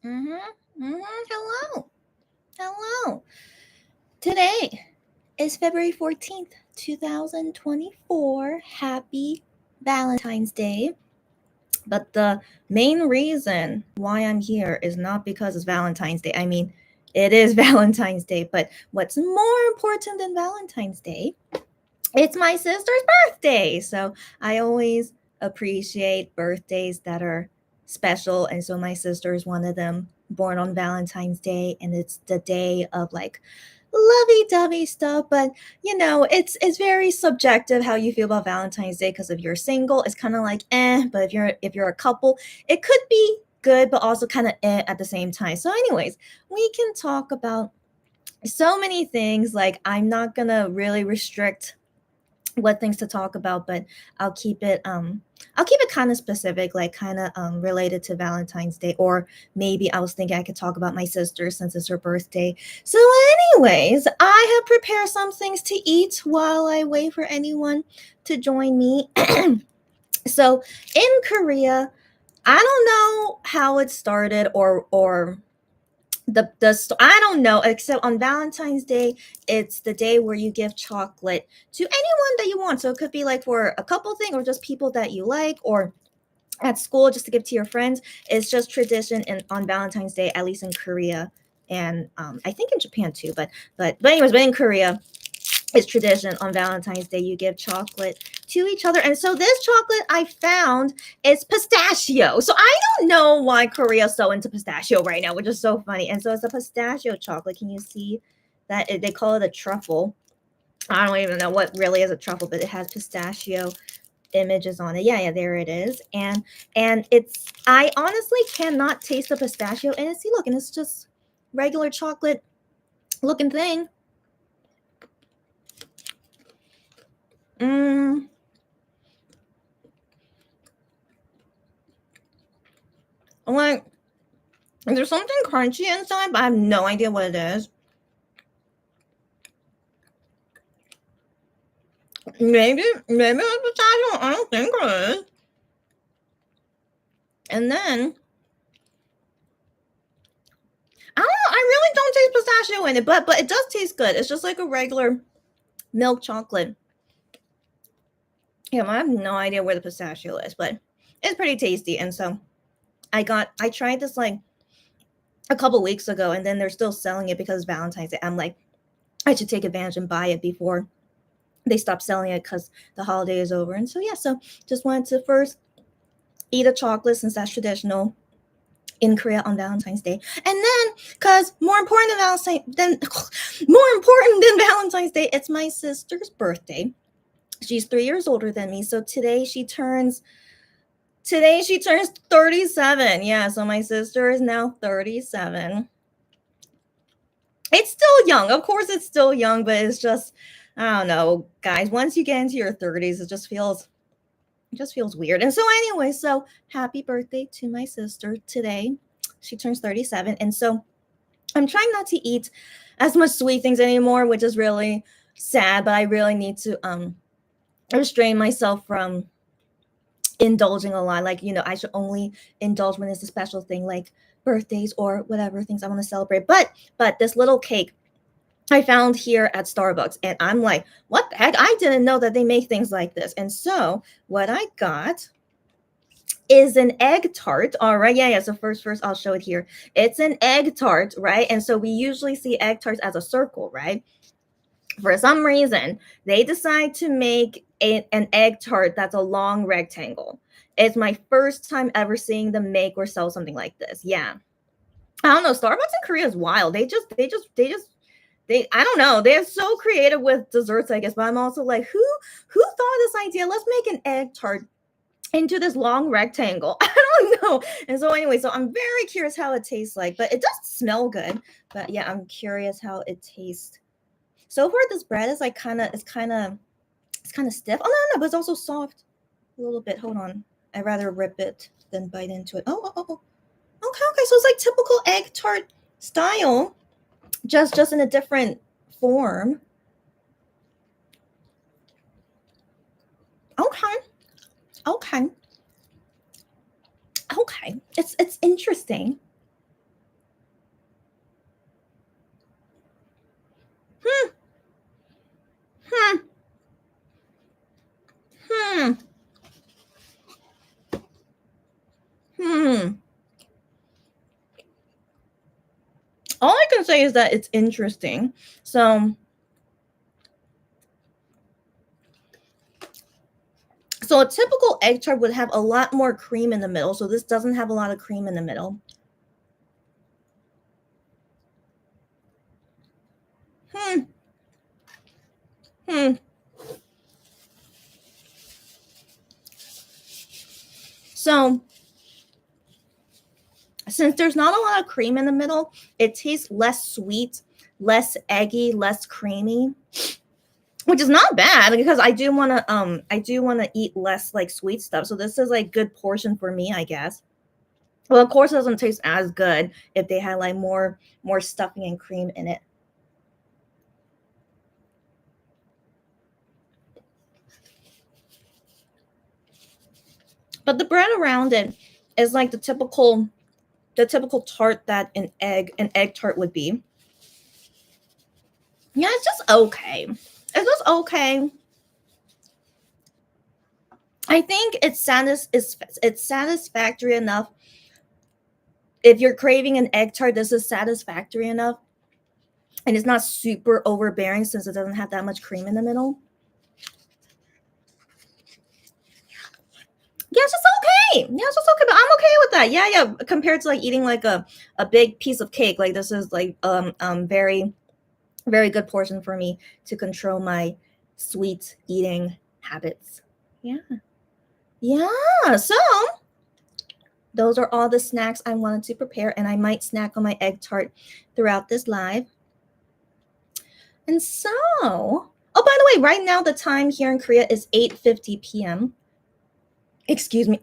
Hello. Hello. Today is February 14th, 2024. Happy Valentine's Day. But the main reason why I'm here is not because it's Valentine's Day. I mean, it is Valentine's Day, but what's more important than Valentine's Day? It's my sister's birthday. So I always appreciate birthdays that are special. And so my sister is one of them, born on Valentine's Day. And it's the day of like lovey-dovey stuff. But it's very subjective how you feel about Valentine's Day, because if you're single, it's kind of like but if you're a couple, it could be good, but also kind of at the same time. So, anyways, we can talk about so many things. Like, I'm not gonna really restrict what things to talk about, but I'll keep it kind of specific, like kind of related to Valentine's Day, or maybe I was thinking I could talk about my sister since it's her birthday. So anyways, I have prepared some things to eat while I wait for anyone to join me. So in Korea, I don't know how it started, or I don't know, except on Valentine's Day, it's the day where you give chocolate to anyone that you want. So it could be like for a couple thing, or just people that you like, or at school just to give to your friends. It's just tradition on Valentine's Day, at least in Korea, and I think in Japan too. But in Korea, it's tradition on Valentine's Day you give chocolate to each other. And so this chocolate I found is pistachio. So I don't know why Korea's so into pistachio right now, which is so funny. And so it's a pistachio chocolate. Can you see that? They call it a truffle. I don't even know what really is a truffle, but it has pistachio images on it. Yeah, there it is. And it's, I honestly cannot taste the pistachio in it. See, look, and it's just regular chocolate looking thing. Like, there's something crunchy inside, but I have no idea what it is. Maybe it's pistachio. I don't think it is. And then I don't know. I really don't taste pistachio in it, but it does taste good. It's just like a regular milk chocolate. Yeah, I have no idea where the pistachio is, but it's pretty tasty. And so I tried this like a couple weeks ago, and then they're still selling it because it's Valentine's Day. I'm like, I should take advantage and buy it before they stop selling it, because the holiday is over. And so yeah, so just wanted to first eat a chocolate since that's traditional in Korea on Valentine's Day. And then, because more important than Valentine's Day, it's my sister's birthday. She's 3 years older than me, so today she turns 37. Yeah, so my sister is now 37. It's still young. Of course it's still young, but it's just, I don't know, guys, once you get into your 30s, it just feels weird. And so anyway, so happy birthday to my sister today. She turns 37. And so I'm trying not to eat as much sweet things anymore, which is really sad, but I really need to restrain myself from indulging a lot. Like, I should only indulge when it's a special thing, like birthdays or whatever things I want to celebrate. But this little cake I found here at Starbucks, and I'm like, what the heck? I didn't know that they make things like this. And so what I got is an egg tart. All right. Yeah. So first, I'll show it here. It's an egg tart, right? And so we usually see egg tarts as a circle, right? For some reason, they decide to make an egg tart that's a long rectangle. It's my first time ever seeing them make or sell something like this. Yeah. I don't know. Starbucks in Korea is wild. I don't know. They're so creative with desserts, I guess. But I'm also like, who thought of this idea? Let's make an egg tart into this long rectangle. I don't know. And so anyway, so I'm very curious how it tastes like, but it does smell good. But yeah, I'm curious how it tastes. So far, this bread is like kind of stiff. Oh no, but it's also soft a little bit. Hold on. I'd rather rip it than bite into it. Oh. Okay. So it's like typical egg tart style, just in a different form. Okay. It's interesting. to say is that it's interesting. So a typical egg tart would have a lot more cream in the middle. So this doesn't have a lot of cream in the middle. Hmm. Hmm. So since there's not a lot of cream in the middle, it tastes less sweet, less eggy, less creamy, which is not bad because I do want to eat less like sweet stuff. So this is like good portion for me, I guess. Well, of course, it doesn't taste as good if they had like more stuffing and cream in it. But the bread around it is like the typical tart that an egg tart would be. Yeah, it's just okay. It's just okay. I think it's satisfactory enough. If you're craving an egg tart, this is satisfactory enough, and it's not super overbearing since it doesn't have that much cream in the middle. Yeah, it's just okay. Yeah, it's just okay, but I'm okay with that. Yeah, yeah. Compared to like eating like a big piece of cake, like this is like very good portion for me to control my sweet eating habits. Yeah. Yeah. So those are all the snacks I wanted to prepare, and I might snack on my egg tart throughout this live. And so, oh, by the way, right now the time here in Korea is 8:50 p.m. Excuse me.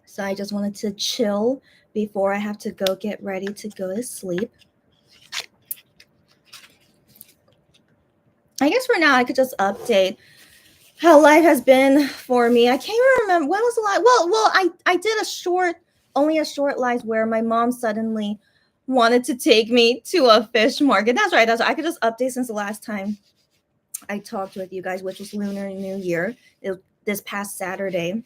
So I just wanted to chill before I have to go get ready to go to sleep. I guess for now I could just update how life has been for me. I can't even remember when was the live. I did only a short live where my mom suddenly wanted to take me to a fish market. That's right. That's right. I could just update since the last time I talked with you guys, which was Lunar New Year. This past Saturday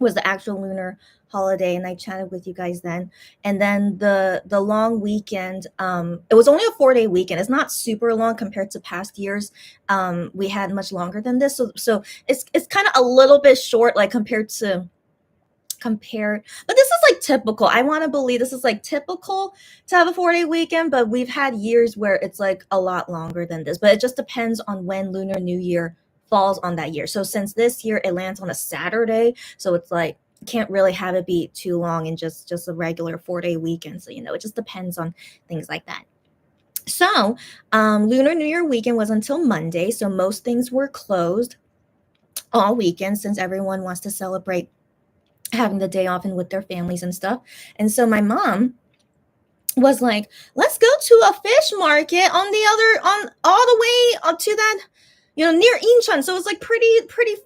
was the actual lunar holiday, and I chatted with you guys then. And then the long weekend, it was only a 4-day weekend. It's not super long compared to past years. We had much longer than this, so it's kind of a little bit short, like compared, but this is like typical. I want to believe this is like typical to have a 4-day weekend, but we've had years where it's like a lot longer than this. But it just depends on when Lunar New Year falls on that year. So since this year it lands on a Saturday, so it's like can't really have it be too long and just a regular 4-day weekend. So it just depends on things like that. So Lunar New Year weekend was until Monday, so most things were closed all weekend since everyone wants to celebrate having the day off and with their families and stuff. And so my mom was like, let's go to a fish market on all the way up to that, near Incheon. So it's like pretty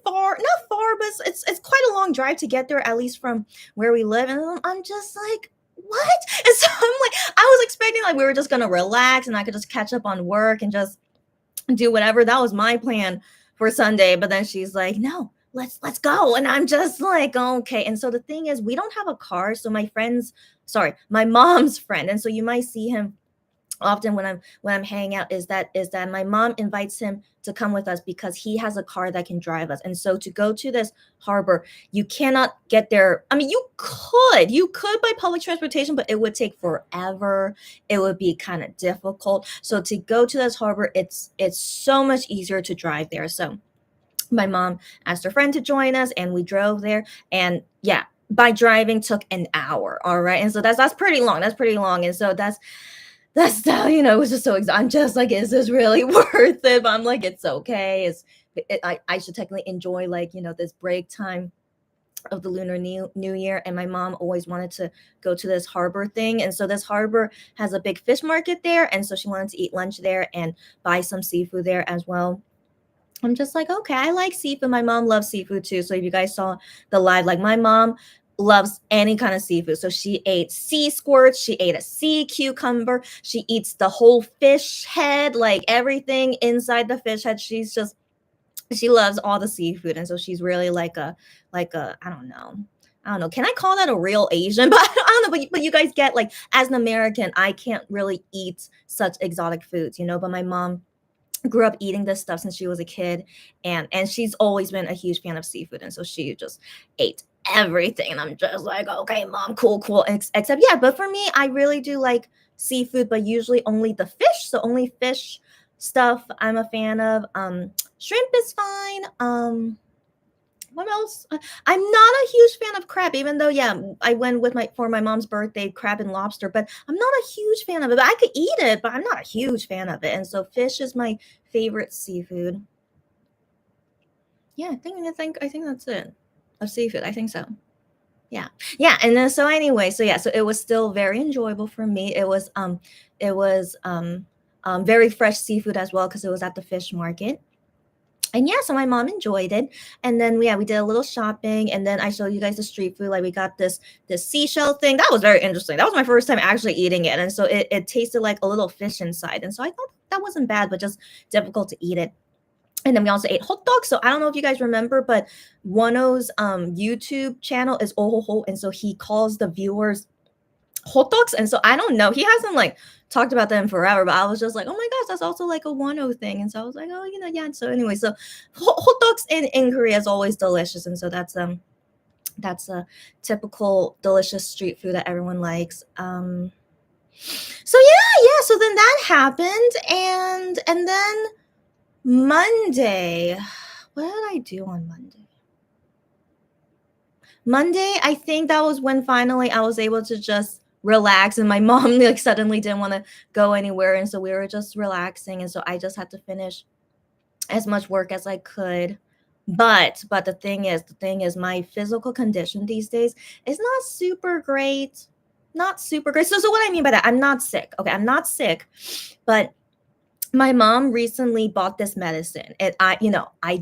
far, not far, but it's quite a long drive to get there, at least from where we live. And I'm just like, what? And so I'm like, I was expecting like we were just gonna relax and I could just catch up on work and just do whatever. That was my plan for Sunday. But then she's like, no, let's go. And I'm just like, okay. And so the thing is, we don't have a car. So my mom's friend. And so you might see him often when I'm hanging out is that my mom invites him to come with us because he has a car that can drive us. And so to go to this harbor, you cannot get there. I mean, you could by public transportation, but it would take forever. It would be kind of difficult. So to go to this harbor, it's so much easier to drive there. So my mom asked her friend to join us and we drove there. And yeah, by driving took an hour. All right. And so that's pretty long. That's pretty long. And so that's how, it was just so I'm just like, is this really worth it? But I'm like, it's okay. I should technically enjoy like, this break time of the Lunar New Year. And my mom always wanted to go to this harbor thing. And so this harbor has a big fish market there. And so she wanted to eat lunch there and buy some seafood there as well. I'm just like, okay, I like seafood. My mom loves seafood too. So if you guys saw the live, like my mom loves any kind of seafood. So she ate sea squirts, she ate a sea cucumber, she eats the whole fish head, like everything inside the fish head. She loves all the seafood. And so she's really like a I don't know. I don't know. Can I call that a real Asian? But I don't know. But you guys get like, as an American, I can't really eat such exotic foods, you know. But my mom grew up eating this stuff since she was a kid, and she's always been a huge fan of seafood, and so she just ate everything, and I'm just like, okay, mom, cool, cool. Except, yeah, but for me, I really do like seafood, but usually only the fish. So only fish stuff I'm a fan of. Shrimp is fine. What else? I'm not a huge fan of crab, even though, yeah, I went with my for my mom's birthday, crab and lobster, but I'm not a huge fan of it. But I could eat it, but I'm not a huge fan of it. And so fish is my favorite seafood. Yeah, I think that's it. Of seafood. I think so. Yeah. Yeah. And then so anyway, so yeah, so it was still very enjoyable for me. It was very fresh seafood as well, because it was at the fish market. And yeah, so my mom enjoyed it. And then, yeah, we did a little shopping, and then I showed you guys the street food. Like, we got this seashell thing. That was very interesting. That was my first time actually eating it. And so it tasted like a little fish inside. And so I thought that wasn't bad, but just difficult to eat it. And then we also ate hot dogs. So I don't know if you guys remember, but Wano's YouTube channel is Ohoho. And so he calls the viewers hot dogs. And so I don't know. He hasn't like talked about them forever, but I was just like, oh my gosh, that's also like a Wano thing. And so I was like, oh, yeah. So anyway, so hot dogs in Korea is always delicious. And so that's a typical delicious street food that everyone likes. So yeah. So then that happened, and then Monday, what did I do on Monday? Monday, I think that was when finally I was able to just relax, and my mom like suddenly didn't want to go anywhere, and so we were just relaxing, and so I just had to finish as much work as I could. But the thing is my physical condition these days is not super great. Not super great. So what I mean by that, I'm not sick. Okay, I'm not sick, but my mom recently bought this medicine, and I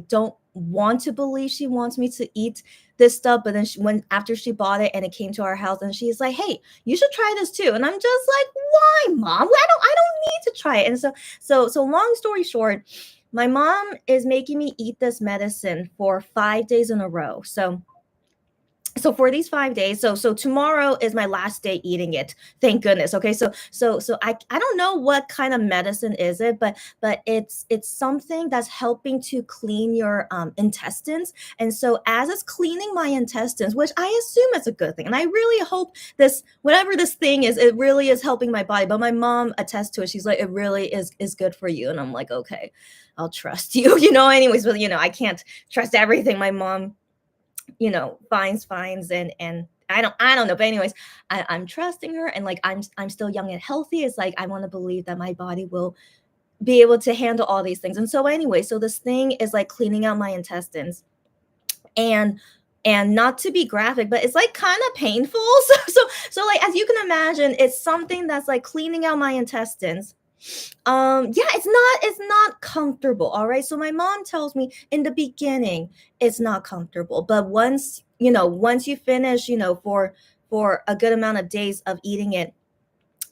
don't want to believe she wants me to eat this stuff, but then when after she bought it and it came to our house, and she's like, hey, you should try this too. And I'm just like, why, mom? I don't need to try it. And so long story short, my mom is making me eat this medicine for 5 days in a row. So for these 5 days, so tomorrow is my last day eating it, thank goodness. Okay, so I don't know what kind of medicine is it, but it's something that's helping to clean your intestines. And so as it's cleaning my intestines, which I assume is a good thing, and I really hope this, whatever this thing is, it really is helping my body. But my mom attests to it. She's like, it really is good for you. And I'm like, okay, I'll trust you. Anyways, but I can't trust everything my mom finds, and I don't know. But anyways, I'm trusting her, and like I'm still young and healthy. It's like I want to believe that my body will be able to handle all these things. And so anyway, so this thing is like cleaning out my intestines, and not to be graphic, but it's like kind of painful. So like, as you can imagine, it's something that's like cleaning out my intestines. Yeah, it's not comfortable. All right, so my mom tells me in the beginning it's not comfortable, but once you finish, for a good amount of days of eating it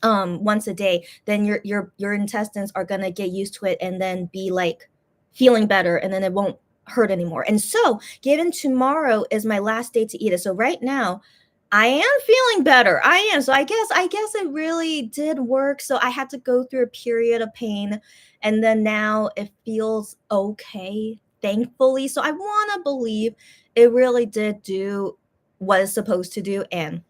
once a day, then your intestines are going to get used to it, and then be like feeling better, and then it won't hurt anymore. And so, given tomorrow is my last day to eat it, so right now I am feeling better. I am. So I guess it really did work. So I had to go through a period of pain, and then now it feels okay, thankfully. So I want to believe it really did do what it's supposed to do, and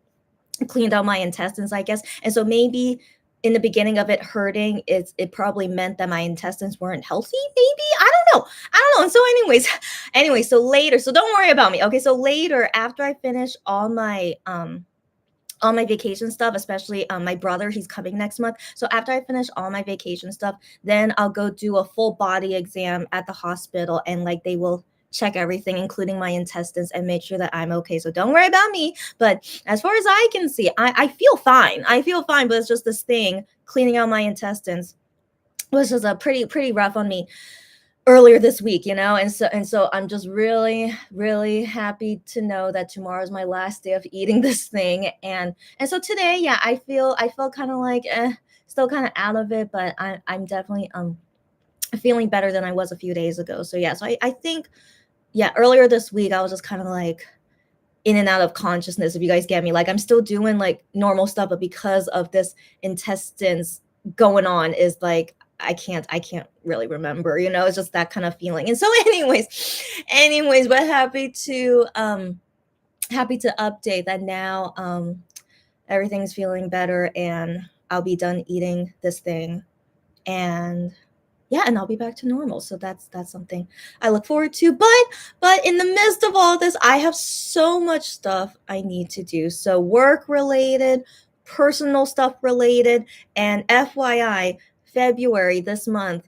cleaned out my intestines, I guess. And so maybe in the beginning of it hurting, it probably meant that my intestines weren't healthy. Maybe, I don't know. I don't know. And so, anyways, anyway, so later. So don't worry about me. Okay, so later, after I finish all my vacation stuff, especially my brother, he's coming next month. So after I finish all my vacation stuff, then I'll go do a full body exam at the hospital, and like they will check everything, including my intestines, and make sure that I'm okay. So don't worry about me. But as far as I can see, I feel fine. I feel fine, but it's just this thing cleaning out my intestines was just a pretty rough on me earlier this week, and so I'm just really, really happy to know that tomorrow is my last day of eating this thing. And so today, yeah, I felt kind of like still kind of out of it, but I'm definitely feeling better than I was a few days ago. So yeah, so I think, yeah, earlier this week I was just kind of like in and out of consciousness, if you guys get me. Like I'm still doing like normal stuff, but because of this intestines going on is like I can't really remember, it's just that kind of feeling. And so anyways, but happy to update that now everything's feeling better and I'll be done eating this thing and yeah, and I'll be back to normal. So that's something I look forward to. But in the midst of all this, I have so much stuff I need to do. So work related, personal stuff related, and FYI, February this month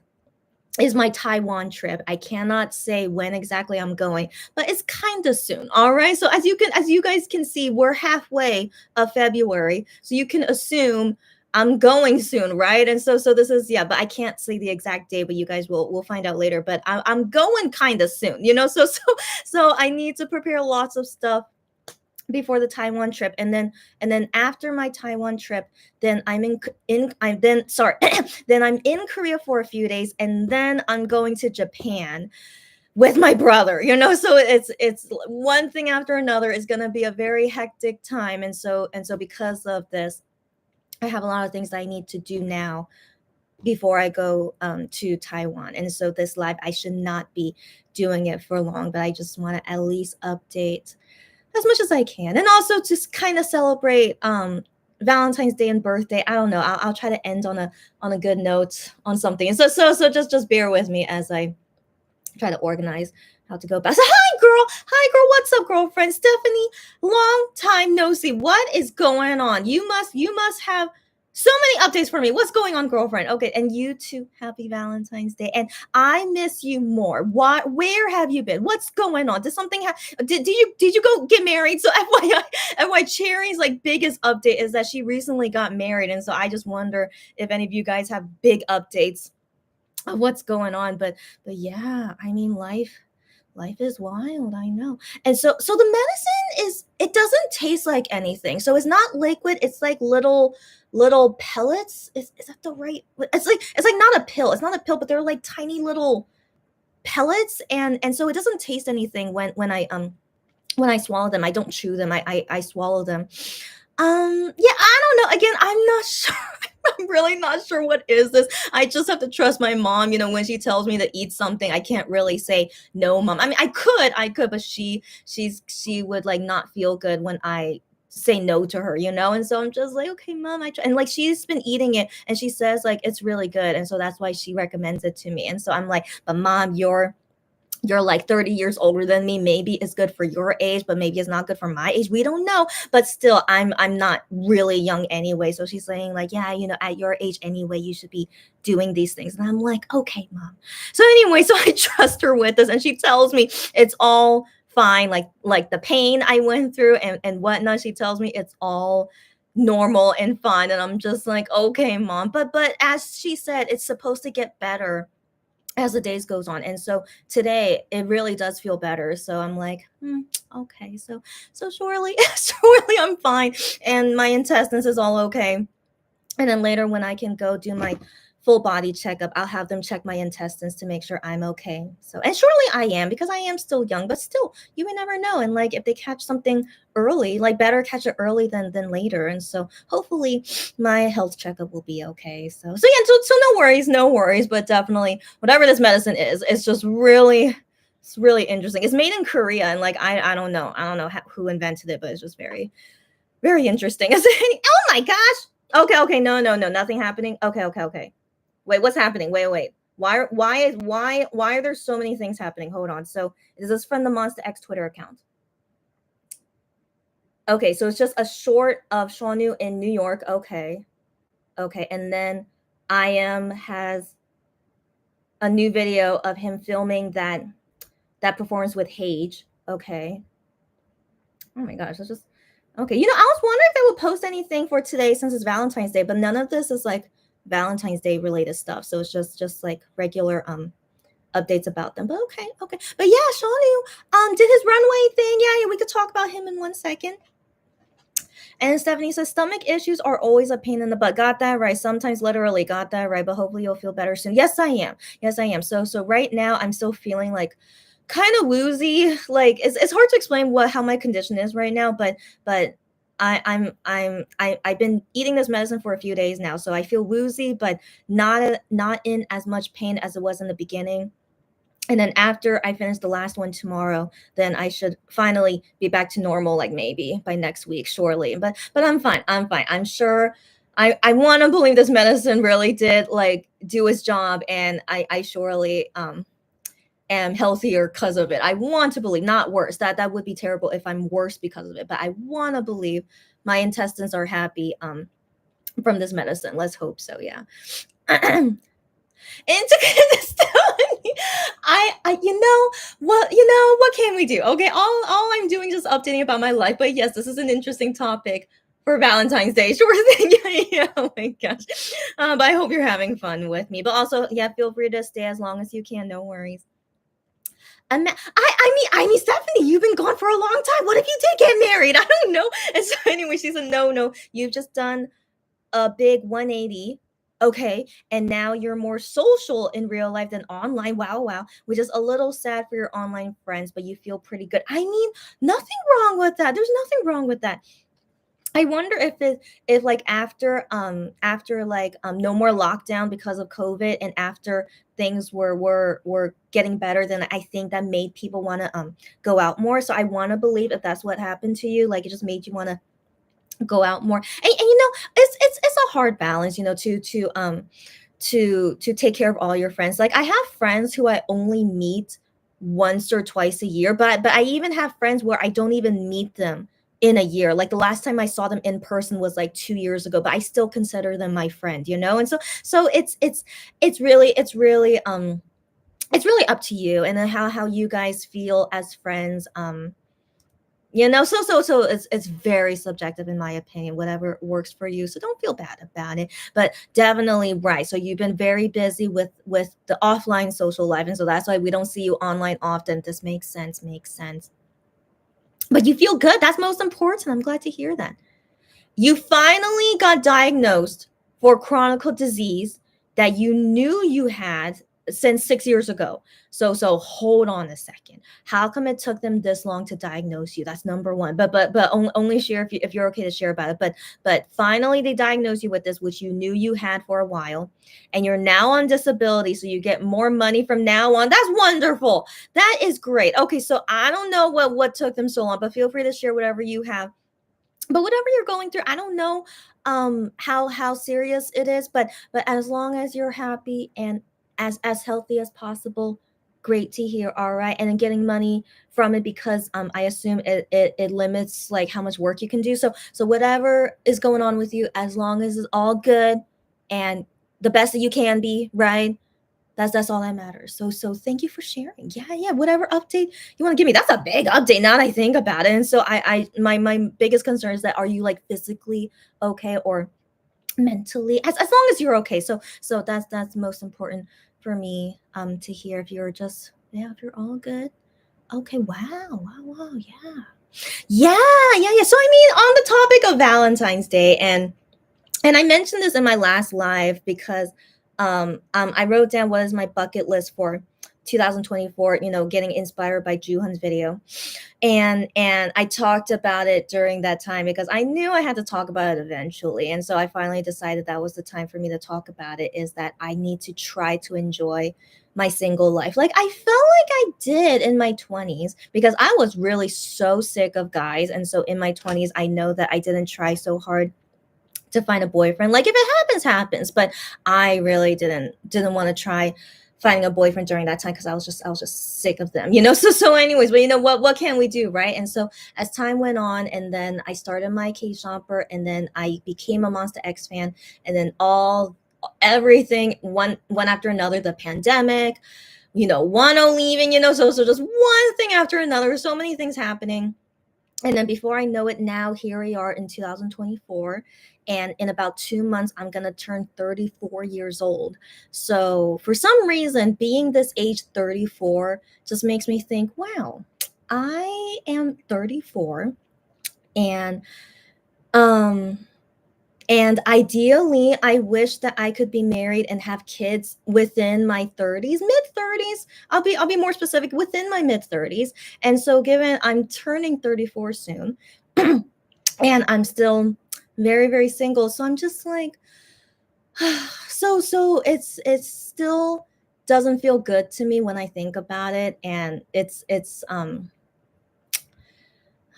is my Taiwan trip. I cannot say when exactly I'm going, but it's kind of soon. All right. So as you guys can see, we're halfway of February. So you can assume I'm going soon, right? And so this is but I can't say the exact day, but you guys will find out later. But I'm going kind of soon, so I need to prepare lots of stuff before the Taiwan trip, and then after my Taiwan trip, then then I'm in Korea for a few days, and then I'm going to Japan with my brother, so it's one thing after another. Is going to be a very hectic time, and so because of this, I have a lot of things that I need to do now before I go to Taiwan. And so this live, I should not be doing it for long, but I just want to at least update as much as I can, and also just kind of celebrate Valentine's Day and birthday. I don't know. I'll try to end on a good note on something. And so just bear with me as I try to organize how to go back. So hi girl, what's up, girlfriend? Stephanie, long time no see. What is going on? You must have so many updates for me. What's going on, girlfriend? Okay, and you too. Happy Valentine's Day. And I miss you more. Where have you been? What's going on? Did something happen? Did you go get married? So FYI, Cherry's like biggest update is that she recently got married. And so I just wonder if any of you guys have big updates of what's going on. But yeah, I mean life is wild, I know. And so the medicine it doesn't taste like anything. So it's not liquid, it's like little pellets. Is that the right? It's like not a pill. It's not a pill, but they're like tiny little pellets, and so it doesn't taste anything when I swallow them. I don't chew them. I swallow them. Yeah, I don't know. Again, I'm not sure. I'm really not sure what is this. I just have to trust my mom, when she tells me to eat something. I can't really say no, mom. I mean, I could, but she would like not feel good when I say no to her, and so I'm just like, okay, mom, and like she's been eating it and she says like it's really good, and so that's why she recommends it to me. And so I'm like, but mom, you're like 30 years older than me. Maybe it's good for your age, but maybe it's not good for my age. We don't know. But still, I'm not really young anyway. So she's saying like, yeah, at your age anyway, you should be doing these things. And I'm like, okay, mom. So anyway, so I trust her with this, and she tells me it's all fine. Like the pain I went through and whatnot, she tells me it's all normal and fine. And I'm just like, okay, mom. But as she said, it's supposed to get better as the days goes on. And so today it really does feel better. So I'm like, okay, so surely I'm fine, and my intestines is all okay. And then later when I can go do my full body checkup, I'll have them check my intestines to make sure I'm okay. So, and surely I am, because I am still young, but still, you may never know. And like if they catch something early, like better catch it early than later. And so hopefully my health checkup will be okay. So yeah, so no worries, but definitely whatever this medicine is, it's just really, it's really interesting. It's made in Korea, and like I don't know who invented it, but it's just very, very interesting. Oh my gosh. Okay, no, nothing happening. Okay. Wait, what's happening? Wait. Why are there so many things happening? Hold on. So is this from the Monster X Twitter account? Okay, so it's just a short of Shonu in New York. Okay, and then has a new video of him filming that performance with Hage. Okay. Oh my gosh, it's just okay. I was wondering if they would post anything for today since it's Valentine's Day, but none of this is like Valentine's Day related stuff. So it's just like regular updates about them. But okay. But yeah, Shonu did his runway thing. Yeah, we could talk about him in 1 second. And Stephanie says stomach issues are always a pain in the butt. Got that right. Sometimes literally got that right, but hopefully you'll feel better soon. Yes, I am. So right now I'm still feeling like kind of woozy. Like it's hard to explain what how my condition is right now, but I've been eating this medicine for a few days now, so I feel woozy, but not in as much pain as it was in the beginning. And then after I finish the last one tomorrow, then I should finally be back to normal, like maybe by next week, surely. But I'm fine. I'm fine. I'm sure. I want to believe this medicine really did like do its job, and I surely am healthier because of it. I want to believe, not worse. That would be terrible if I'm worse because of it. But I want to believe my intestines are happy from this medicine. Let's hope so. Yeah. Into I you know what can we do? Okay, all I'm doing is just updating about my life. But yes, this is an interesting topic for Valentine's Day. Sure thing. Yeah. Oh my gosh. But I hope you're having fun with me. But also, yeah, feel free to stay as long as you can. No worries. I mean, Stephanie, you've been gone for a long time. What if you did get married? I don't know. And so anyway, she said, no, you've just done a big 180. Okay. And now you're more social in real life than online. Wow. Which is a little sad for your online friends, but you feel pretty good. I mean, nothing wrong with that. There's nothing wrong with that. I wonder if like after like no more lockdown because of COVID, and after things were getting better, then I think that made people want to go out more. So I want to believe if that's what happened to you, like it just made you want to go out more. And you know, it's a hard balance, you know, to take care of all your friends. Like I have friends who I only meet once or twice a year, but I even have friends where I don't even meet them in a year. Like the last time I saw them in person was like 2 years ago, but I still consider them my friend, you know. And so it's really up to you, and then how you guys feel as friends. You know, so it's very subjective in my opinion, whatever works for you, so don't feel bad about it. But definitely right, so you've been very busy with the offline social life, and so that's why we don't see you online often. This makes sense. But you feel good, that's most important. I'm glad to hear that. You finally got diagnosed for chronic disease that you knew you had since 6 years ago. So hold on a second. How come it took them this long to diagnose you? That's number one. But only share if you're okay to share about it. But finally they diagnosed you with this, which you knew you had for a while, and you're now on disability, so you get more money from now on. That's wonderful. That is great. Okay, so I don't know what took them so long, but feel free to share whatever you have. But whatever you're going through, I don't know how serious it is, but as long as you're happy and as healthy as possible, great to hear. All right. And then getting money from it, because I assume it limits like how much work you can do. So whatever is going on with you, as long as it's all good and the best that you can be, right? That's all that matters. So thank you for sharing. Yeah. Whatever update you want to give me. That's a big update now that I think about it. And so my biggest concern is that, are you like physically okay or mentally, as long as you're okay. So that's most important for me to hear. If you're just, yeah, if you're all good. Okay. Wow. Yeah. So I mean, on the topic of Valentine's Day, and I mentioned this in my last live because I wrote down what is my bucket list for 2024, you know, getting inspired by Juhan's video. And I talked about it during that time because I knew I had to talk about it eventually. And so I finally decided that was the time for me to talk about it, is that I need to try to enjoy my single life. Like I felt like I did in my 20s, because I was really so sick of guys. And so in my 20s, I know that I didn't try so hard to find a boyfriend. Like if it happens, but I really didn't want to try finding a boyfriend during that time, because I was just sick of them, you know. So anyways, but you know what can we do, right? And so as time went on, and then I started my K shopper, and then I became a Monster X fan, and then everything one after another, the pandemic, you know, Wano leaving, you know, so just one thing after another, so many things happening. And then before I know it, now here we are in 2024. And in about 2 months, I'm going to turn 34 years old. So for some reason, being this age 34 just makes me think, wow, I am 34. And um And ideally, I wish that I could be married and have kids within my 30s, mid 30s. I'll be more specific, within my mid 30s. And so given I'm turning 34 soon and I'm still very very single, so I'm just like so it's still doesn't feel good to me when I think about it, and it's I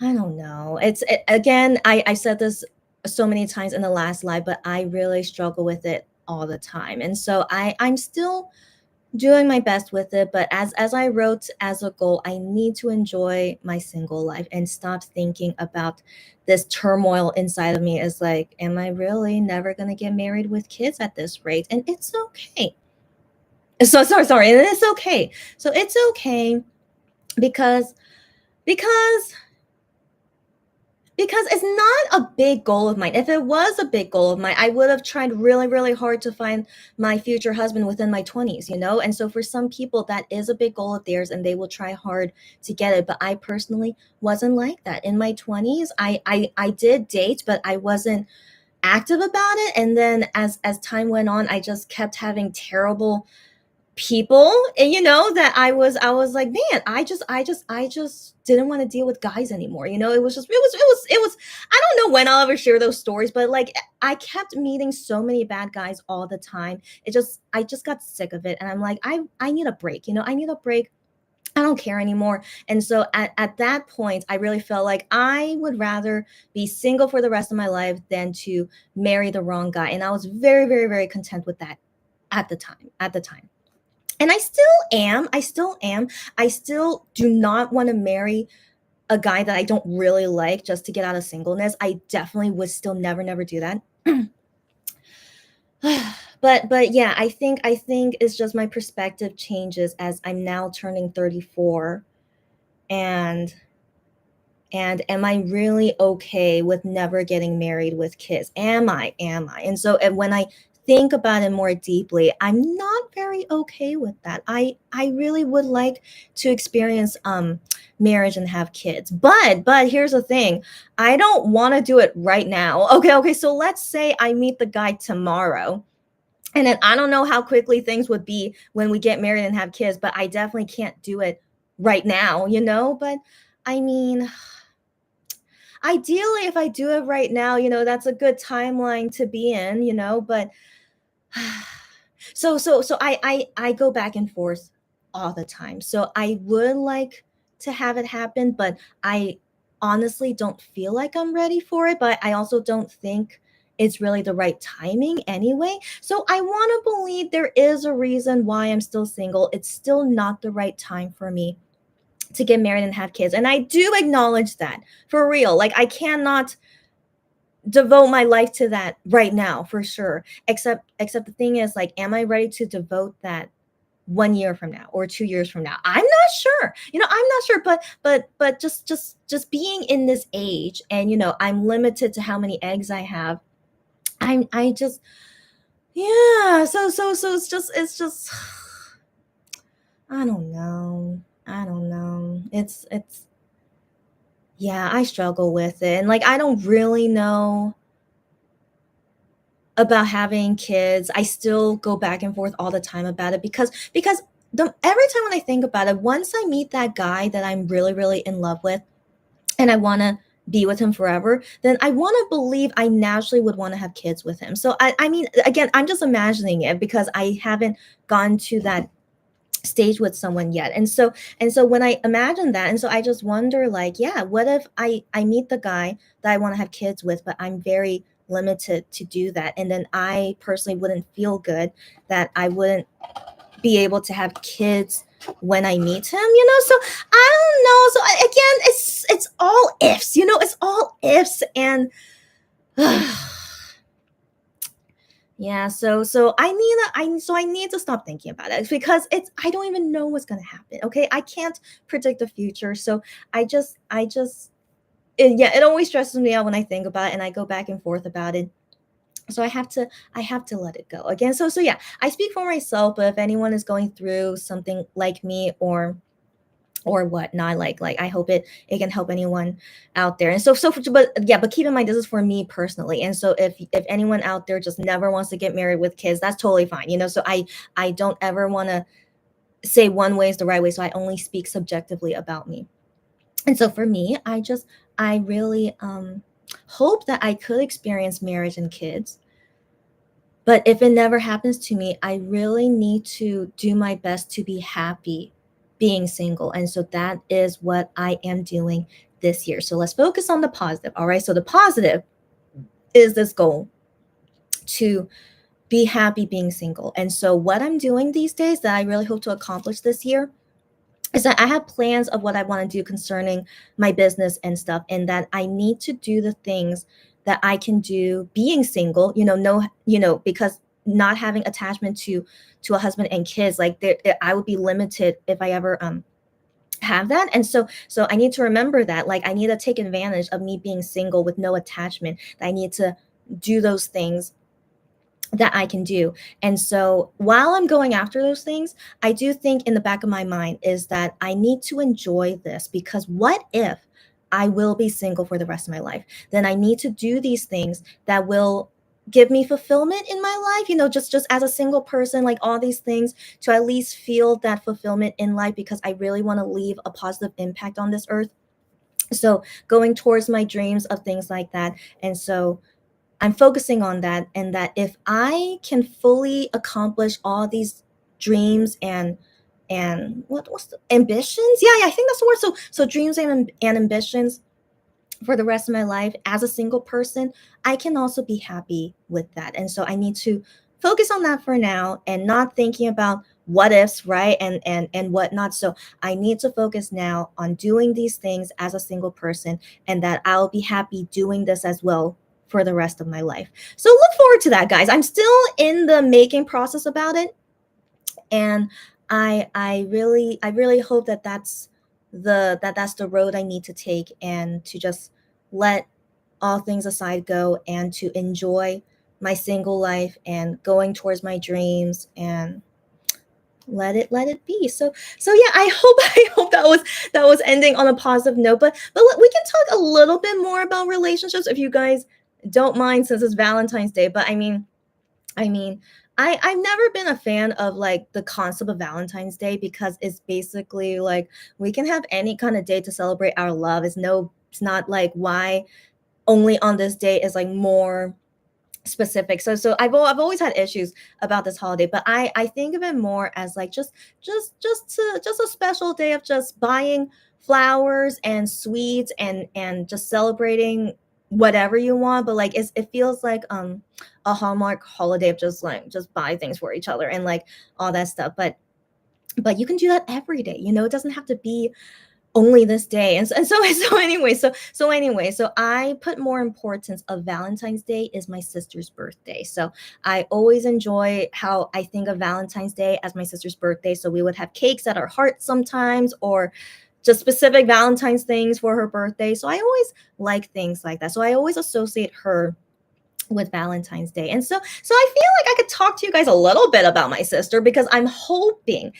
don't know. Again, I said this so many times in the last live, but I really struggle with it all the time. And so I'm still doing my best with it, but as I wrote as a goal, I need to enjoy my single life and stop thinking about this turmoil inside of me is like, am I really never going to get married with kids at this rate? And it's okay. So sorry, and it's okay. So it's okay because because because it's not a big goal of mine. If it was a big goal of mine, I would have tried really, really hard to find my future husband within my 20s, you know? And so for some people, that is a big goal of theirs and they will try hard to get it. But I personally wasn't like that. In my 20s, I did date, but I wasn't active about it. And then as time went on, I just kept having terrible people, and that I was like, man, I just didn't want to deal with guys anymore. It was I don't know when I'll ever share those stories, but like I kept meeting so many bad guys all the time. I just got sick of it, and I'm like, I need a break. I need a break. I don't care anymore. And so at that point, I really felt like I would rather be single for the rest of my life than to marry the wrong guy. And I was very, very, very content with that at the time. And I still am. I still am. I still do not want to marry a guy that I don't really like just to get out of singleness. I definitely would still never, never do that. But yeah, I think it's just my perspective changes as I'm now turning 34, and am I really okay with never getting married with kids? Am I? And so, and when I think about it more deeply, I'm not very okay with that. I really would like to experience marriage and have kids. But here's the thing. I don't want to do it right now. Okay, so let's say I meet the guy tomorrow. And then I don't know how quickly things would be when we get married and have kids, but I definitely can't do it right now. But I mean, ideally, if I do it right now, that's a good timeline to be in. But so I go back and forth all the time. So I would like to have it happen, but I honestly don't feel like I'm ready for it, but I also don't think it's really the right timing anyway. So I want to believe there is a reason why I'm still single. It's still not the right time for me to get married and have kids. And I do acknowledge that, for real. Like, I cannot devote my life to that right now, for sure. Except the thing is, like, am I ready to devote that 1 year from now or 2 years from now? I'm not sure. I'm not sure. But just being in this age, and I'm limited to how many eggs I have. I just, yeah. So it's just I don't know. I don't know. It's Yeah, I struggle with it. And like, I don't really know about having kids. I still go back and forth all the time about it because every time when I think about it, once I meet that guy that I'm really really in love with and I want to be with him forever, then I want to believe I naturally would want to have kids with him. So I mean, again, I'm just imagining it because I haven't gone to that stage with someone yet. And so when I imagine that, and so I just wonder, like, yeah, what if I meet the guy that I want to have kids with, but I'm very limited to do that, and then I personally wouldn't feel good that I wouldn't be able to have kids when I meet him. So I don't know. So again, it's all ifs. It's all ifs. And yeah, so I need to stop thinking about it because I don't even know what's gonna happen. Okay, I can't predict the future, so yeah, it always stresses me out when I think about it and I go back and forth about it. So I have to let it go again. So yeah, I speak for myself, but if anyone is going through something like me, or whatnot. Like I hope it can help anyone out there. And but yeah, but keep in mind this is for me personally. And so if anyone out there just never wants to get married with kids, that's totally fine. So I don't ever want to say one way is the right way. So I only speak subjectively about me. And so for me, I really hope that I could experience marriage and kids. But if it never happens to me, I really need to do my best to be happy being single. And so that is what I am doing this year. So let's focus on the positive. All right. So the positive is this goal to be happy being single. And so what I'm doing these days that I really hope to accomplish this year is that I have plans of what I want to do concerning my business and stuff, and that I need to do the things that I can do being single, no, because not having attachment to a husband and kids, like I would be limited if I ever have that. And so I need to remember that, like, I need to take advantage of me being single with no attachment. I need to do those things that I can do. And so while I'm going after those things, I do think in the back of my mind is that I need to enjoy this, because what if I will be single for the rest of my life? Then I need to do these things that will give me fulfillment in my life, just as a single person, like all these things to at least feel that fulfillment in life, because I really want to leave a positive impact on this earth. So going towards my dreams of things like that. And so I'm focusing on that, and that if I can fully accomplish all these dreams and what's the ambitions? Yeah, I think that's the word. So dreams and ambitions for the rest of my life as a single person, I can also be happy with that. And so I need to focus on that for now and not thinking about what ifs, right? And whatnot. So I need to focus now on doing these things as a single person, and that I'll be happy doing this as well for the rest of my life. So look forward to that, guys. I'm still in the making process about it, and I really hope that that's the road I need to take, and to just let all things aside go, and to enjoy my single life and going towards my dreams, and let it be. So yeah, I hope I hope that was ending on a positive note. But we can talk a little bit more about relationships if you guys don't mind, since it's Valentine's Day. But I mean, I've never been a fan of like the concept of Valentine's Day, because it's basically like we can have any kind of day to celebrate our love. It's not like why only on this day is like more specific. So I've always had issues about this holiday, but I think of it more as like just a special day of just buying flowers and sweets, and just celebrating whatever you want. But like it feels like a Hallmark holiday of just buy things for each other and like all that stuff. But you can do that every day. It doesn't have to be only this day. So I put more importance of Valentine's Day is my sister's birthday. So I always enjoy how I think of Valentine's Day as my sister's birthday. So we would have cakes at our heart sometimes, or just specific Valentine's things for her birthday. So I always like things like that. So I always associate her with Valentine's Day. And so I feel like I could talk to you guys a little bit about my sister, because I'm hoping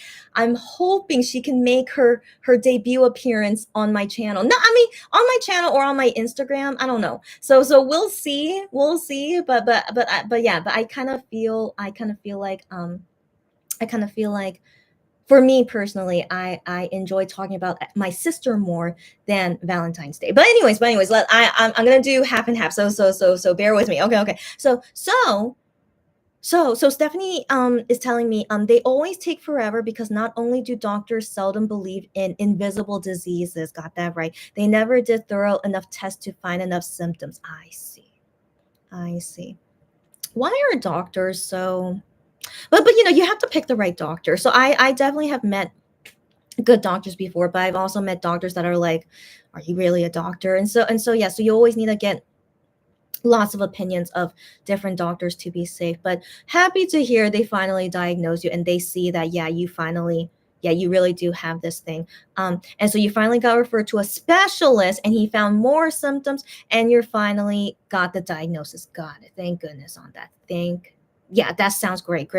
she can make her debut appearance on my channel. No, I mean on my channel or on my Instagram. I don't know. So we'll see. We'll see. But yeah, but I kind of feel like for me personally, I enjoy talking about my sister more than Valentine's Day. But anyways, I'm gonna do half and half. So bear with me. Okay. So Stephanie is telling me they always take forever, because not only do doctors seldom believe in invisible diseases, got that right. They never did thorough enough tests to find enough symptoms. I see. Why are doctors so? But you have to pick the right doctor. So I definitely have met good doctors before, but I've also met doctors that are like, are you really a doctor? And so yeah, so you always need to get lots of opinions of different doctors to be safe. But happy to hear they finally diagnose you, and they see that you really do have this thing. And so you finally got referred to a specialist, and he found more symptoms, and you're finally got the diagnosis. Got it. Thank goodness on that. Yeah, that sounds great.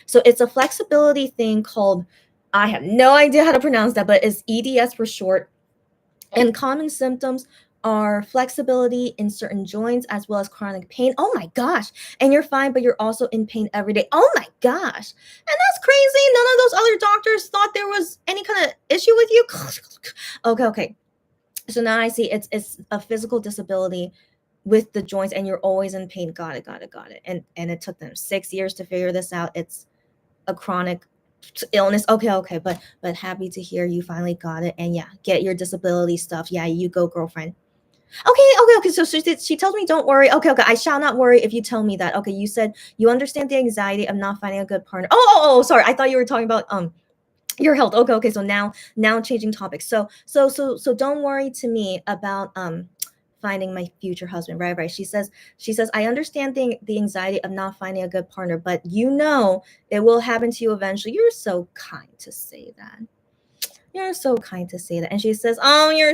So it's a flexibility thing called I have no idea how to pronounce that, but it's EDS for short. And common symptoms are flexibility in certain joints as well as chronic pain. Oh my gosh. And you're fine, but you're also in pain every day. Oh my gosh. And that's crazy. None of those other doctors thought there was any kind of issue with you. Okay, okay. So now I see it's a physical disability with the joints and you're always in pain. Got it, got it, got it. And it took them 6 years to figure this out. It's a chronic illness. Okay, okay, but happy to hear you finally got it. And yeah, get your disability stuff. Yeah, you go, girlfriend. Okay, okay, okay. So she tells me don't worry. Okay, okay. I shall not worry if you tell me that. Okay, you said you understand the anxiety of not finding a good partner. Oh, sorry. I thought you were talking about your health. Okay, okay. So now changing topics. So don't worry to me about finding my future husband. Right. She says I understand the anxiety of not finding a good partner, but it will happen to you eventually. You're so kind to say that. You're so kind to say that. And she says, "Oh, you're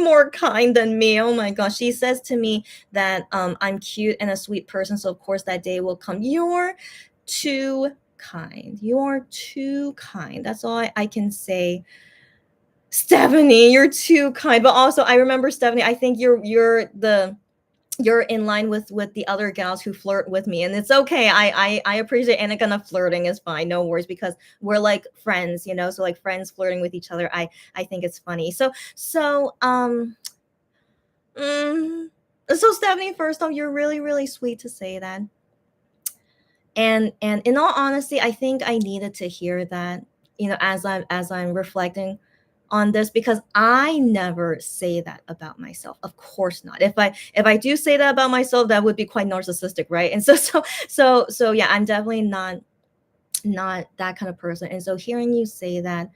more kind than me." Oh my gosh. She says to me that I'm cute and a sweet person, so of course that day will come. You're too kind. You're too kind. That's all I can say. Stephanie, you're too kind. But also I remember, Stephanie, I think you're in line with the other gals who flirt with me, and it's okay. I appreciate any kind of flirting is fine, no worries, because we're like friends, so like friends flirting with each other. I think it's funny. Mm, so Stephanie, first off, you're really really sweet to say that, and in all honesty, I think I needed to hear that, as I'm reflecting on this, because I never say that about myself. Of course not. If I do say that about myself, that would be quite narcissistic, right? And so yeah, I'm definitely not that kind of person. And so hearing you say that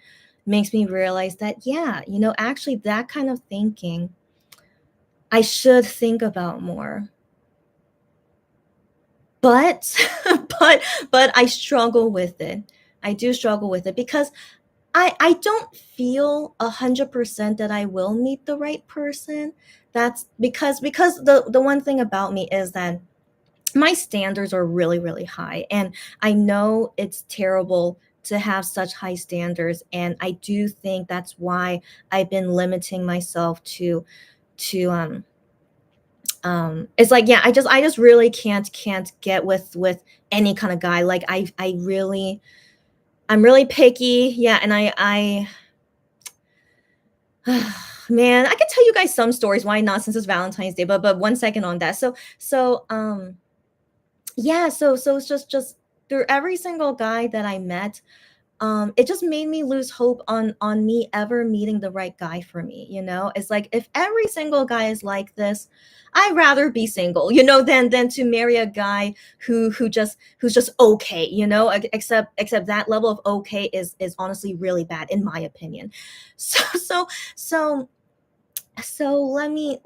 makes me realize that, yeah, actually that kind of thinking I should think about more. But but I struggle with it. I do struggle with it because I don't feel 100% that I will meet the right person. That's because the one thing about me is that my standards are really really high, and I know it's terrible to have such high standards, and I do think that's why I've been limiting myself to it's like, yeah, I just really can't get with any kind of guy. Like I'm really picky. Yeah, and I man, I could tell you guys some stories. Why not? Since it's Valentine's Day, but 1 second on that. So yeah, so it's just through every single guy that I met, it just made me lose hope on me ever meeting the right guy for me. It's like if every single guy is like this, I'd rather be single, than to marry a guy who's just okay, except that level of okay is honestly really bad in my opinion. So so so so let me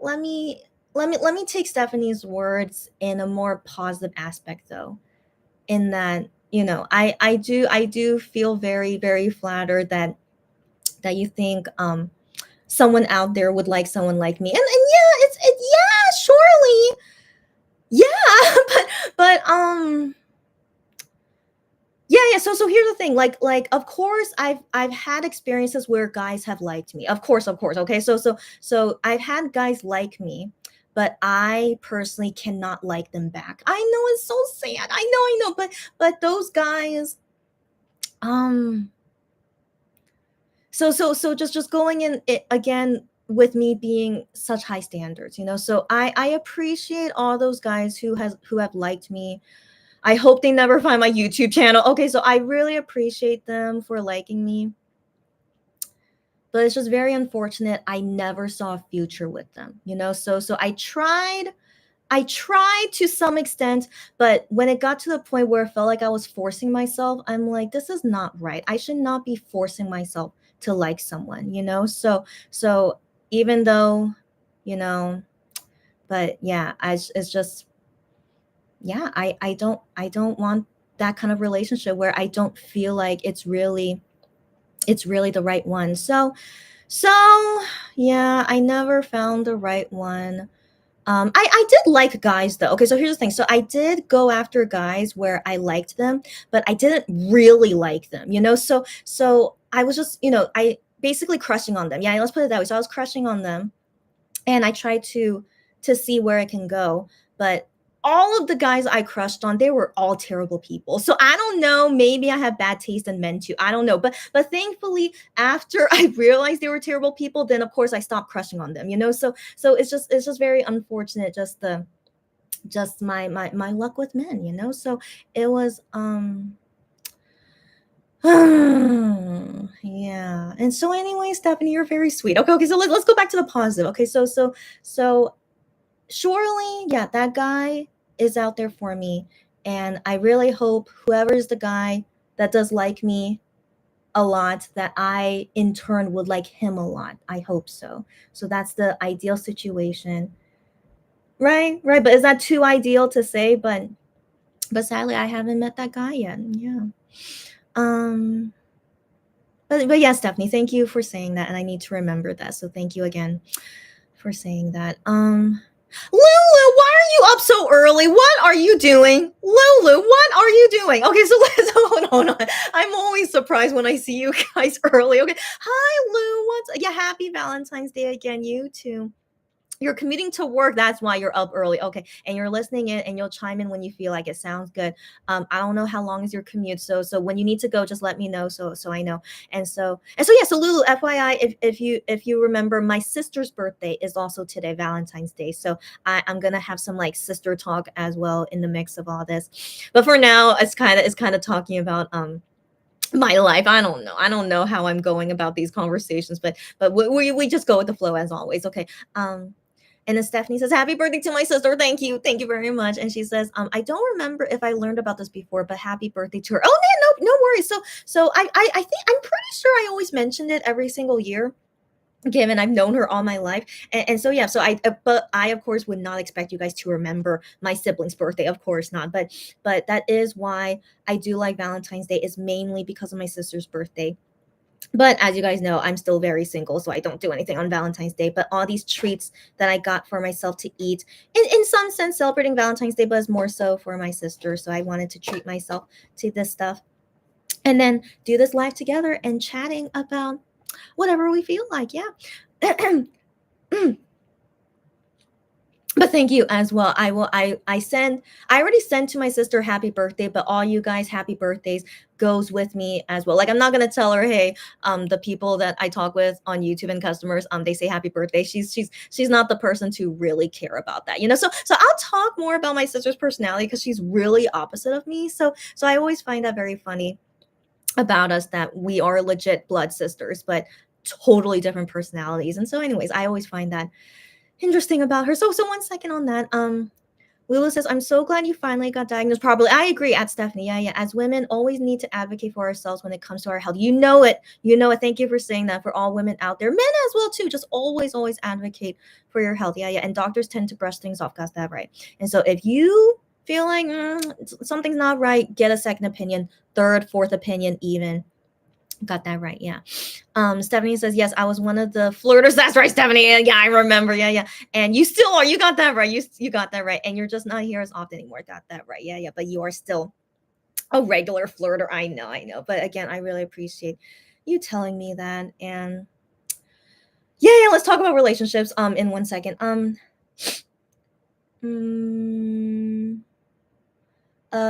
take Stephanie's words in a more positive aspect, though, in that, I do feel very very flattered that you think someone out there would like someone like me, and yeah, yeah, surely, yeah. but yeah. So here's the thing, like of course I've had experiences where guys have liked me, of course. Okay, so I've had guys like me, but I personally cannot like them back. I know, it's so sad. I know, but those guys, um so just going in it again, with me being such high standards, so I appreciate all those guys who have liked me. I hope they never find my YouTube channel. Okay, so I really appreciate them for liking me, but it's just very unfortunate I never saw a future with them, so I tried to some extent, but when it got to the point where it felt like I was forcing myself, I'm like, this is not right. I should not be forcing myself to like someone, so even though, you know but yeah, it's just, yeah, I don't want that kind of relationship where I don't feel like it's really the right one. So yeah, I never found the right one. I did like guys though. Okay, so here's the thing. So I did go after guys where I liked them, but I didn't really like them, you know? So I was just, I basically crushing on them. Yeah, let's put it that way. So I was crushing on them, and I tried to see where it can go. But all of the guys I crushed on, they were all terrible people. So I don't know. Maybe I have bad taste in men too. I don't know. But thankfully, after I realized they were terrible people, then of course I stopped crushing on them. So it's just very unfortunate. Just my luck with men. So it was yeah. And so anyway, Stephanie, you're very sweet. Okay, so let's go back to the positive. Okay, so surely, yeah, that guy is out there for me. And I really hope whoever is the guy that does like me a lot, that I in turn would like him a lot. I hope so. So that's the ideal situation. Right, right. But is that too ideal to say? But sadly I haven't met that guy yet. Yeah. Um but yeah, Stephanie, thank you for saying that. And I need to remember that. So thank you again for saying that. Lulu, why are you up so early? What are you doing? Lulu, what are you doing? Okay, so let's hold on. I'm always surprised when I see you guys early. Okay. Hi, Lou. Yeah, happy Valentine's Day again. You too. You're commuting to work. That's why you're up early. Okay. And you're listening in, and you'll chime in when you feel like it. Sounds good. I don't know how long is your commute. So when you need to go, just let me know. So I know. And so yeah, so Lulu, FYI, if you remember, my sister's birthday is also today, Valentine's Day. So I'm gonna have some like sister talk as well in the mix of all this. But for now, it's kind of talking about my life. I don't know how I'm going about these conversations, but we just go with the flow as always. Okay. And then Stephanie says, "Happy birthday to my sister. Thank you very much." And she says, "I don't remember if I learned about this before, but happy birthday to her." Oh man, no worries. So I think I'm pretty sure I always mentioned it every single year, given I've known her all my life. And so yeah, but I of course would not expect you guys to remember my sibling's birthday, of course not. But that is why I do like Valentine's Day, is mainly because of my sister's birthday. But as you guys know, I'm still very single, so I don't do anything on Valentine's Day. But all these treats that I got for myself to eat, in some sense celebrating Valentine's Day, but it's more so for my sister. So I wanted to treat myself to this stuff, and then do this live together and chatting about whatever we feel like. Yeah. But thank you as well. I already sent to my sister happy birthday, but all you guys happy birthdays goes with me as well. Like, I'm not gonna tell her, hey, the people that I talk with on YouTube and customers, they say happy birthday. She's not the person to really care about that. So I'll talk more about my sister's personality because she's really opposite of me. So I always find that very funny about us, that we are legit blood sisters, but totally different personalities. And so anyways, I always find that interesting about her. So 1 second on that. Lulu says, "I'm so glad you finally got diagnosed properly." I agree, at Stephanie. Yeah. As women, always need to advocate for ourselves when it comes to our health. You know it. Thank you for saying that. For all women out there, men as well too. Just always advocate for your health. Yeah. And doctors tend to brush things off. Got that right. And so if you feel like something's not right, get a second opinion, third, fourth opinion, even. Got that right. Yeah. Stephanie says, "Yes, I was one of the flirters." That's right, Stephanie. Yeah, I remember. Yeah. And you still are. You got that right. You got that right. And you're just not here as often anymore. Got that right. Yeah. But you are still a regular flirter. I know. But again, I really appreciate you telling me that. And yeah, let's talk about relationships in 1 second. Mm,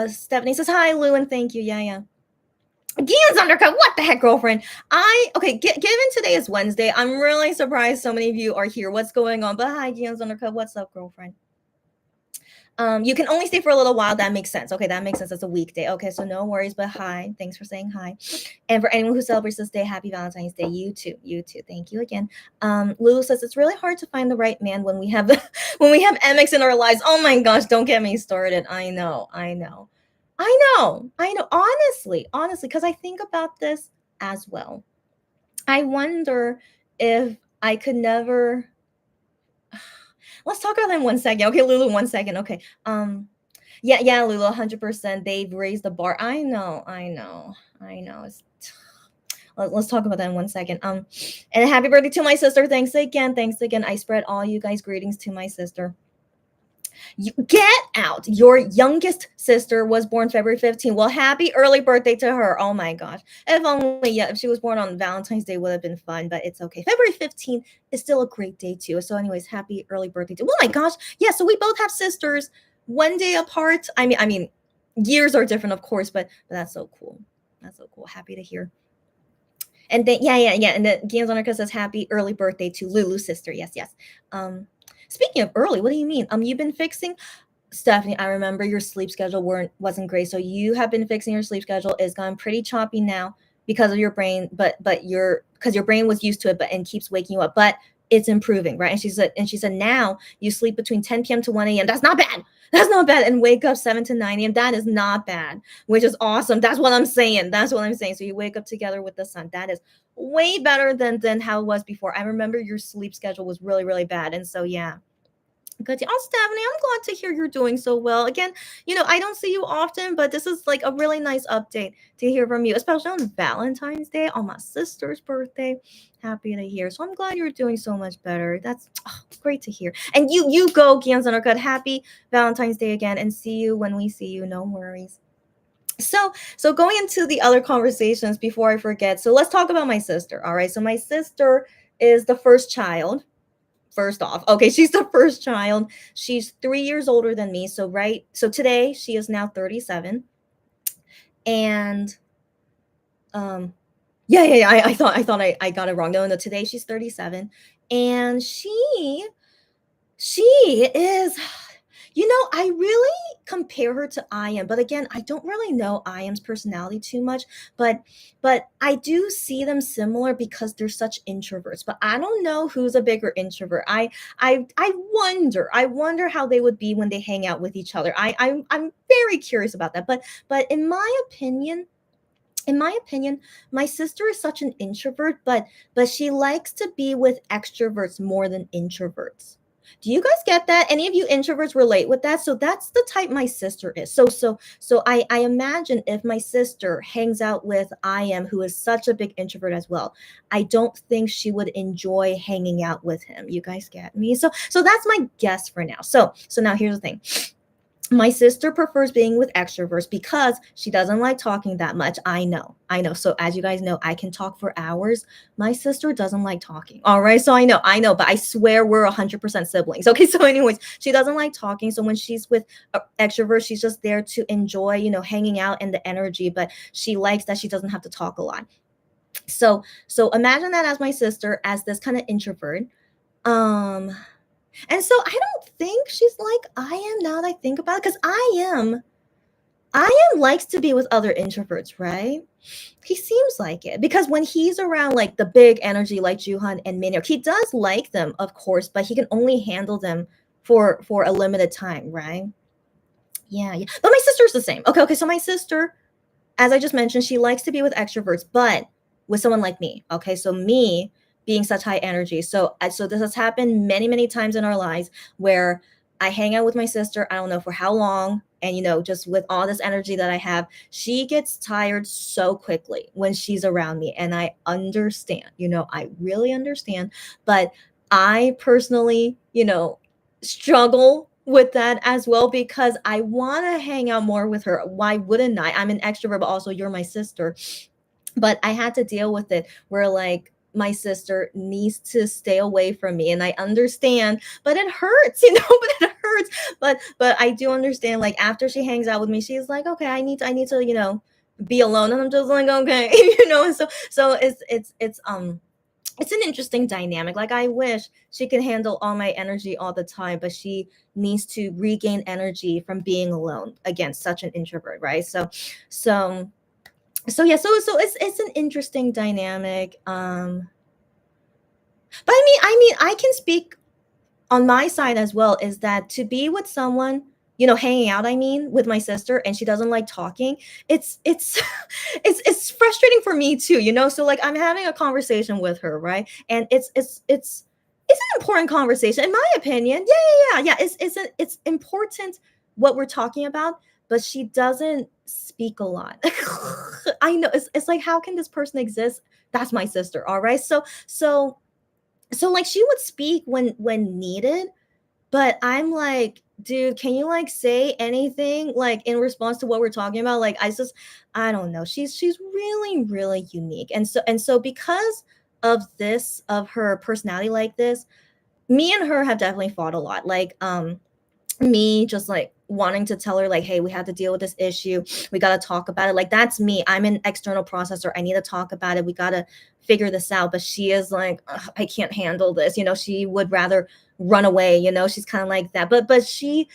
Stephanie says, "Hi, Lou, and thank you." Yeah. Gian's undercut. What the heck, girlfriend? Given today is Wednesday, I'm really surprised so many of you are here. What's going on? But hi, Gian's undercut. What's up, girlfriend? You can only stay for a little while. That makes sense. Okay, that makes sense. It's a weekday. Okay, so no worries. But hi, thanks for saying hi. And for anyone who celebrates this day, happy Valentine's Day. You too. Thank you again. Lulu says, "It's really hard to find the right man when we have when we have MX in our lives." Oh my gosh, don't get me started. I know. Honestly, because I think about this as well. I wonder if I could never. Let's talk about that in 1 second. Okay, Lulu, 1 second. Okay. Yeah, Lulu, 100%. They've raised the bar. I know. Let's talk about that in 1 second. And happy birthday to my sister. Thanks again. I spread all you guys greetings to my sister. You get out. Your youngest sister was born February 15th. Well, happy early birthday to her. Oh my gosh. If only, yeah, if she was born on Valentine's Day would have been fun, but it's okay. February 15th is still a great day too. So, anyways, happy early birthday to. Oh my gosh. Yeah, so we both have sisters 1 day apart. I mean, years are different, of course, but that's so cool. That's so cool. Happy to hear. And then yeah. And then Gianzonarka says happy early birthday to Lulu's sister. Yes, yes. Um, speaking of early, what do you mean? You've been fixing Stephanie, I remember your sleep schedule wasn't great. So you have been fixing your sleep schedule. It's gone pretty choppy now because of your brain, but because your brain was used to it, but and keeps waking you up. But it's improving, right? And she said now you sleep between 10 p.m. to 1 a.m. That's not bad. That's not bad. And wake up 7 to 9 a.m. That is not bad, which is awesome. That's what I'm saying. That's what I'm saying. So you wake up together with the sun. That is way better than how it was before. I remember your sleep schedule was really, really bad. And so yeah. Good. Oh, Stephanie, I'm glad to hear you're doing so well. Again, I don't see you often, but this is like a really nice update to hear from you, especially on Valentine's Day, on my sister's birthday. Happy to hear. So I'm glad you're doing so much better. That's great to hear. And you go, Gianzano. Happy Valentine's Day again, and see you when we see you. No worries. So going into the other conversations before I forget. So let's talk about my sister. All right. So my sister is the first child. First off, okay, she's the first child. She's 3 years older than me. So today she is now 37. And yeah. I thought I got it wrong. No, today she's 37. And she is, I really compare her to I am, but again, I don't really know I am's personality too much, but I do see them similar because they're such introverts. But I don't know who's a bigger introvert. I wonder how they would be when they hang out with each other. I'm very curious about that. But in my opinion, my sister is such an introvert, but she likes to be with extroverts more than introverts. Do you guys get that? Any of you introverts relate with that? So that's the type my sister is. So I imagine if my sister hangs out with I am, who is such a big introvert as well, I don't think she would enjoy hanging out with him. You guys get me? So that's my guess for now. So now here's the thing. My sister prefers being with extroverts because she doesn't like talking that much. I know. So as you guys know, I can talk for hours. My sister doesn't like talking. All right. So I know, but I swear we're 100% siblings. Okay. So anyways, she doesn't like talking. So when she's with extroverts, she's just there to enjoy, hanging out and the energy, but she likes that she doesn't have to talk a lot. So imagine that as my sister, as this kind of introvert. Um, and so I don't think she's like I am now that I think about it, because I am likes to be with other introverts, right? He seems like it because when he's around like the big energy like Juhan and Minhyuk, he does like them, of course, but he can only handle them for a limited time, right? Yeah. But my sister's the same. Okay. So my sister, as I just mentioned, she likes to be with extroverts, but with someone like me. Okay, so me being such high energy. So this has happened many, many times in our lives where I hang out with my sister, I don't know for how long, and just with all this energy that I have, she gets tired so quickly when she's around me. And I understand, I really understand. But I personally, struggle with that as well because I want to hang out more with her. Why wouldn't I? I'm an extrovert, but also you're my sister. But I had to deal with it where like my sister needs to stay away from me, and I understand, but it hurts, but it hurts. But I do understand, like after she hangs out with me, she's like, okay, I need to, be alone. And I'm just like, okay, and so it's an interesting dynamic. Like I wish she could handle all my energy all the time, but she needs to regain energy from being alone. Again, such an introvert, right? So yeah, so it's an interesting dynamic. But I mean, I can speak on my side as well, is that to be with someone, hanging out, I mean, with my sister, and she doesn't like talking, it's it's frustrating for me too, so like I'm having a conversation with her, right? And it's an important conversation in my opinion. Yeah. It's important what we're talking about, but she doesn't speak a lot. I know, it's like, how can this person exist? That's my sister. All right. So like she would speak when needed, but I'm like, dude, can you like say anything like in response to what we're talking about? Like I don't know. She's really really unique. And so because of this of her personality like this, me and her have definitely fought a lot. Like me just like wanting to tell her like, hey, we have to deal with this issue, we got to talk about it. Like that's me, I'm an external processor, I need to talk about it, we got to figure this out. But she is like, I can't handle this, she would rather run away, she's kind of like that. But she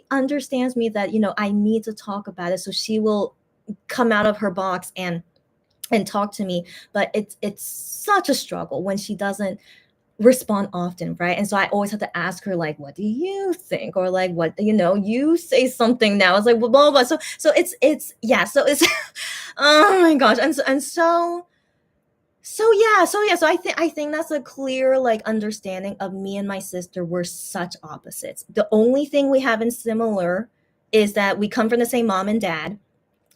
understands me that I need to talk about it, so she will come out of her box and talk to me. But it's such a struggle when she doesn't respond often, right? And so I always have to ask her, like, what do you think? Or like, what, you say something now. It's like, blah, blah, blah. So it's, yeah. So it's, oh my gosh. So I think that's a clear, like, understanding of me and my sister. We're such opposites. The only thing we have in similar is that we come from the same mom and dad,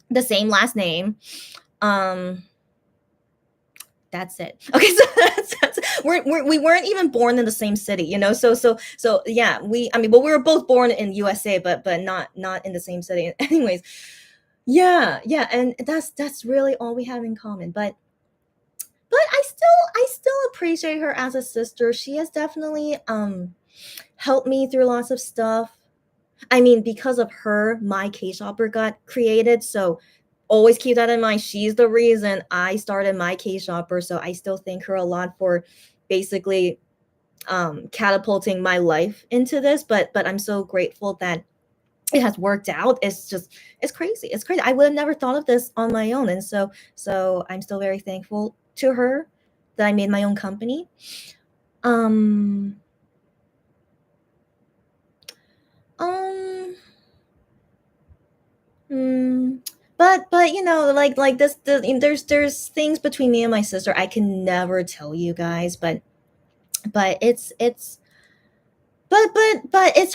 the same last name. Um, that's it. Okay, so we weren't even born in the same city, So yeah, but we were both born in USA, but not in the same city. Anyways, yeah, and that's really all we have in common. But I still appreciate her as a sister. She has definitely helped me through lots of stuff. I mean, because of her, my K-shopper got created. So always keep that in mind. She's the reason I started my K-shopper. So I still thank her a lot for basically catapulting my life into this. But I'm so grateful that it has worked out. It's crazy. It's crazy. I would have never thought of this on my own. And so I'm still very thankful to her that I made my own company. Um um Mm, but like there's things between me and my sister I can never tell you guys. But but it's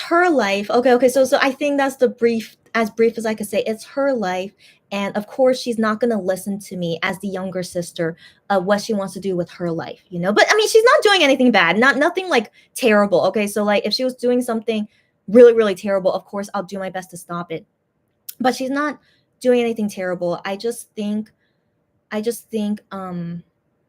her life. Okay, so I think that's the brief as I could say. It's her life, and of course she's not gonna listen to me as the younger sister of what she wants to do with her life. But I mean, she's not doing anything bad, nothing like terrible. Okay, so like if she was doing something really really terrible, of course I'll do my best to stop it. But she's not doing anything terrible. I just think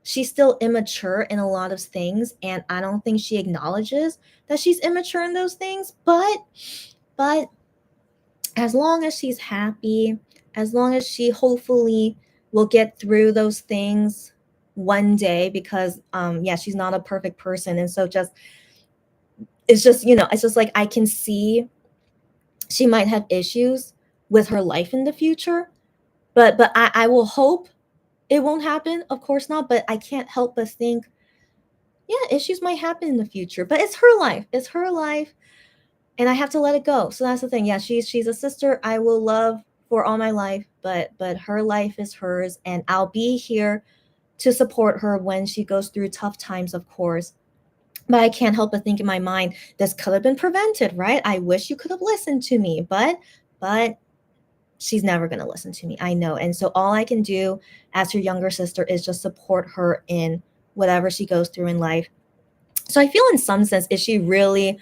she's still immature in a lot of things, and I don't think she acknowledges that she's immature in those things. But as long as she's happy, as long as she hopefully will get through those things one day, because yeah, she's not a perfect person. And so just it's just like I can see she might have issues with her life in the future. But I will hope it won't happen, of course not. But I can't help but think, yeah, issues might happen in the future. But it's her life. It's her life, and I have to let it go. So that's the thing. Yeah, she's a sister I will love for all my life, but her life is hers, and I'll be here to support her when she goes through tough times, of course. But I can't help but think in my mind, this could have been prevented, right? I wish you could have listened to me, but she's never going to listen to me. I know. And so all I can do as her younger sister is just support her in whatever she goes through in life. So I feel in some sense, is she really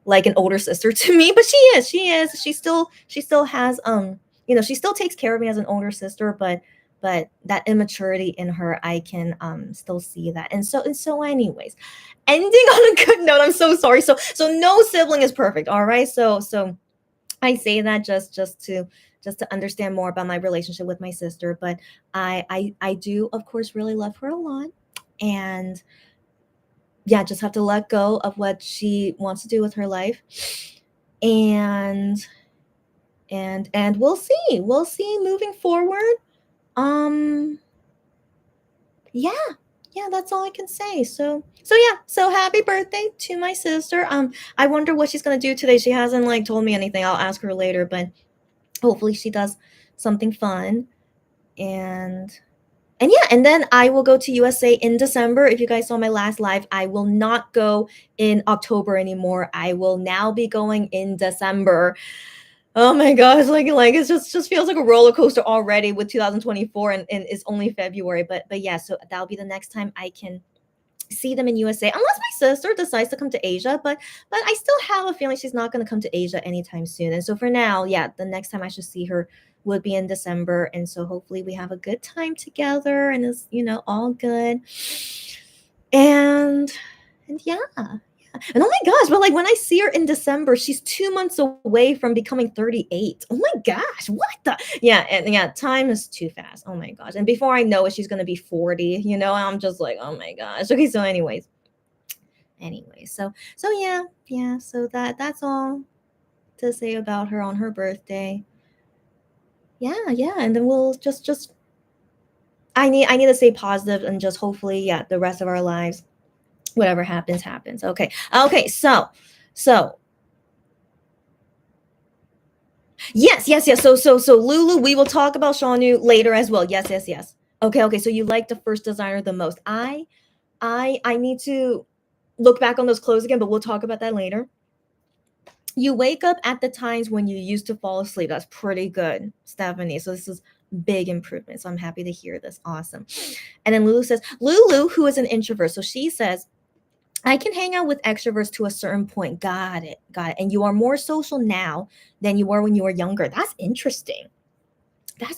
like an older sister to me? But she is. She still has she still takes care of me as an older sister, but that immaturity in her, I can still see that. And so anyways, ending on a good note. I'm so sorry. So no sibling is perfect. All right. So I say that just to understand more about my relationship with my sister. But I do, of course, really love her a lot. And yeah, just have to let go of what she wants to do with her life. And and we'll see moving forward. Um yeah. Yeah, that's all I can say. So yeah, so happy birthday to my sister. I wonder what she's gonna do today. She hasn't like told me anything. I'll ask her later, but hopefully she does something fun. And yeah, and then I will go to USA in December. If you guys saw my last live, I will not go in October anymore. I will now be going in December. Oh my gosh, like it just feels like a roller coaster already with 2024, and it's only February. But yeah, so that'll be the next time I can see them in USA unless my sister decides to come to Asia, but I still have a feeling she's not going to come to Asia anytime soon. And so for now, yeah, the next time I should see her would be in December, and so hopefully we have a good time together and it's, all good. And yeah. And oh my gosh, but like when I see her in December, she's 2 months away from becoming 38. Oh my gosh, what the? Yeah, and yeah, time is too fast. Oh my gosh. And before I know it, she's gonna be 40, I'm just like, oh my gosh. Okay, so anyways, so yeah, so that's all to say about her on her birthday. Yeah, and then we'll just I need to stay positive and just hopefully, yeah, the rest of our lives, whatever happens, happens. Okay, so yes. So Lulu, we will talk about Shaunu later as well. Yes. Okay. So you like the first designer the most. I need to look back on those clothes again, but we'll talk about that later. You wake up at the times when you used to fall asleep. That's pretty good, Stephanie. So this is big improvement. So I'm happy to hear this. Awesome. And then Lulu says, Lulu, who is an introvert. So she says, I can hang out with extroverts to a certain point. Got it. And you are more social now than you were when you were younger. That's interesting. But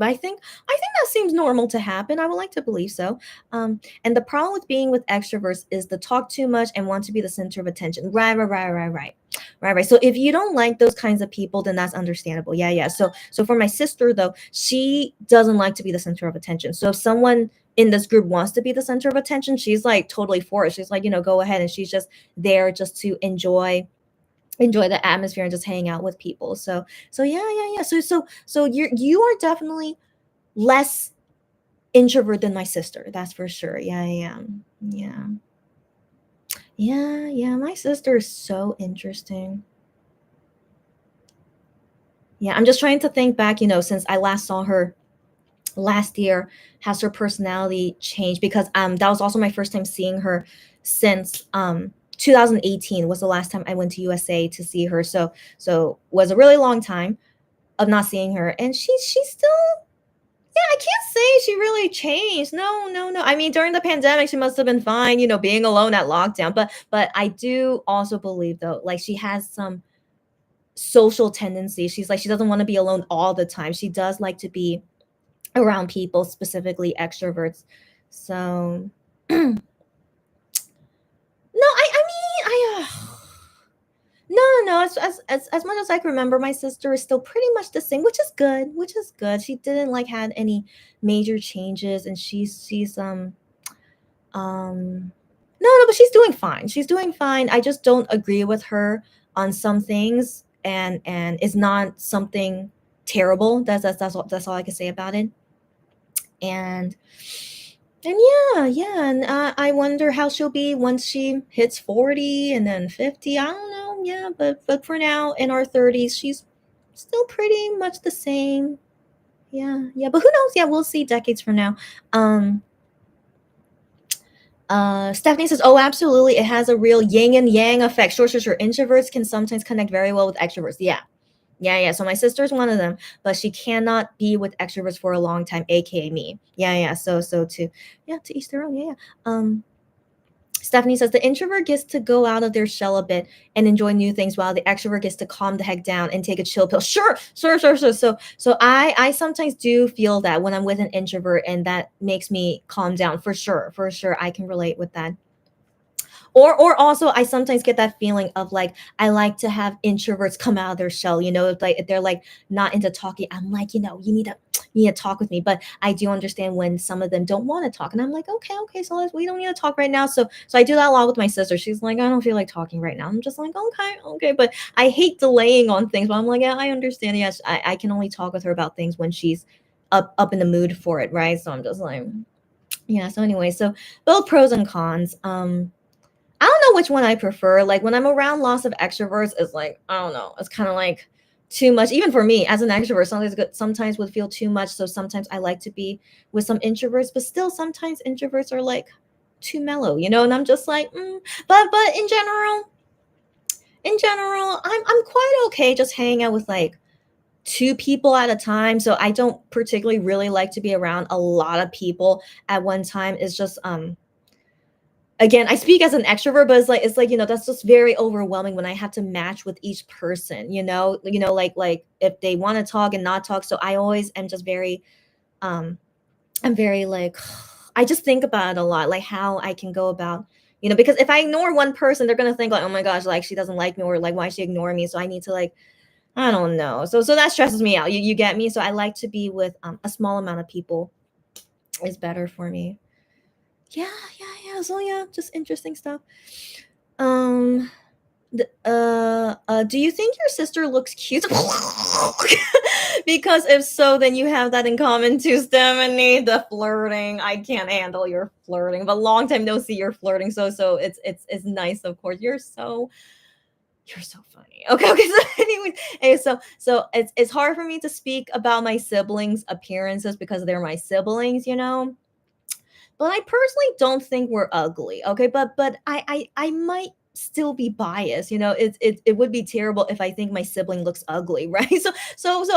I think that seems normal to happen. I would like to believe so. And the problem with being with extroverts is the talk too much and want to be the center of attention. Right. So if you don't like those kinds of people, then that's understandable. Yeah. So for my sister though, she doesn't like to be the center of attention. So if someone in this group wants to be the center of attention, she's like totally for it. She's like, go ahead, and she's just there just to enjoy the atmosphere and just hang out with people. So yeah. So you are definitely less introvert than my sister. That's for sure. Yeah. My sister is so interesting. Yeah, I'm just trying to think back, since I last saw her last year, has her personality changed? Because that was also my first time seeing her since 2018 was the last time I went to USA to see her. So was a really long time of not seeing her, and she's still, yeah, I can't say she really changed. No. I mean, during the pandemic, she must have been fine, being alone at lockdown. But I do also believe though, like she has some social tendencies. She's like she doesn't want to be alone all the time. She does like to be around people, specifically extroverts. So no, no. As much as I can remember, my sister is still pretty much the same, which is good. She didn't like had any major changes, and she's no, but she's doing fine. I just don't agree with her on some things, and it's not something terrible. That's all I can say about it. And and I wonder how she'll be once she hits 40 and then 50. I don't know. Yeah, but for now in our 30s, she's still pretty much the same. Yeah, but who knows? Yeah, we'll see decades from now. Stephanie says, "Oh, absolutely, it has a real yin and yang effect. Sure. Introverts can sometimes connect very well with extroverts. Yeah. So my sister's one of them, but she cannot be with extroverts for a long time, aka me. Yeah. So to each their own. Yeah. Stephanie says the introvert gets to go out of their shell a bit and enjoy new things, while the extrovert gets to calm the heck down and take a chill pill. Sure. So I sometimes do feel that when I'm with an introvert, and that makes me calm down for sure. I can relate with that. Or also I sometimes get that feeling of like I like to have introverts come out of their shell, like if they're like not into talking, I'm like, you need to talk with me. But I do understand when some of them don't want to talk, and I'm like, okay, so we don't need to talk right now. So I do that a lot with my sister. She's like, I don't feel like talking right now. I'm just like, okay, but I hate delaying on things, but I'm like, yeah, I understand. Yes, I can only talk with her about things when she's up in the mood for it, right? So I'm just like, yeah. So anyway, so both pros and cons. I don't know which one I prefer. Like when I'm around lots of extroverts, it's like, I don't know. It's kind of like too much. Even for me as an extrovert, sometimes would feel too much. So sometimes I like to be with some introverts, but still sometimes introverts are like too mellow, and I'm just like, but in general, I'm quite okay just hanging out with like two people at a time. So I don't particularly really like to be around a lot of people at one time. It's just again, I speak as an extrovert, but it's like, that's just very overwhelming when I have to match with each person, like if they want to talk and not talk. So I always am just very um I'm very like I just think about it a lot, like how I can go about, because if I ignore one person, they're gonna think like, oh my gosh, like she doesn't like me, or like why is she ignoring me? So I need to like, I don't know. So that stresses me out. You get me? So I like to be with a small amount of people is better for me. Yeah, yeah. So yeah, just interesting stuff. Um do you think your sister looks cute? Because if so, then you have that in common too, Stephanie. The flirting. I can't handle your flirting. But long time no see, you're flirting. So it's nice, of course. You're so funny. Okay. So so it's hard for me to speak about my siblings' appearances because they're my siblings. But I personally don't think we're ugly. Okay, but I might still be biased. It would be terrible if I think my sibling looks ugly, right? So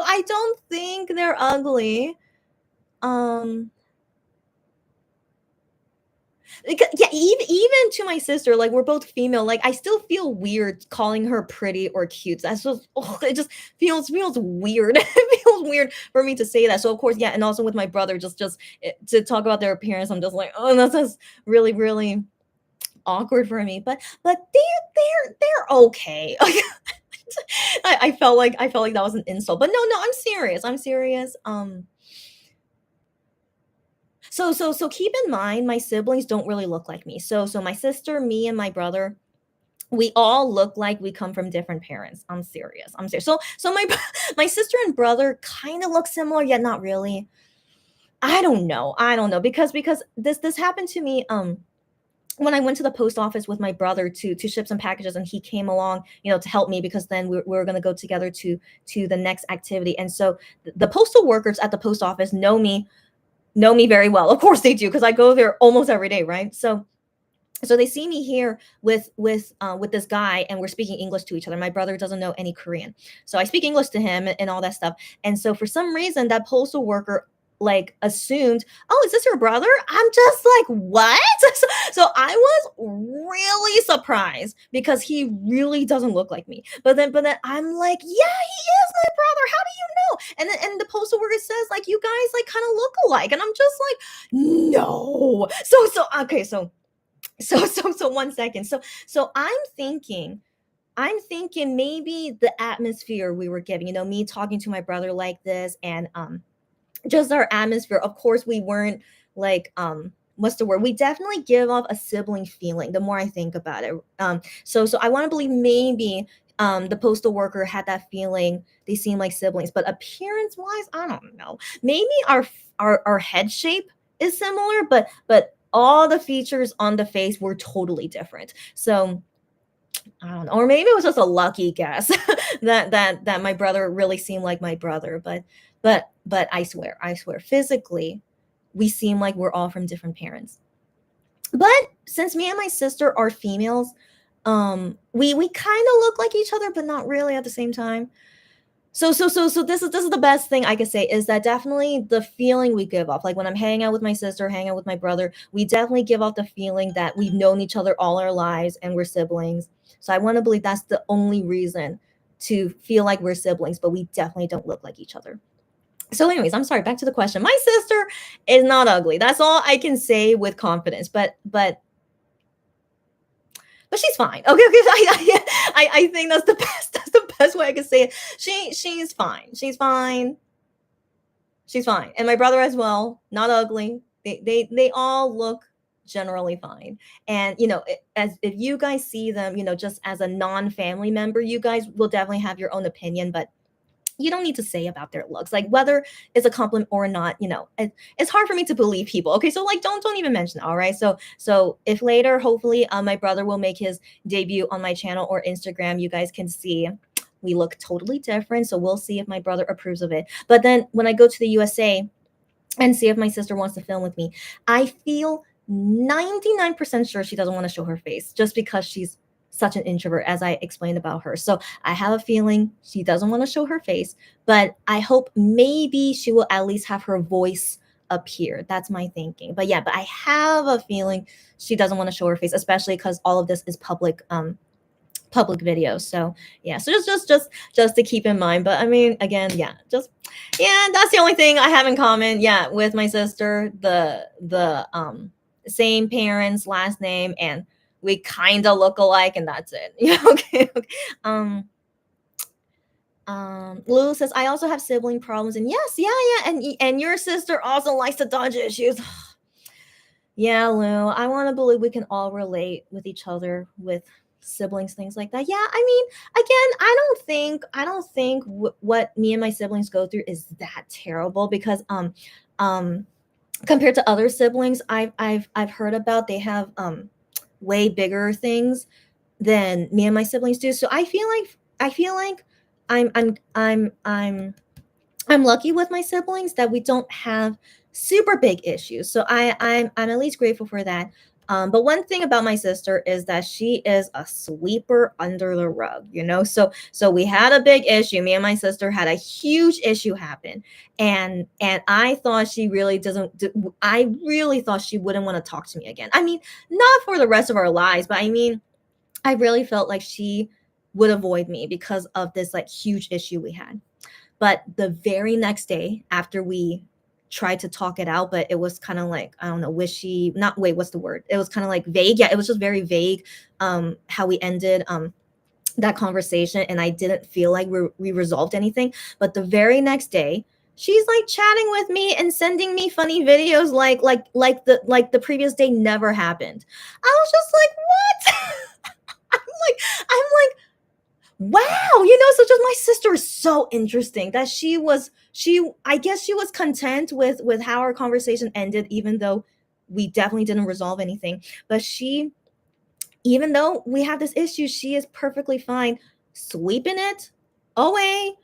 I don't think they're ugly. Um yeah, even to my sister, like we're both female, like I still feel weird calling her pretty or cute. That's just it just feels weird. It feels weird for me to say that. So of course, yeah, and also with my brother, just to talk about their appearance, I'm just like, oh, that's just really really awkward for me. But they're okay. I felt like that was an insult, but no, I'm serious. I'm serious. So keep in mind, my siblings don't really look like me. So my sister, me, and my brother, we all look like we come from different parents. I'm serious. I'm serious. So my my sister and brother kind of look similar, yet not really. I don't know because this happened to me when I went to the post office with my brother to ship some packages, and he came along, to help me because then we were going to go together to the next activity. And so the postal workers at the post office know me very well. Of course they do, because I go there almost every day, right? So they see me here with this guy, and we're speaking English to each other. My brother doesn't know any Korean, so I speak English to him and all that stuff. And so for some reason, that postal worker like assumed, oh, is this your brother? I'm just like, what? So I was really surprised because he really doesn't look like me. But then I'm like, yeah, he is my brother. How do you know? And the postal worker says like, you guys like kind of look alike, and I'm just like, no. So okay, so 1 second. So I'm thinking maybe the atmosphere we were giving, me talking to my brother like this, and just our atmosphere. Of course, we weren't like what's the word? We definitely give off a sibling feeling the more I think about it. So I want to believe maybe the postal worker had that feeling they seem like siblings, but appearance wise, I don't know. Maybe our head shape is similar, but all the features on the face were totally different. So I don't know, or maybe it was just a lucky guess that my brother really seemed like my brother. But I swear, physically, we seem like we're all from different parents. But since me and my sister are females, we kind of look like each other, but not really at the same time. So this is the best thing I could say, is that definitely the feeling we give off. Like when I'm hanging out with my sister, hanging out with my brother, we definitely give off the feeling that we've known each other all our lives and we're siblings. So I want to believe that's the only reason to feel like we're siblings, but we definitely don't look like each other. So, anyways, I'm sorry. Back to the question. My sister is not ugly. That's all I can say with confidence. But she's fine. Okay. I think that's the best. That's the best way I can say it. She's fine. She's fine. She's fine. And my brother as well. Not ugly. They all look generally fine. And as if you guys see them, just as a non-family member, you guys will definitely have your own opinion, but you don't need to say about their looks, like whether it's a compliment or not. It's hard for me to believe people. Okay, so like don't even mention it, all right? So if later, hopefully, my brother will make his debut on my channel or Instagram, you guys can see we look totally different. So we'll see if my brother approves of it. But then when I go to the USA and see if my sister wants to film with me, I feel 99% sure she doesn't want to show her face, just because she's such an introvert, as I explained about her. So I have a feeling she doesn't want to show her face, but I hope maybe she will at least have her voice appear. That's my thinking. But yeah, but I have a feeling she doesn't want to show her face, especially because all of this is public videos. So yeah, so just to keep in mind. But I mean, again, yeah, that's the only thing I have in common. Yeah, with my sister, the same parents, last name, and we kind of look alike, and that's it. Yeah, okay, okay. Um, Lulu says I also have sibling problems, and yes, yeah, and your sister also likes to dodge issues. Yeah, Lou, I want to believe we can all relate with each other with siblings, things like that. Yeah, I mean, again, I don't think what me and my siblings go through is that terrible because um compared to other siblings I've heard about, they have way bigger things than me and my siblings do. So I feel like I'm lucky with my siblings that we don't have super big issues. So I'm at least grateful for that. But one thing about my sister is that she is a sweeper under the rug, you know. So we had a big issue. Me and my sister had a huge issue happen, and I thought she really doesn't. I really thought she wouldn't want to talk to me again. I mean, not for the rest of our lives, but I mean, I really felt like she would avoid me because of this like huge issue we had. But the very next day, after we tried to talk it out, but it was kind of like, I don't know, wishy, not wait, what's the word? It was kind of like vague. Yeah, it was just very vague how we ended that conversation. And I didn't feel like we resolved anything. But the very next day, she's like chatting with me and sending me funny videos like the previous day never happened. I was just like, what? I'm like, wow, so just my sister is so interesting that she I guess she was content with how our conversation ended, even though we definitely didn't resolve anything. But she, even though we have this issue, she is perfectly fine sweeping it away,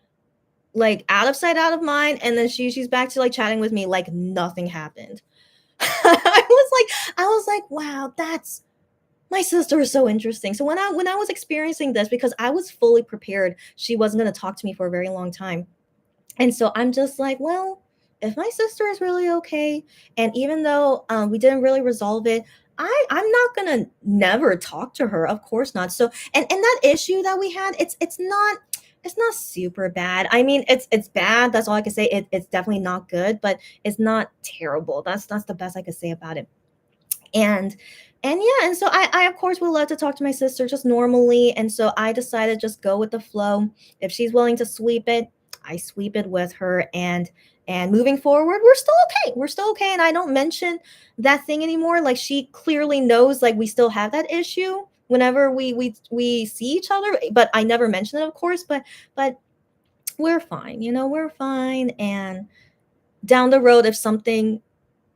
like out of sight, out of mind, and then she's back to like chatting with me like nothing happened. I was like, wow, that's my sister is so interesting. So when I was experiencing this, because I was fully prepared she wasn't going to talk to me for a very long time. And so I'm just like, well, if my sister is really okay, and even though we didn't really resolve it, I'm not gonna never talk to her. Of course not. So and that issue that we had, it's not super bad. I mean, it's bad. That's all I can say. It's definitely not good, but it's not terrible. That's the best I could say about it. And yeah, and so I of course would love to talk to my sister just normally, and so I decided just go with the flow. If she's willing to sweep it, I sweep it with her, and moving forward, we're still okay, and I don't mention that thing anymore. Like, she clearly knows like we still have that issue whenever we see each other, but I never mention it, of course. But we're fine, we're fine. And down the road, if something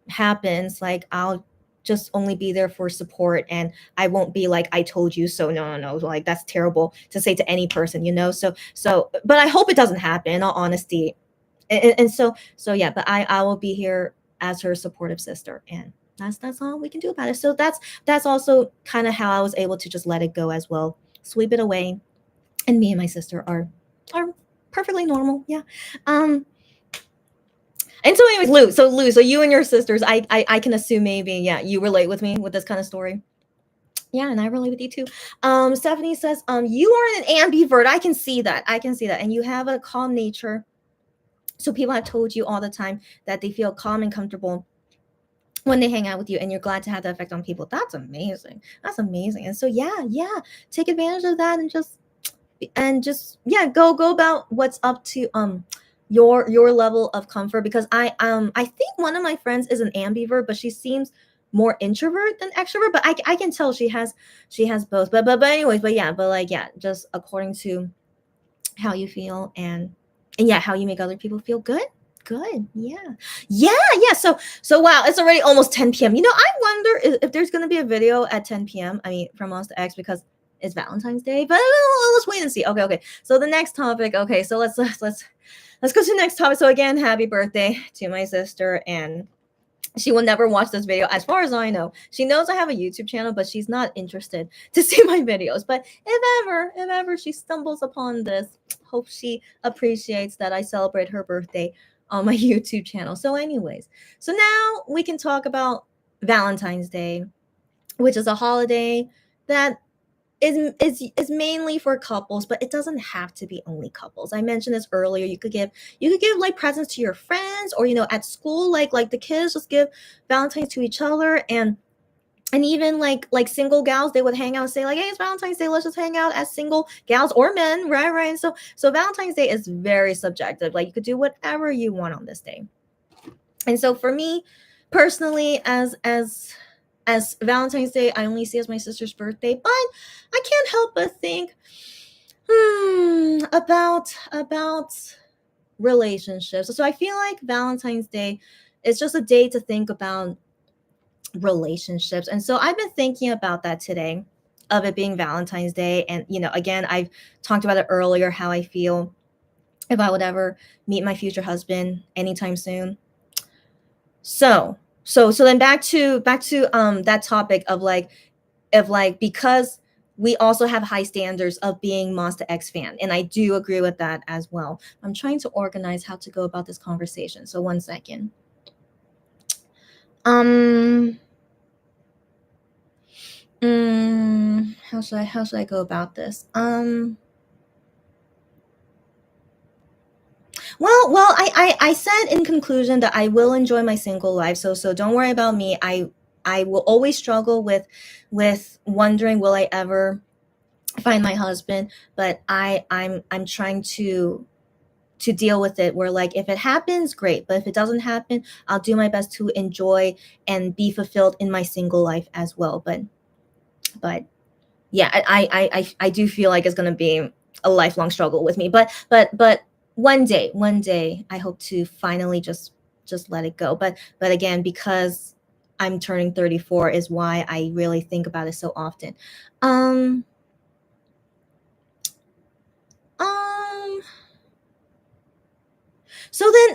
happens, like, I'll just only be there for support, and I won't be like, I told you so. No, no, no. Like, that's terrible to say to any person. So but I hope it doesn't happen, in all honesty. And so yeah, but I will be here as her supportive sister, and that's all we can do about it. So that's also kind of how I was able to just let it go as well, sweep it away, and me and my sister are perfectly normal. Yeah. um and so, anyways, Lou, so you and your sisters, I can assume maybe, yeah, you relate with me with this kind of story. Yeah, and I relate with you too. Stephanie says, you are an ambivert. I can see that. And you have a calm nature. So people have told you all the time that they feel calm and comfortable when they hang out with you, and you're glad to have that effect on people. That's amazing. That's amazing. And so yeah, take advantage of that, and just yeah, go about what's up to your level of comfort. Because I think one of my friends is an ambivert, but she seems more introvert than extrovert, but I can tell she has both. But anyways, but yeah, but like, yeah, just according to how you feel, and yeah, how you make other people feel good. Good. Yeah. So wow, it's already almost 10 p.m. I wonder if there's going to be a video at 10 p.m. I mean, from Monster X, because it's Valentine's Day. But let's wait and see. Okay. So the next topic. Okay, so let's go to the next topic. So again, happy birthday to my sister, and she will never watch this video, as far as I know. She knows I have a YouTube channel, but she's not interested to see my videos. But if ever she stumbles upon this, hope she appreciates that I celebrate her birthday on my YouTube channel. So anyways, so now we can talk about Valentine's Day, which is a holiday that is mainly for couples, but it doesn't have to be only couples. I mentioned this earlier. You could give like presents to your friends, or at school, like the kids just give Valentine's to each other, and even like single gals, they would hang out and say like, hey, it's Valentine's Day, let's just hang out as single gals or men, right? And so Valentine's Day is very subjective. Like, you could do whatever you want on this day. And so for me personally, as Valentine's Day, I only see as my sister's birthday, but I can't help but think about relationships. So I feel like Valentine's Day is just a day to think about relationships. And so I've been thinking about that today, of it being Valentine's Day. And again, I've talked about it earlier, how I feel if I would ever meet my future husband anytime soon. So then back to that topic of like, because we also have high standards of being Monster X fan, and I do agree with that as well. I'm trying to organize how to go about this conversation. So one second. How should I go about this? Well, I said in conclusion that I will enjoy my single life. So don't worry about me. I will always struggle with wondering, will I ever find my husband? But I'm trying to deal with it, where like, if it happens, great, but if it doesn't happen, I'll do my best to enjoy and be fulfilled in my single life as well. But yeah, I do feel like it's going to be a lifelong struggle with me, but one day I hope to finally just let it go. But again, because I'm turning 34 is why I really think about it so often. So then,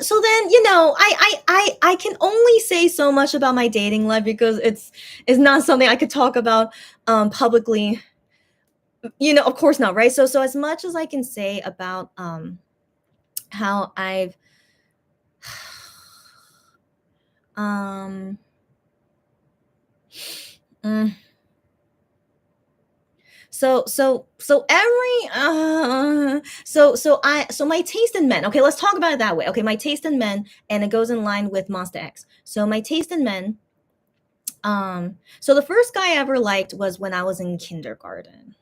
I can only say so much about my dating life, because it's not something I could talk about publicly. Of course not, right? So as much as I can say about how I've mm, so my taste in men. Okay, let's talk about it that way. Okay, my taste in men, and it goes in line with Monster X. So my taste in men. So the first guy I ever liked was when I was in kindergarten.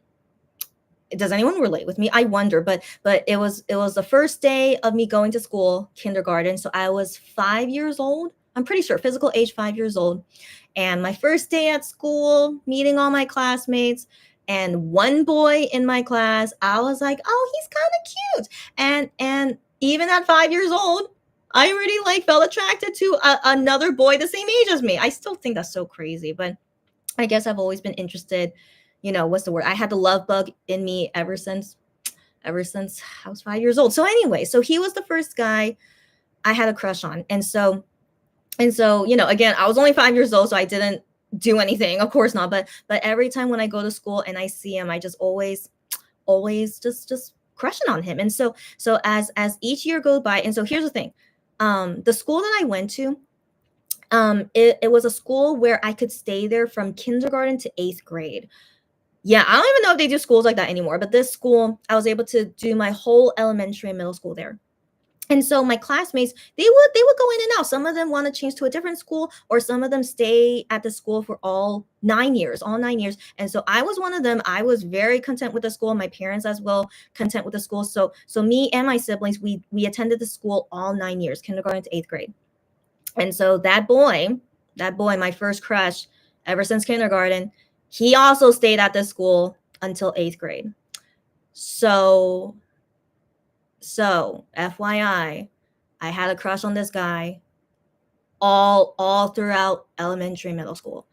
Does anyone relate with me? I wonder, but it was the first day of me going to school, kindergarten. So I was 5 years old. I'm pretty sure, physical age 5 years old. And my first day at school, meeting all my classmates, and one boy in my class, I was like, oh, he's kind of cute. And even at 5 years old, I already like felt attracted to another boy the same age as me. I still think that's so crazy, but I guess I've always been interested. What's the word? I had the love bug in me ever since I was 5 years old. So anyway, so he was the first guy I had a crush on. And so, again, I was only 5 years old, so I didn't do anything, of course not. But every time when I go to school and I see him, I just always just crushing on him. And so as each year goes by, and so here's the thing. The school that I went to, it was a school where I could stay there from kindergarten to 8th grade. Yeah, I don't even know if they do schools like that anymore, but this school, I was able to do my whole elementary and middle school there. And so my classmates, they would go in and out. Some of them want to change to a different school, or some of them stay at the school for all 9 years. And so I was one of them. I was very content with the school. My parents as well, content with the school. So me and my siblings, we attended the school all 9 years, kindergarten to 8th grade. And so that boy, my first crush ever since kindergarten, he also stayed at the school until 8th grade. So FYI, I had a crush on this guy all throughout elementary, middle school.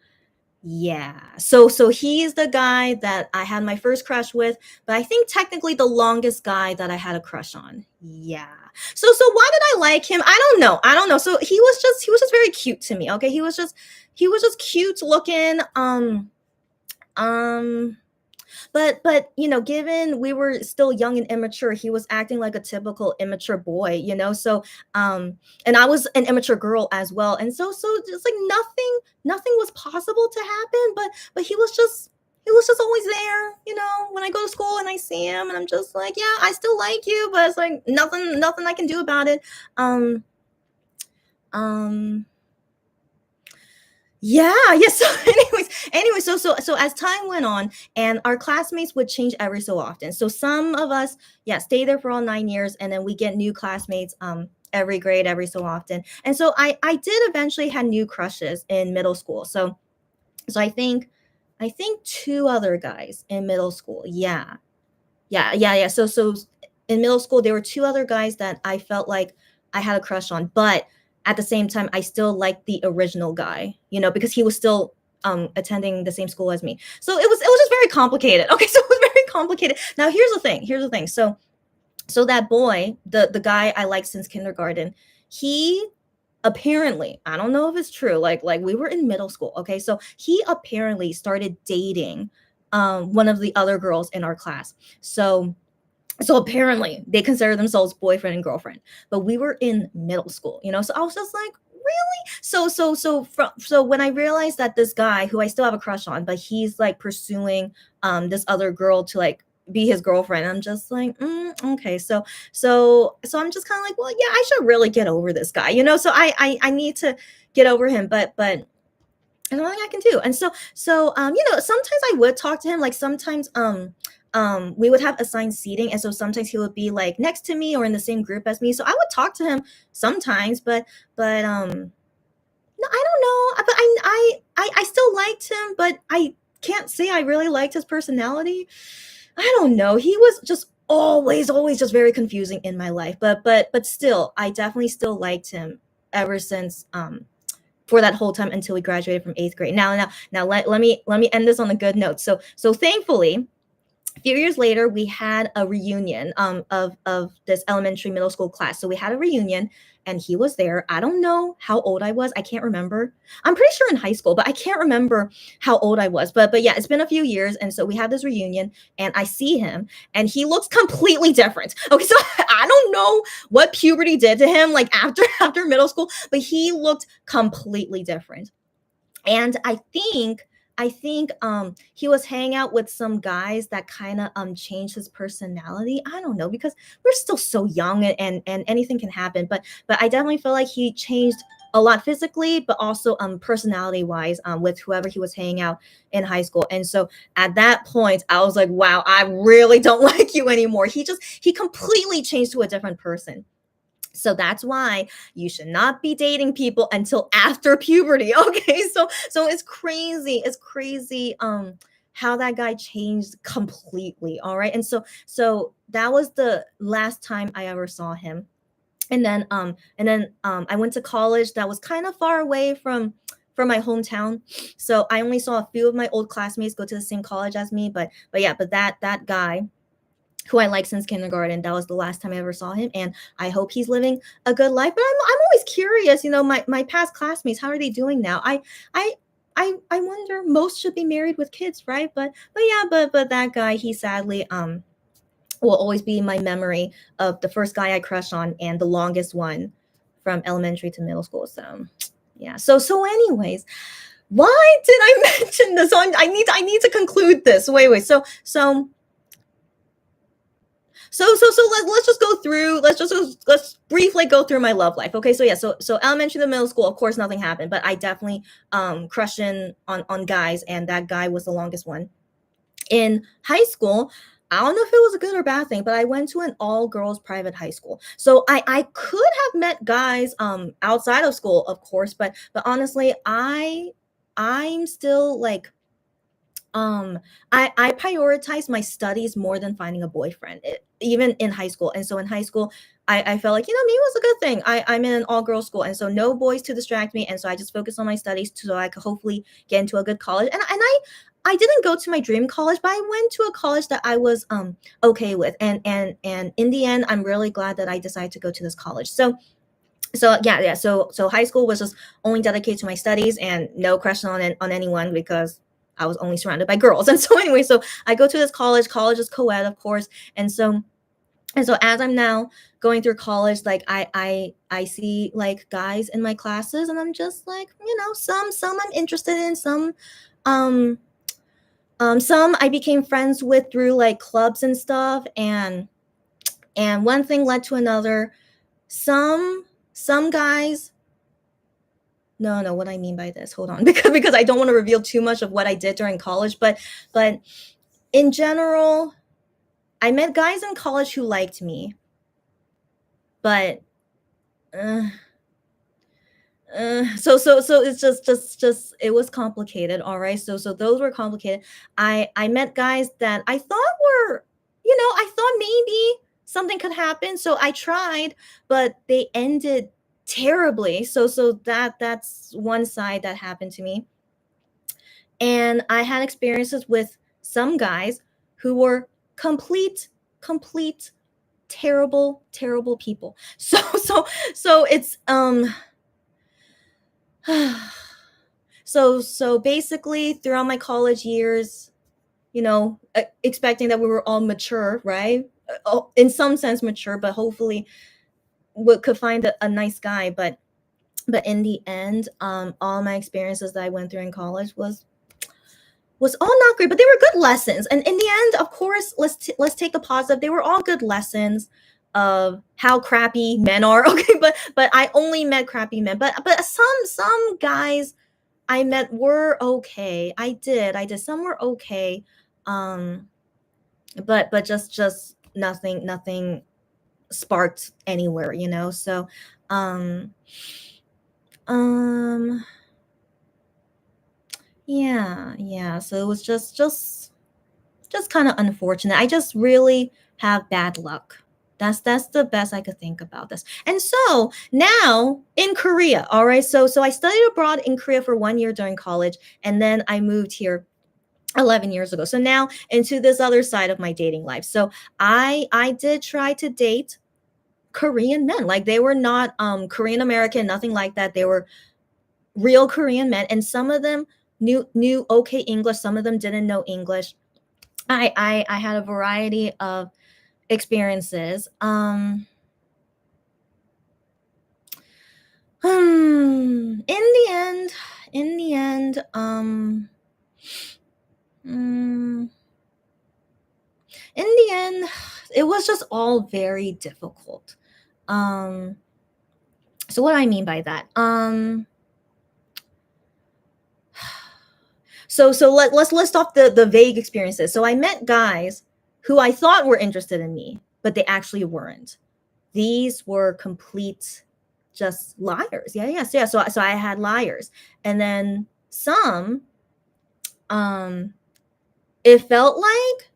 Yeah. So he's the guy that I had my first crush with, but I think technically the longest guy that I had a crush on. Yeah. So why did I like him? I don't know. So he was just very cute to me. Okay. He was just cute looking. but given we were still young and immature, he was acting like a typical immature boy, so and I was an immature girl as well, and so it's like nothing was possible to happen, but he was just always there, when I go to school and I see him, and I'm just like, yeah, I still like you, but it's like nothing I can do about it. um um yeah. So anyway, so as time went on, and our classmates would change every so often. So some of us, yeah, stay there for all 9 years, and then we get new classmates every grade, every so often. And so I did eventually had new crushes in middle school. So I think two other guys in middle school. Yeah. Yeah. So in middle school, there were two other guys that I felt like I had a crush on, but at the same time, I still liked the original guy, because he was still attending the same school as me. So it was just very complicated. Okay, so it was very complicated. Now here's the thing. Here's the thing. So that boy, the guy I liked since kindergarten, he apparently, I don't know if it's true, like we were in middle school. Okay, so he apparently started dating one of the other girls in our class. So apparently they consider themselves boyfriend and girlfriend, but we were in middle school, so I was just like, really? So when I realized that this guy who I still have a crush on, but he's like pursuing this other girl to like be his girlfriend, I'm just like, okay. So I'm just kind of like, well, yeah, I should really get over this guy, so I need to get over him, but there's nothing I can do. And sometimes I would talk to him. Like sometimes we would have assigned seating, and so sometimes he would be like next to me or in the same group as me. So I would talk to him sometimes, but no, I don't know. But I still liked him, but I can't say I really liked his personality. I don't know. He was just always just very confusing in my life. But still, I definitely still liked him ever since for that whole time until we graduated from 8th grade. Now let me end this on a good note. So thankfully, a few years later, we had a reunion of this elementary middle school class. So we had a reunion, and he was there. I don't know how old I was. I can't remember. I'm pretty sure in high school, but I can't remember how old I was. But yeah, it's been a few years, and so we had this reunion, and I see him, and he looks completely different. Okay, so I don't know what puberty did to him, like after middle school, but he looked completely different. And I think he was hanging out with some guys that kind of changed his personality. I don't know, because we're still so young, and anything can happen, but I definitely feel like he changed a lot physically, but also personality wise, with whoever he was hanging out in high school. And so at that point I was like, wow, I really don't like you anymore. He completely changed to a different person. So that's why you should not be dating people until after puberty. Okay. So it's crazy how that guy changed completely. All right. And so that was the last time I ever saw him. And then I went to college that was kind of far away from my hometown. So I only saw a few of my old classmates go to the same college as me. But that guy who I like since kindergarten. That was the last time I ever saw him, and I hope he's living a good life. But I'm always curious, my past classmates, how are they doing now? I wonder. Most should be married with kids, right? But yeah, but that guy, he sadly will always be in my memory of the first guy I crushed on and the longest one from elementary to middle school. So yeah. So anyways, why did I mention this? I need to conclude this. Wait. So let's just go through. Let's briefly go through my love life. Okay, so yeah, so elementary to middle school, of course, nothing happened, but I definitely crushed on guys, and that guy was the longest one. In high school, I don't know if it was a good or bad thing, but I went to an all girls private high school, so I could have met guys outside of school, of course, but honestly, I'm still like I prioritize my studies more than finding a boyfriend, even in high school. And so in high school, I felt like, maybe it was a good thing. I'm in an all girls school, and so no boys to distract me. And so I just focused on my studies so I could hopefully get into a good college. And I didn't go to my dream college, but I went to a college that I was okay with. And in the end, I'm really glad that I decided to go to this college. So yeah. So high school was just only dedicated to my studies and no crush on anyone, because I was only surrounded by girls. And so anyway, so I go to this college is co-ed, of course. And so as I'm now going through college, like I see like guys in my classes, and I'm just like, some I'm interested in, some I became friends with through like clubs and stuff, and one thing led to another. Some guys, no, what I mean by this, hold on, because I don't want to reveal too much of what I did during college, but in general, I met guys in college who liked me, but uh, so it's just it was complicated. All right, so those were complicated. I met guys that I thought were, I thought maybe something could happen, so I tried, but they ended terribly. So that's one side that happened to me. And I had experiences with some guys who were complete terrible people. So it's so basically throughout my college years, expecting that we were all mature, right? In some sense mature, but hopefully we could find a nice guy. But in the end, all my experiences that I went through in college was all not great, but they were good lessons. And in the end, of course, let's take the positive. They were all good lessons of how crappy men are. Okay, but I only met crappy men. But some guys I met were okay. I did. Some were okay. But just nothing sparked anywhere. So um yeah. So it was just kind of unfortunate. I just really have bad luck. That's the best I could think about this. And so now in Korea, all right. So I studied abroad in Korea for 1 year during college, and then I moved here 11 years ago. So now into this other side of my dating life. So I did try to date Korean men. Like they were not Korean American, nothing like that. They were real Korean men, and some of them knew okay English, some of them didn't know English. I had a variety of experiences. Mm, in the end, it was just all very difficult. Um, so what do I mean by that? So let's list off the vague experiences. So I met guys who I thought were interested in me, but they actually weren't. These were complete just liars. Yeah. So I had liars. And then some, um it felt like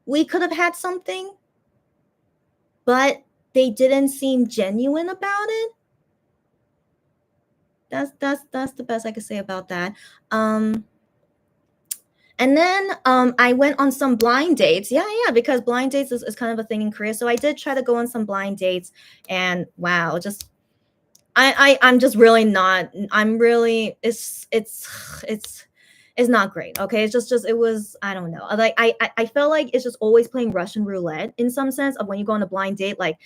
we could have had something, but they didn't seem genuine about it. That's the best I could say about that. And then I went on some blind dates. Yeah, because blind dates is kind of a thing in Korea. So I did try to go on some blind dates, and wow, just I'm just really not. I'm really it's not great. Okay, it's just it was, I don't know. Like I felt like it's just always playing Russian roulette in some sense of when you go on a blind date. Like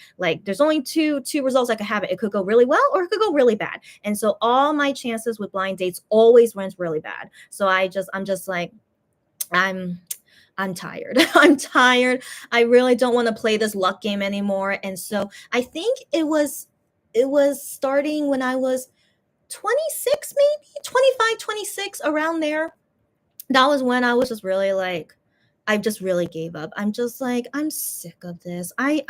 there's only two results that could happen. It could go really well or it could go really bad. And so all my chances with blind dates always went really bad. So I'm just like I'm tired. I'm tired. I really don't want to play this luck game anymore. And so I think it was starting when I was 26, maybe 25, 26, around there. That was when I was just really like, I just really gave up. I'm just like, I'm sick of this. I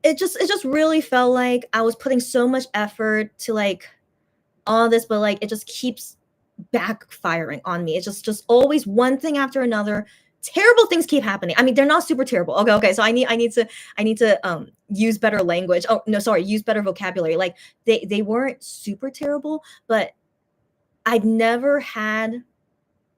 it just really felt like I was putting so much effort to like all this, but like it just keeps backfiring on me. It's just always one thing after another. Terrible things keep happening. I mean, they're not super terrible. Okay. So I need to use better language. Oh no, sorry, use better vocabulary. Like they weren't super terrible, but I've never had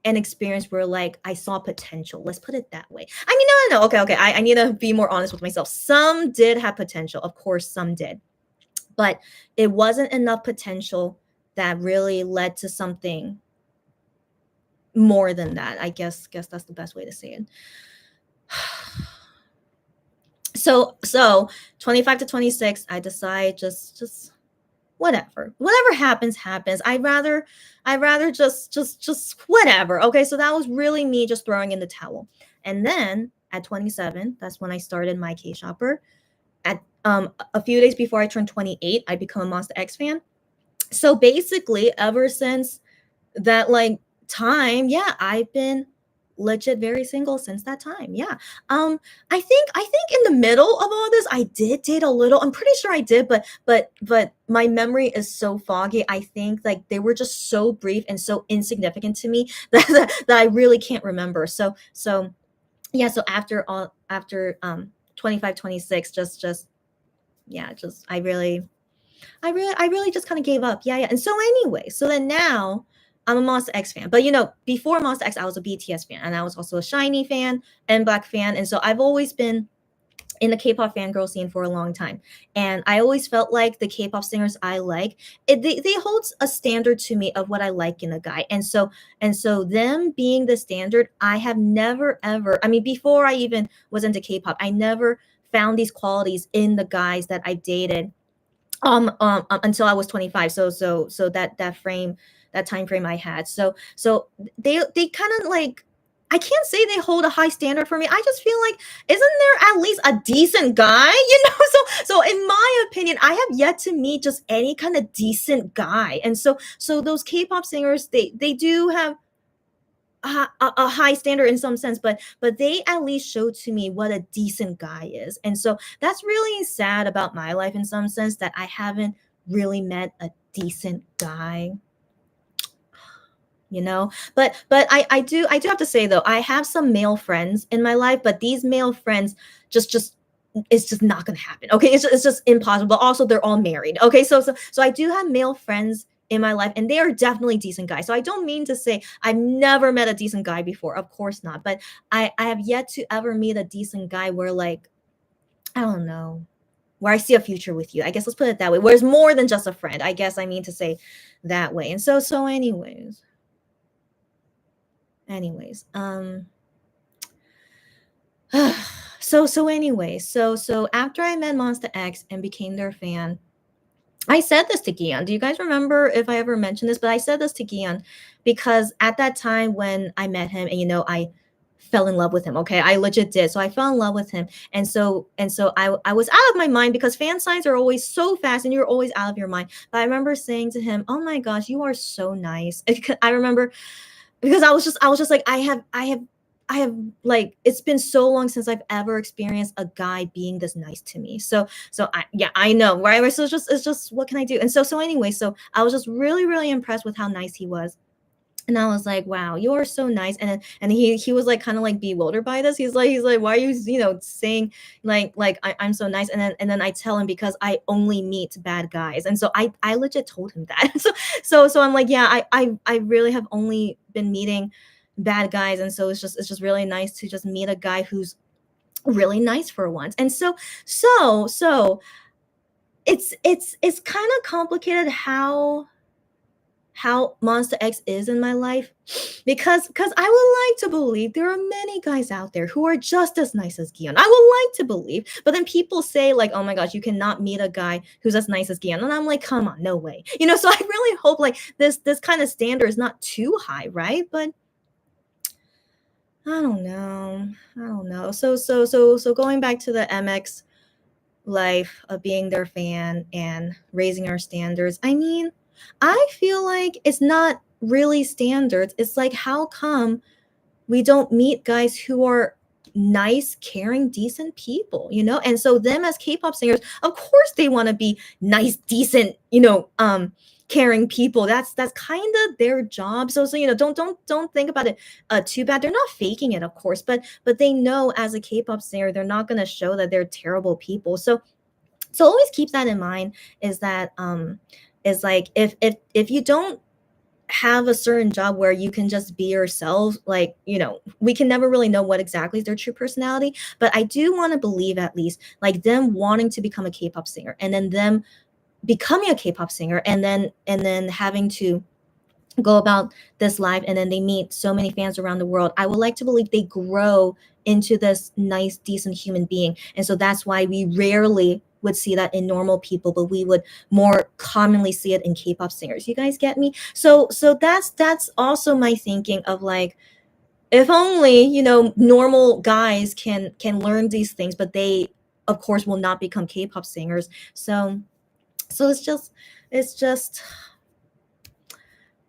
an experience where like I saw potential. Let's put it that way. I mean, no. Okay. I need to be more honest with myself. Some did have potential. Of course, some did. But it wasn't enough potential that really led to something more than that. I guess that's the best way to say it. So 25 to 26, I decide just whatever happens. I'd rather just whatever. Okay, so that was really me just throwing in the towel. And then at 27, that's when I started my K shopper. At a few days before I turned 28, I become a Monster X fan. So basically, ever since that like time, yeah, I've been legit very single since that time. Yeah. I think in the middle of all this, I did date a little. I'm pretty sure I did, but my memory is so foggy. I think like they were just so brief and so insignificant to me that I really can't remember. So yeah, so after 25, 26, just yeah, just I really just kind of gave up. Yeah, yeah. And so anyway, so then now I'm a Monster X fan. But before Monster X, I was a BTS fan, and I was also a Shiny fan and Black fan. And so I've always been in the K-pop fangirl scene for a long time. And I always felt like the K-pop singers I like, they hold a standard to me of what I like in a guy. And so them being the standard, I have never ever, I mean, before I even was into K-pop, I never found these qualities in the guys that I dated until I was 25. So that time frame I had. So they kind of like, I can't say they hold a high standard for me. I just feel like, isn't there at least a decent guy? So in my opinion, I have yet to meet just any kind of decent guy. And so those K-pop singers, they do have a high standard in some sense, but they at least showed to me what a decent guy is. And so that's really sad about my life in some sense, that I haven't really met a decent guy. But I do have to say, though, I have some male friends in my life, but these male friends just it's just not gonna happen. Okay, it's just impossible. But also, they're all married. Okay, so I do have male friends in my life, and they are definitely decent guys. So I don't mean to say I've never met a decent guy before. Of course not. But I have yet to ever meet a decent guy where, like, I don't know, where I see a future with you. I guess let's put it that way. Where it's more than just a friend. I guess I mean to say that way. And so anyways, so after I met Monster X and became their fan, I said this to Gian. Do you guys remember if I ever mentioned this? But I said this to Gian because at that time when I met him, and I fell in love with him. Okay, I legit did. So I fell in love with him, and so I was out of my mind because fan signs are always so fast, and you're always out of your mind. But I remember saying to him, "Oh my gosh, you are so nice." I remember because I was just like, I have like, it's been so long since I've ever experienced a guy being this nice to me. I know, right? So it's just what can I do? And so anyway, so I was just really, really impressed with how nice he was. And I was like, wow, you are so nice. And he was like kind of like bewildered by this. He's like, why are you saying like I'm so nice? And then I tell him because I only meet bad guys. And so I legit told him that. So I'm like, yeah, I really have only been meeting bad guys. And so it's just really nice to just meet a guy who's really nice for once. And so it's kind of complicated how Monster X is in my life, because I would like to believe there are many guys out there who are just as nice as Gion. I would like to believe, but then people say like, "Oh my gosh, you cannot meet a guy who's as nice as Gion," and I'm like, "Come on, no way." So I really hope like this kind of standard is not too high, right? But I don't know. I don't know. So going back to the MX life of being their fan and raising our standards. I mean, I feel like it's not really standards. It's like, how come we don't meet guys who are nice, caring, decent people, And so them as K-pop singers, of course they want to be nice, decent, caring people. That's kind of their job. So don't think about it too bad. They're not faking it, of course, but they know as a K-pop singer, they're not going to show that they're terrible people. So always keep that in mind, is like, if you don't have a certain job where you can just be yourself, like, we can never really know what exactly is their true personality, but I do want to believe, at least, like, them wanting to become a K-pop singer and then them becoming a K-pop singer, and then having to go about this life, and then they meet so many fans around the world, I would like to believe they grow into this nice, decent human being. And so that's why we rarely would see that in normal people, but we would more commonly see it in K-pop singers. You guys get me? So that's also my thinking of like, if only, normal guys can learn these things, but they of course will not become K-pop singers. So it's just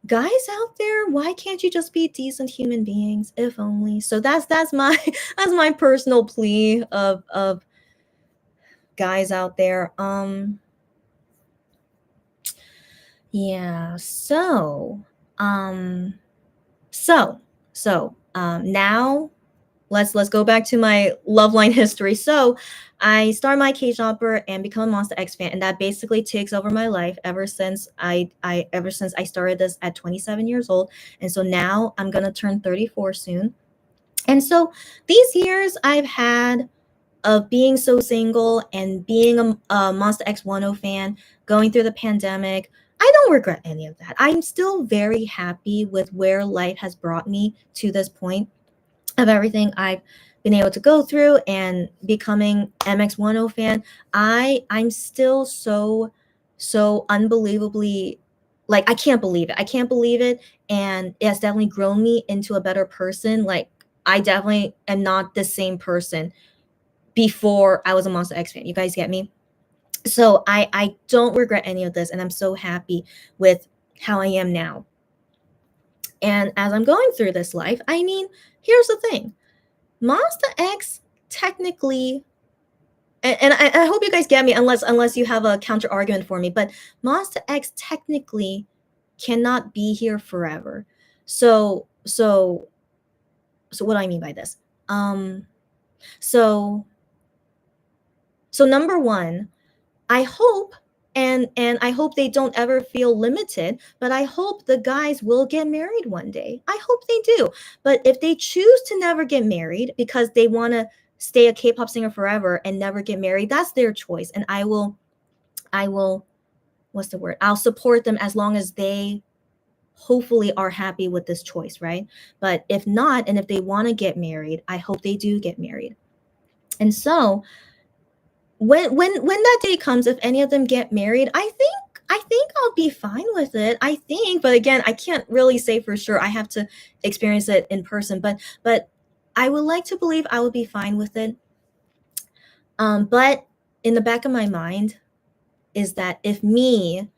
guys out there, why can't you just be decent human beings? If only. So that's my that's my personal plea of guys out there. Yeah. Um now let's go back to my love line history. So I start my K-Jumper and become a Monster X fan, and that basically takes over my life ever since I started this at 27 years old. And so now I'm gonna turn 34 soon. And so these years I've had of being so single and being a Monster X 10 fan, going through the pandemic, I don't regret any of that. I'm still very happy with where life has brought me to this point of everything I've been able to go through and becoming MX10 fan. I'm still so unbelievably, like, I can't believe it. I can't believe it. And it has definitely grown me into a better person. Like, I definitely am not the same person before I was a Monster X fan. You guys get me? So I don't regret any of this, and I'm so happy with how I am now. And as I'm going through this life, I mean, here's the thing. Monster X technically, and I hope you guys get me, unless you have a counter argument for me, but Monster X technically cannot be here forever. So what do I mean by this? So number one, I hope, and I hope they don't ever feel limited, but I hope the guys will get married one day. I hope they do. But if they choose to never get married because they want to stay a K-pop singer forever and never get married, that's their choice. And I will what's the word? I'll support them as long as they hopefully are happy with this choice, right? But if not, and if they want to get married, I hope they do get married. And so when that day comes, if any of them get married, I think I'll be fine with it. I think, but again, I can't really say for sure. I have to experience it in person, but I would like to believe I would be fine with it. But in the back of my mind is that if me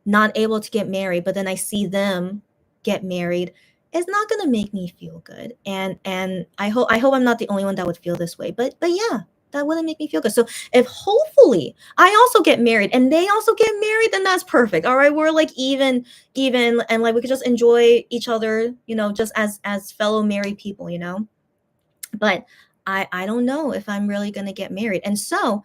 not able to get married, but then I see them get married, it's not gonna make me feel good. And I hope I'm not the only one that would feel this way. But yeah, that wouldn't make me feel good. So if hopefully I also get married and they also get married, then that's perfect. All right, we're like even, and like we could just enjoy each other, just as fellow married people, But I don't know if I'm really gonna get married. And so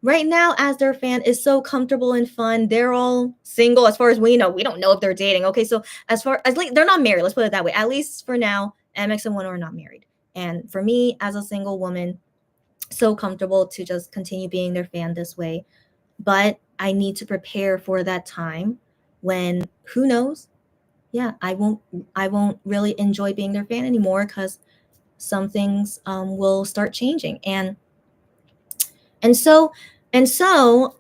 right now, as their fan, is so comfortable and fun. They're all single as far as we know. We don't know if they're dating. Okay, so as far as, like, they're not married, let's put it that way. At least for now, MX and One are not married. And for me, as a single woman, so comfortable to just continue being their fan this way. But I need to prepare for that time when, who knows? Yeah, I won't really enjoy being their fan anymore because some things will start changing. And so and so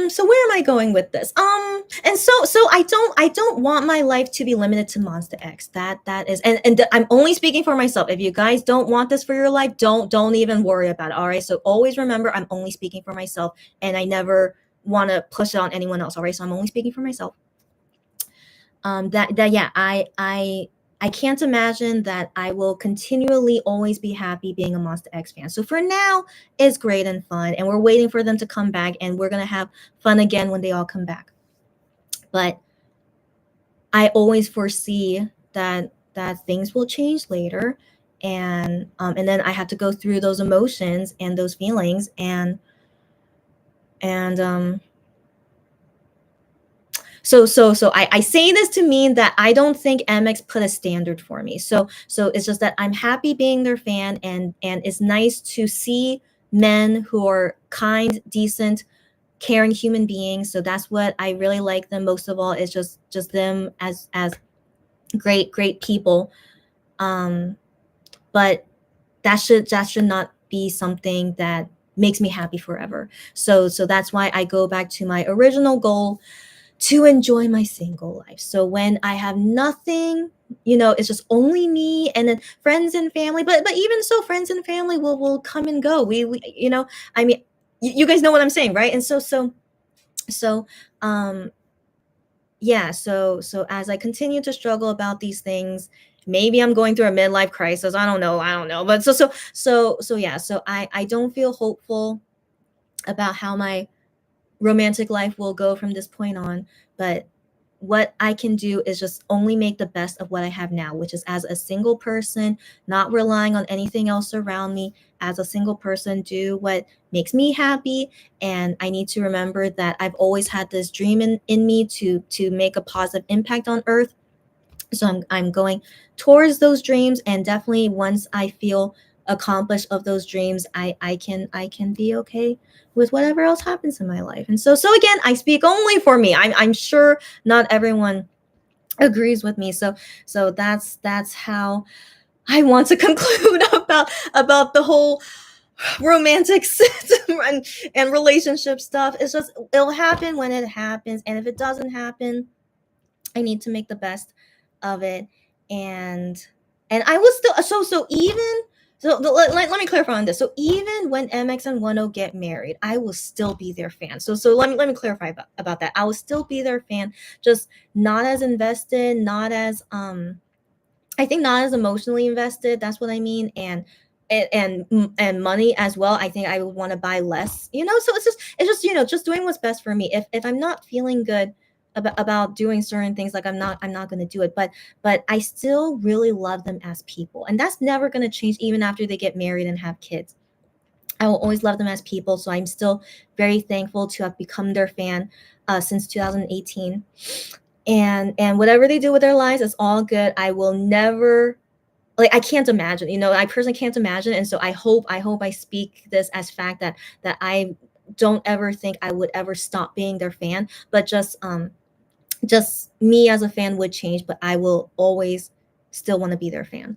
so where am I going with this? And so I don't want my life to be limited to Monster X. That is, and I'm only speaking for myself. If you guys don't want this for your life, don't even worry about it. All right. So always remember, I'm only speaking for myself, and I never want to push it on anyone else. All right. So I'm only speaking for myself. That yeah, I can't imagine that I will continually always be happy being a Monster X fan. So for now, it's great and fun, and we're waiting for them to come back, and we're gonna have fun again when they all come back. But I always foresee that things will change later, and then I have to go through those emotions and those feelings, and So I say this to mean that I don't think MX put a standard for me. So it's just that I'm happy being their fan, and it's nice to see men who are kind, decent, caring human beings. So that's what I really like them most of all, is just them as great people. Um but that should not be something that makes me happy forever. So that's why I go back to my original goal, to enjoy my single life. So when I have nothing, it's just only me, and then friends and family. But even so, friends and family will come and go. We I mean, you guys know what I'm saying, right? And so um yeah, so as I continue to struggle about these things, maybe I'm going through a midlife crisis. I don't know. But so yeah, so I don't feel hopeful about how my romantic life will go from this point on. But what I can do is just only make the best of what I have now, which is as a single person, not relying on anything else around me. As a single person, do what makes me happy. And I need to remember that I've always had this dream in me to make a positive impact on earth. So I'm going towards those dreams, and definitely once I feel accomplished of those dreams, I can be okay with whatever else happens in my life. And so again, I speak only for me. I'm sure not everyone agrees with me. So that's how I want to conclude about the whole romantic and relationship stuff. It's just, it'll happen when it happens, and if it doesn't happen, I need to make the best of it. And I was still, so even so let me clarify on this. So even when MX and 10 get married, I will still be their fan. So let me clarify about that. I will still be their fan, just not as invested, not as I think not as emotionally invested. That's what I mean. And money as well. I think I would want to buy less. So it's just just doing what's best for me. If I'm not feeling good about doing certain things, like I'm not going to do it. But I still really love them as people, and that's never going to change even after they get married and have kids. I will always love them as people. So I'm still very thankful to have become their fan since 2018. And whatever they do with their lives, it's all good. I will never, like, I can't imagine, I personally can't imagine. And so I hope I speak this as fact, that I don't ever think I would ever stop being their fan. But just me as a fan would change, but I will always still want to be their fan.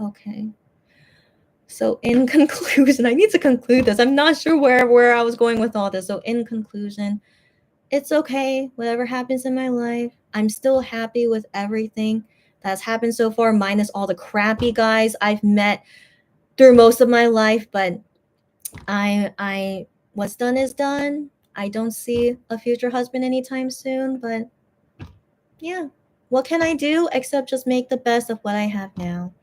Okay. So in conclusion, I need to conclude this. I'm not sure where I was going with all this. So in conclusion, it's okay, whatever happens in my life. I'm still happy with everything that's happened so far, minus all the crappy guys I've met through most of my life. But I what's done is done. I don't see a future husband anytime soon, but yeah. What can I do except just make the best of what I have now?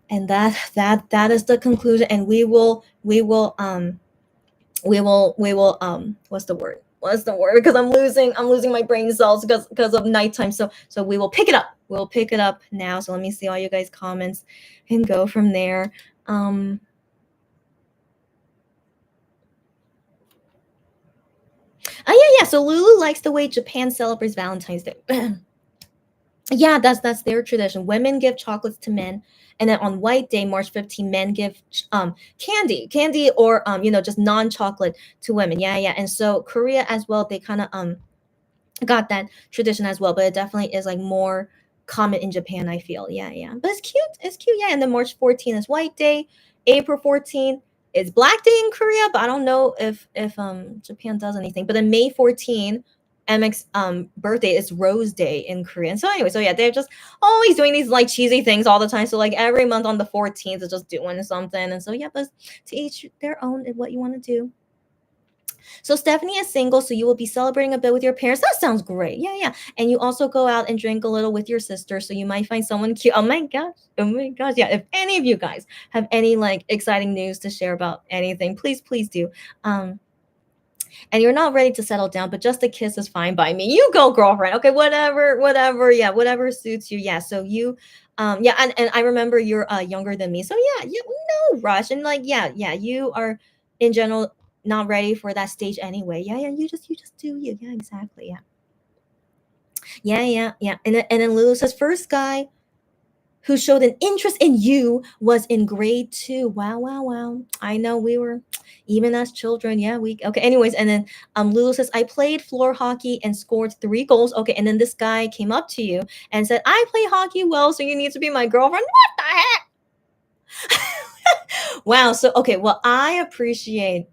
And that is the conclusion. And we will what's the word, because I'm losing my brain cells because of nighttime. So we will pick it up. We'll pick it up now. So let me see all you guys' comments and go from there. Yeah. So Lulu likes the way Japan celebrates Valentine's Day. Yeah, that's their tradition. Women give chocolates to men, and then on White Day, March 15, men give candy, or just non-chocolate to women. Yeah. And so Korea as well, they kind of got that tradition as well, but it definitely is like more common in Japan, I feel. Yeah. But it's cute, yeah. And then March 14th is White Day. April 14th is Black Day in Korea, but I don't know if Japan does anything. But then May 14th, MX birthday, is Rose Day in Korea. And so anyway, so yeah, they're just always doing these like cheesy things all the time. So like every month on the 14th is just doing something. And so yeah, but to each their own, what you want to do. So Stephanie is single, so you will be celebrating a bit with your parents. That sounds great. Yeah. And you also go out and drink a little with your sister, so you might find someone cute. Oh my gosh. Oh my gosh. Yeah. If any of you guys have any like exciting news to share about anything, please do. And you're not ready to settle down, but just a kiss is fine by me. You go, girlfriend. Okay, whatever. Yeah, whatever suits you. Yeah. So you yeah, and I remember you're younger than me. So yeah, no rush. And like, yeah, you are in general not ready for that stage anyway. Yeah, yeah, you just do you. Yeah, exactly. Yeah. Yeah, yeah, yeah. And then Lulu says first guy who showed an interest in you was in grade 2. Wow, wow, wow. I know we were even as children. Yeah, we okay. Anyways, and then Lulu says I played floor hockey and scored 3 goals. Okay, and then this guy came up to you and said, "I play hockey well, so you need to be my girlfriend." What the heck? Wow. So okay, well, I appreciate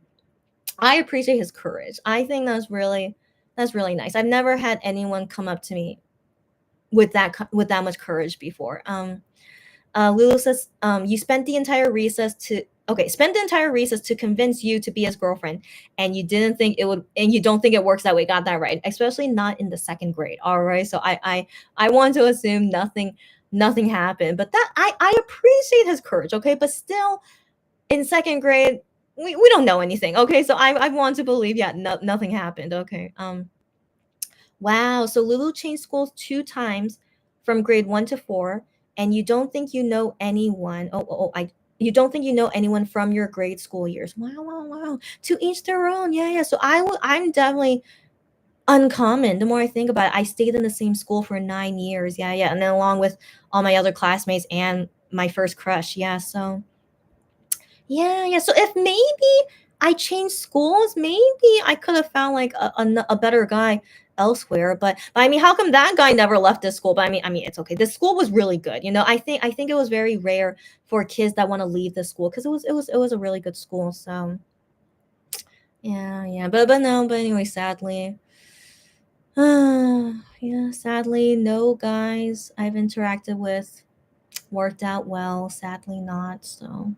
his courage. I think that's really nice. I've never had anyone come up to me with that much courage before. Lulu says, you spent the entire recess to convince you to be his girlfriend, and you don't think it works that way. Got that right, especially not in the second grade. All right, so I want to assume nothing happened, but that I appreciate his courage. Okay, but still, in second grade, we don't know anything. Okay, so I want to believe, yeah, nothing happened. Okay, wow. So Lulu changed schools 2 times from grade 1 to 4, and you don't think you know anyone. You don't think you know anyone from your grade school years. Wow, wow, wow. To each their own. Yeah, yeah. So I'm definitely uncommon. The more I think about it, I stayed in the same school for 9 years. Yeah, yeah. And then along with all my other classmates and my first crush. Yeah. So yeah, yeah. So if maybe I changed schools, maybe I could have found like a better guy elsewhere. But I mean, how come that guy never left this school? But I mean, it's okay. This school was really good. I think it was very rare for kids that want to leave the school because it was a really good school. So yeah, yeah. But no. But anyway, sadly, yeah, sadly, no guys I've interacted with worked out well. Sadly, not. So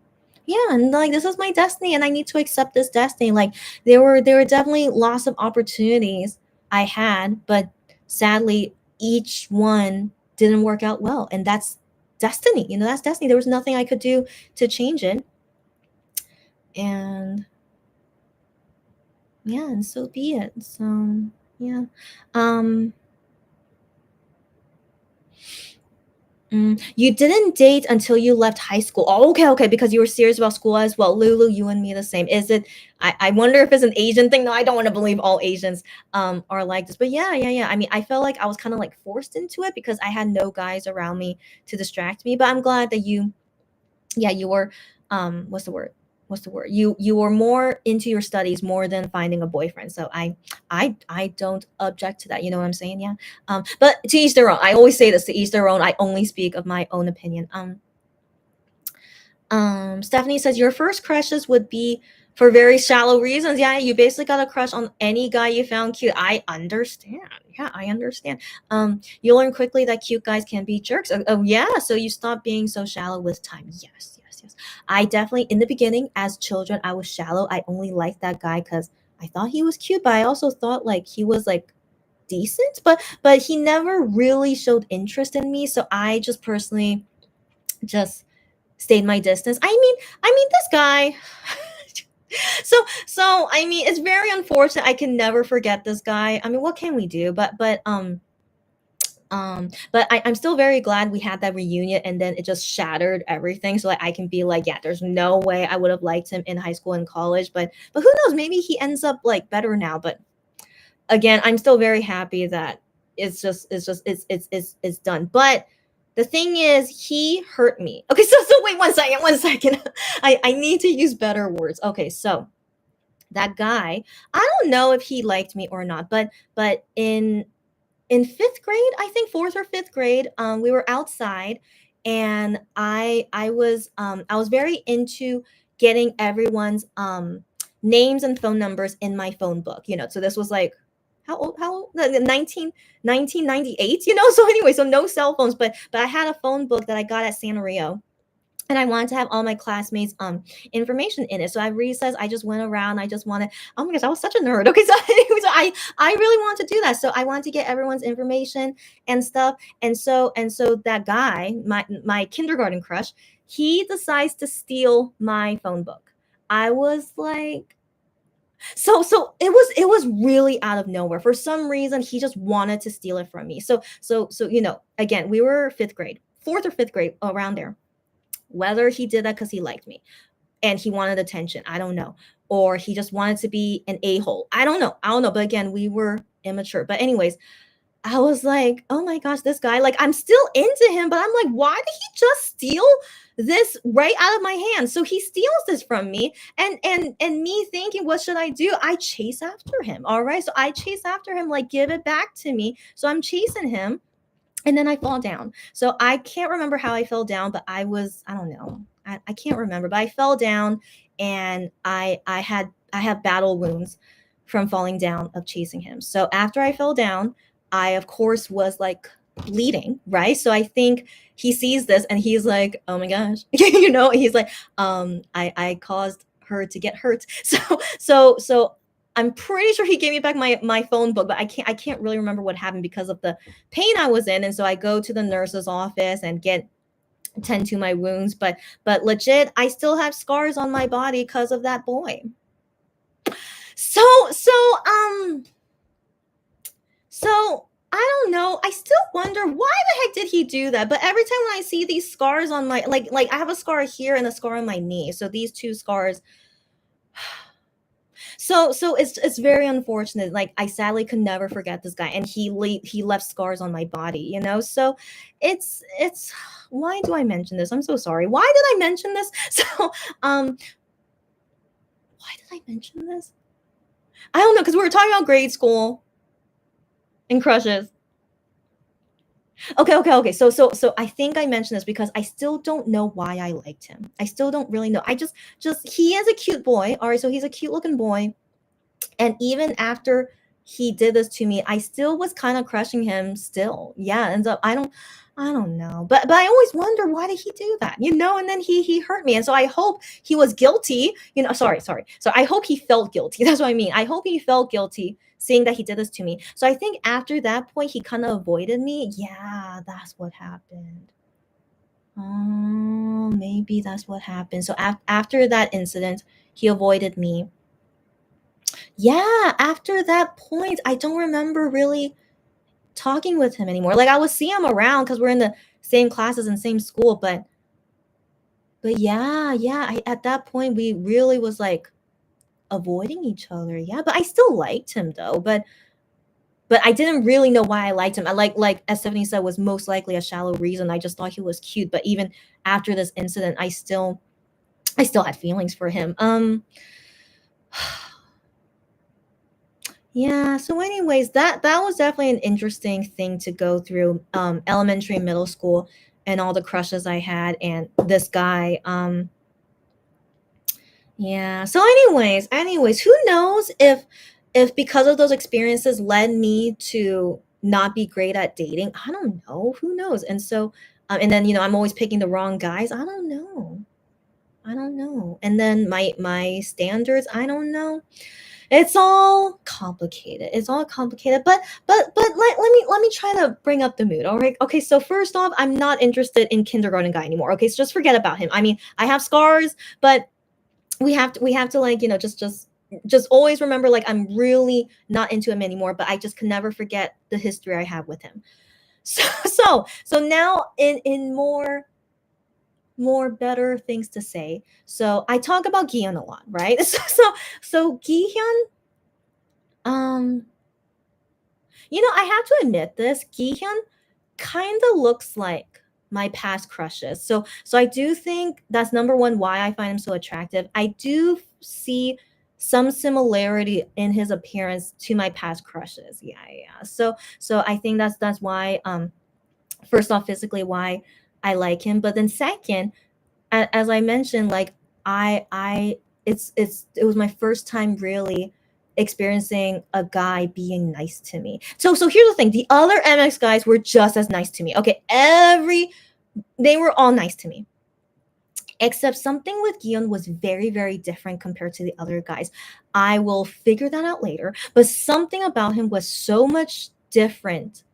yeah, and like this is my destiny, and I need to accept this destiny. Like there were definitely lots of opportunities I had, but sadly, each one didn't work out well, and that's destiny. That's destiny. There was nothing I could do to change it, and yeah, and so be it. So yeah, um. You didn't date until you left high school. Oh, okay, okay, because you were serious about school as well. Lulu, you and me the same. Is it? I wonder if it's an Asian thing. No, I don't want to believe all Asians are like this. But yeah, yeah, yeah. I mean, I felt like I was kind of like forced into it because I had no guys around me to distract me. But I'm glad that yeah, you were what's the word? What's the word? You were more into your studies more than finding a boyfriend. So I don't object to that. You know what I'm saying? Yeah. But to each their own. I always say this, to each their own. I only speak of my own opinion. Stephanie says your first crushes would be for very shallow reasons. Yeah, you basically got a crush on any guy you found cute. I understand. Yeah, I understand. You learn quickly that cute guys can be jerks. Oh yeah, so you stop being so shallow with time. Yes, yes, yes. I definitely in the beginning, as children, I was shallow. I only liked that guy because I thought he was cute, but I also thought like he was like decent, but he never really showed interest in me. So I just personally just stayed my distance. I mean this guy. So I mean it's very unfortunate. I can never forget this guy. I mean, what can we do? But I'm still very glad we had that reunion, and then it just shattered everything. So like I can be like, yeah, there's no way I would have liked him in high school and college. But who knows? Maybe he ends up like better now. But again, I'm still very happy that it's done. But the thing is, he hurt me. Okay, so wait one second. I need to use better words. Okay, so that guy, I don't know if he liked me or not, but in fifth grade, I think fourth or fifth grade, we were outside, and I was very into getting everyone's names and phone numbers in my phone book. So this was like how old 1998. So anyway, so no cell phones, but I had a phone book that I got at San Rio, and I wanted to have all my classmates' information in it. So at recess, I just went around. I just wanted. Oh my gosh, I was such a nerd. Okay, so anyway, so I really wanted to do that. So I wanted to get everyone's information and stuff. And so that guy, my kindergarten crush, he decides to steal my phone book. I was like, so it was really out of nowhere. For some reason, he just wanted to steal it from me. So again, we were fifth grade, fourth or fifth grade, around there. Whether he did that because he liked me, and he wanted attention. I don't know. Or he just wanted to be an a-hole. I don't know. But again, we were immature. But anyways, I was like, oh my gosh, this guy, like, I'm still into him, but I'm like, why did he just steal this right out of my hand? So he steals this from me, and me thinking, what should I do? I chase after him. All right. So I chase after him, like, give it back to me. So I'm chasing him, and then I fall down. So I can't remember how I fell down, but I don't know. I can't remember, but I fell down, and I have battle wounds from falling down of chasing him. So after I fell down, I of course was like bleeding, right? So I think he sees this and he's like, oh my gosh, he's like, I caused her to get hurt. So I'm pretty sure he gave me back my phone book, but I can't really remember what happened because of the pain I was in. And so I go to the nurse's office and tend to my wounds, but legit, I still have scars on my body because of that boy. So I don't know. I still wonder, why the heck did he do that? But every time when I see these scars on my, like I have a scar here and a scar on my knee. So these two scars. So it's very unfortunate. Like, I sadly could never forget this guy, and he left scars on my body, So it's why do I mention this? I'm so sorry. Why did I mention this? So why did I mention this? I don't know, because we were talking about grade school and crushes. Okay. So I think I mentioned this because I still don't know why I liked him. I still don't really know. I just he is a cute boy. All right, so he's a cute looking boy. And even after he did this to me, I still was kind of crushing him still. Yeah, and so I don't know. But I always wonder, why did he do that? And then he hurt me. And so I hope he was guilty. Sorry. So I hope he felt guilty. That's what I mean. I hope he felt guilty seeing that he did this to me. So I think after that point, he kind of avoided me. Yeah, that's what happened. Oh, maybe that's what happened. So after that incident, he avoided me. Yeah, after that point, I don't remember really talking with him anymore. Like, I would see him around because we're in the same classes and same school, but yeah, at that point we really was like avoiding each other. Yeah, but I still liked him though. But I didn't really know why I liked him. I like as Stephanie said, was most likely a shallow reason. I just thought he was cute. But even after this incident, I still had feelings for him. Yeah, so anyways, that was definitely an interesting thing to go through, elementary and middle school, and all the crushes I had, and this guy. Yeah. So anyways, who knows if because of those experiences led me to not be great at dating. I don't know. Who knows? And so and then I'm always picking the wrong guys. I don't know. And then my standards, I don't know. It's all complicated. But let me try to bring up the mood. All right. Okay. So first off, I'm not interested in kindergarten guy anymore. Okay. So just forget about him. I mean, I have scars, but we have to like, just always remember, like, I'm really not into him anymore, but I just can never forget the history I have with him. So now in more better things to say. So I talk about Gihyun a lot, right? So Gihyun, I have to admit this. Gihyun kind of looks like my past crushes. So I do think that's number one why I find him so attractive. I do see some similarity in his appearance to my past crushes. Yeah. So I think that's why first off, physically, why I like him, but then second, as I mentioned, like, it was my first time really experiencing a guy being nice to me. So here's the thing: the other MX guys were just as nice to me. Okay, they were all nice to me, except something with Gihyun was very, very different compared to the other guys. I will figure that out later, but something about him was so much different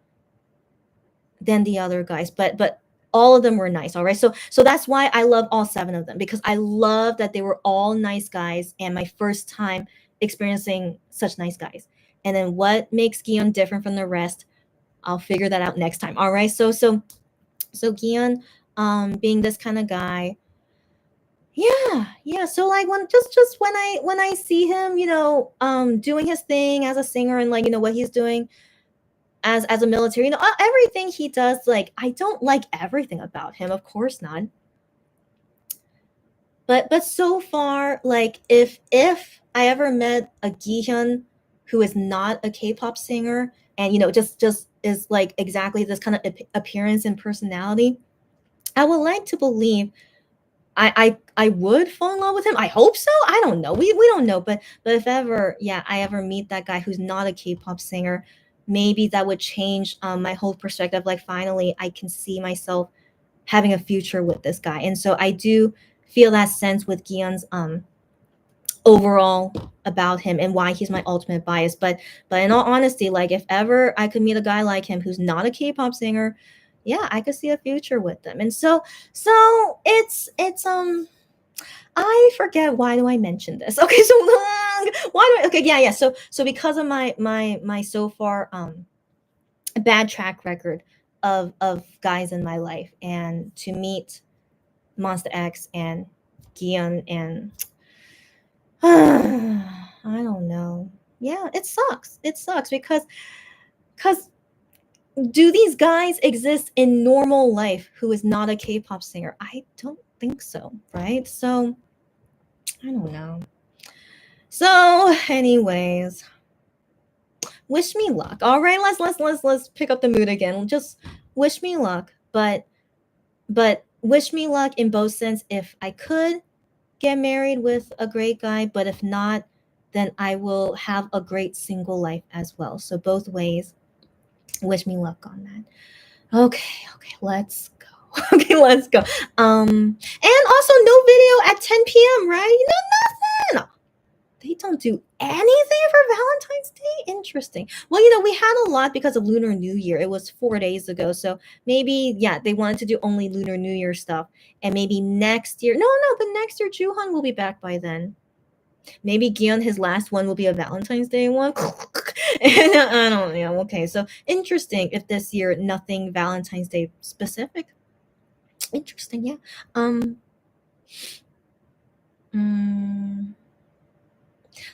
than the other guys. But all of them were nice. All right. So that's why I love all 7 of them, because I love that they were all nice guys, and my first time experiencing such nice guys. And then what makes Gihyun different from the rest, I'll figure that out next time. All right. So Gihyun, being this kind of guy, yeah, Yeah, so like just when I see him, doing his thing as a singer, and like what he's doing as a military, everything he does, like I don't like everything about him, of course not. But so far, like if I ever met a Gihyun who is not a K-pop singer, and just is like exactly this kind of appearance and personality, I would like to believe I would fall in love with him. I hope so. I don't know. We don't know, but if ever, yeah, I ever meet that guy who's not a K-pop singer, maybe that would change my whole perspective. Like finally, I can see myself having a future with this guy, and so I do feel that sense with Gion's overall about him and why he's my ultimate bias. But in all honesty, like if ever I could meet a guy like him who's not a K-pop singer, yeah, I could see a future with them. And so it's I forget, why do I mention this? Okay, so why do I, okay, yeah. So because of my so far bad track record of guys in my life, and to meet Monster X and Gion, and I don't know. Yeah, it sucks. It sucks because do these guys exist in normal life who is not a K-pop singer? I don't think so, right? So I don't know. So, anyways, wish me luck. All right, let's pick up the mood again. Just wish me luck, but wish me luck in both sense. If I could get married with a great guy, but if not, then I will have a great single life as well. So both ways, wish me luck on that. Okay, let's go. Okay, let's go. And also no video at 10 p.m., right? Nothing. They don't do anything for Valentine's Day? Interesting. Well, we had a lot because of Lunar New Year. It was 4 days ago. So maybe, yeah, they wanted to do only Lunar New Year stuff. And maybe next year, no, but next year, Juhan will be back by then. Maybe Gion, his last one will be a Valentine's Day one. And I don't know. Okay, so interesting if this year nothing Valentine's Day specific. Interesting, yeah. Mm,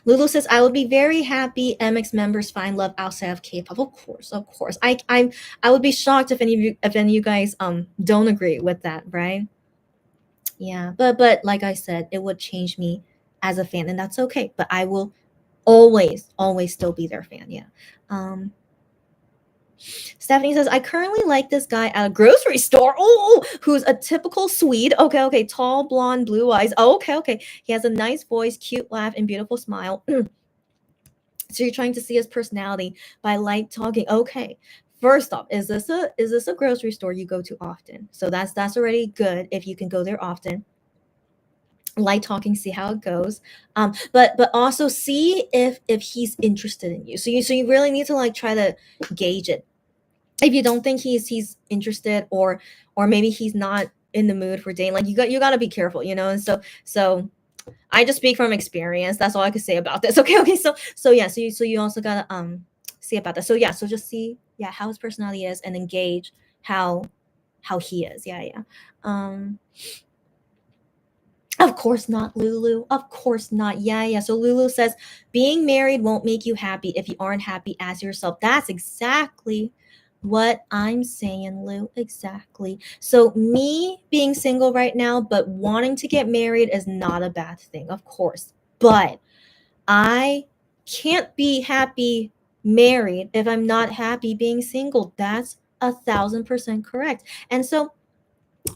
Lulu says, I would be very happy MX members find love outside of K-pop. Of course, of course. I would be shocked if any of you guys don't agree with that, right? Yeah, but like I said, it would change me as a fan, and that's okay. But I will always still be their fan. Yeah. Stephanie says, I currently like this guy at a grocery store. Oh, who's a typical Swede. Okay. Tall, blonde, blue eyes. Okay. He has a nice voice, cute laugh, and beautiful smile. So you're trying to see his personality by light talking. Okay. First off, is this a grocery store you go to often? So that's already good if you can go there often. Light talking, see how it goes. But also see if he's interested in you. So you really need to like try to gauge it. If you don't think he's interested, or maybe he's not in the mood for dating, like you got to be careful, and so I just speak from experience. That's all I can say about this. Okay. So yeah. So you also gotta see about that. So yeah. So just see how his personality is, and engage how he is. Yeah. Of course not, Lulu. Of course not. Yeah. So Lulu says, being married won't make you happy if you aren't happy as yourself. That's exactly what I'm saying, Lou. Exactly. So me being single right now, but wanting to get married is not a bad thing, of course. But I can't be happy married if I'm not happy being single. That's 1,000% correct. And so,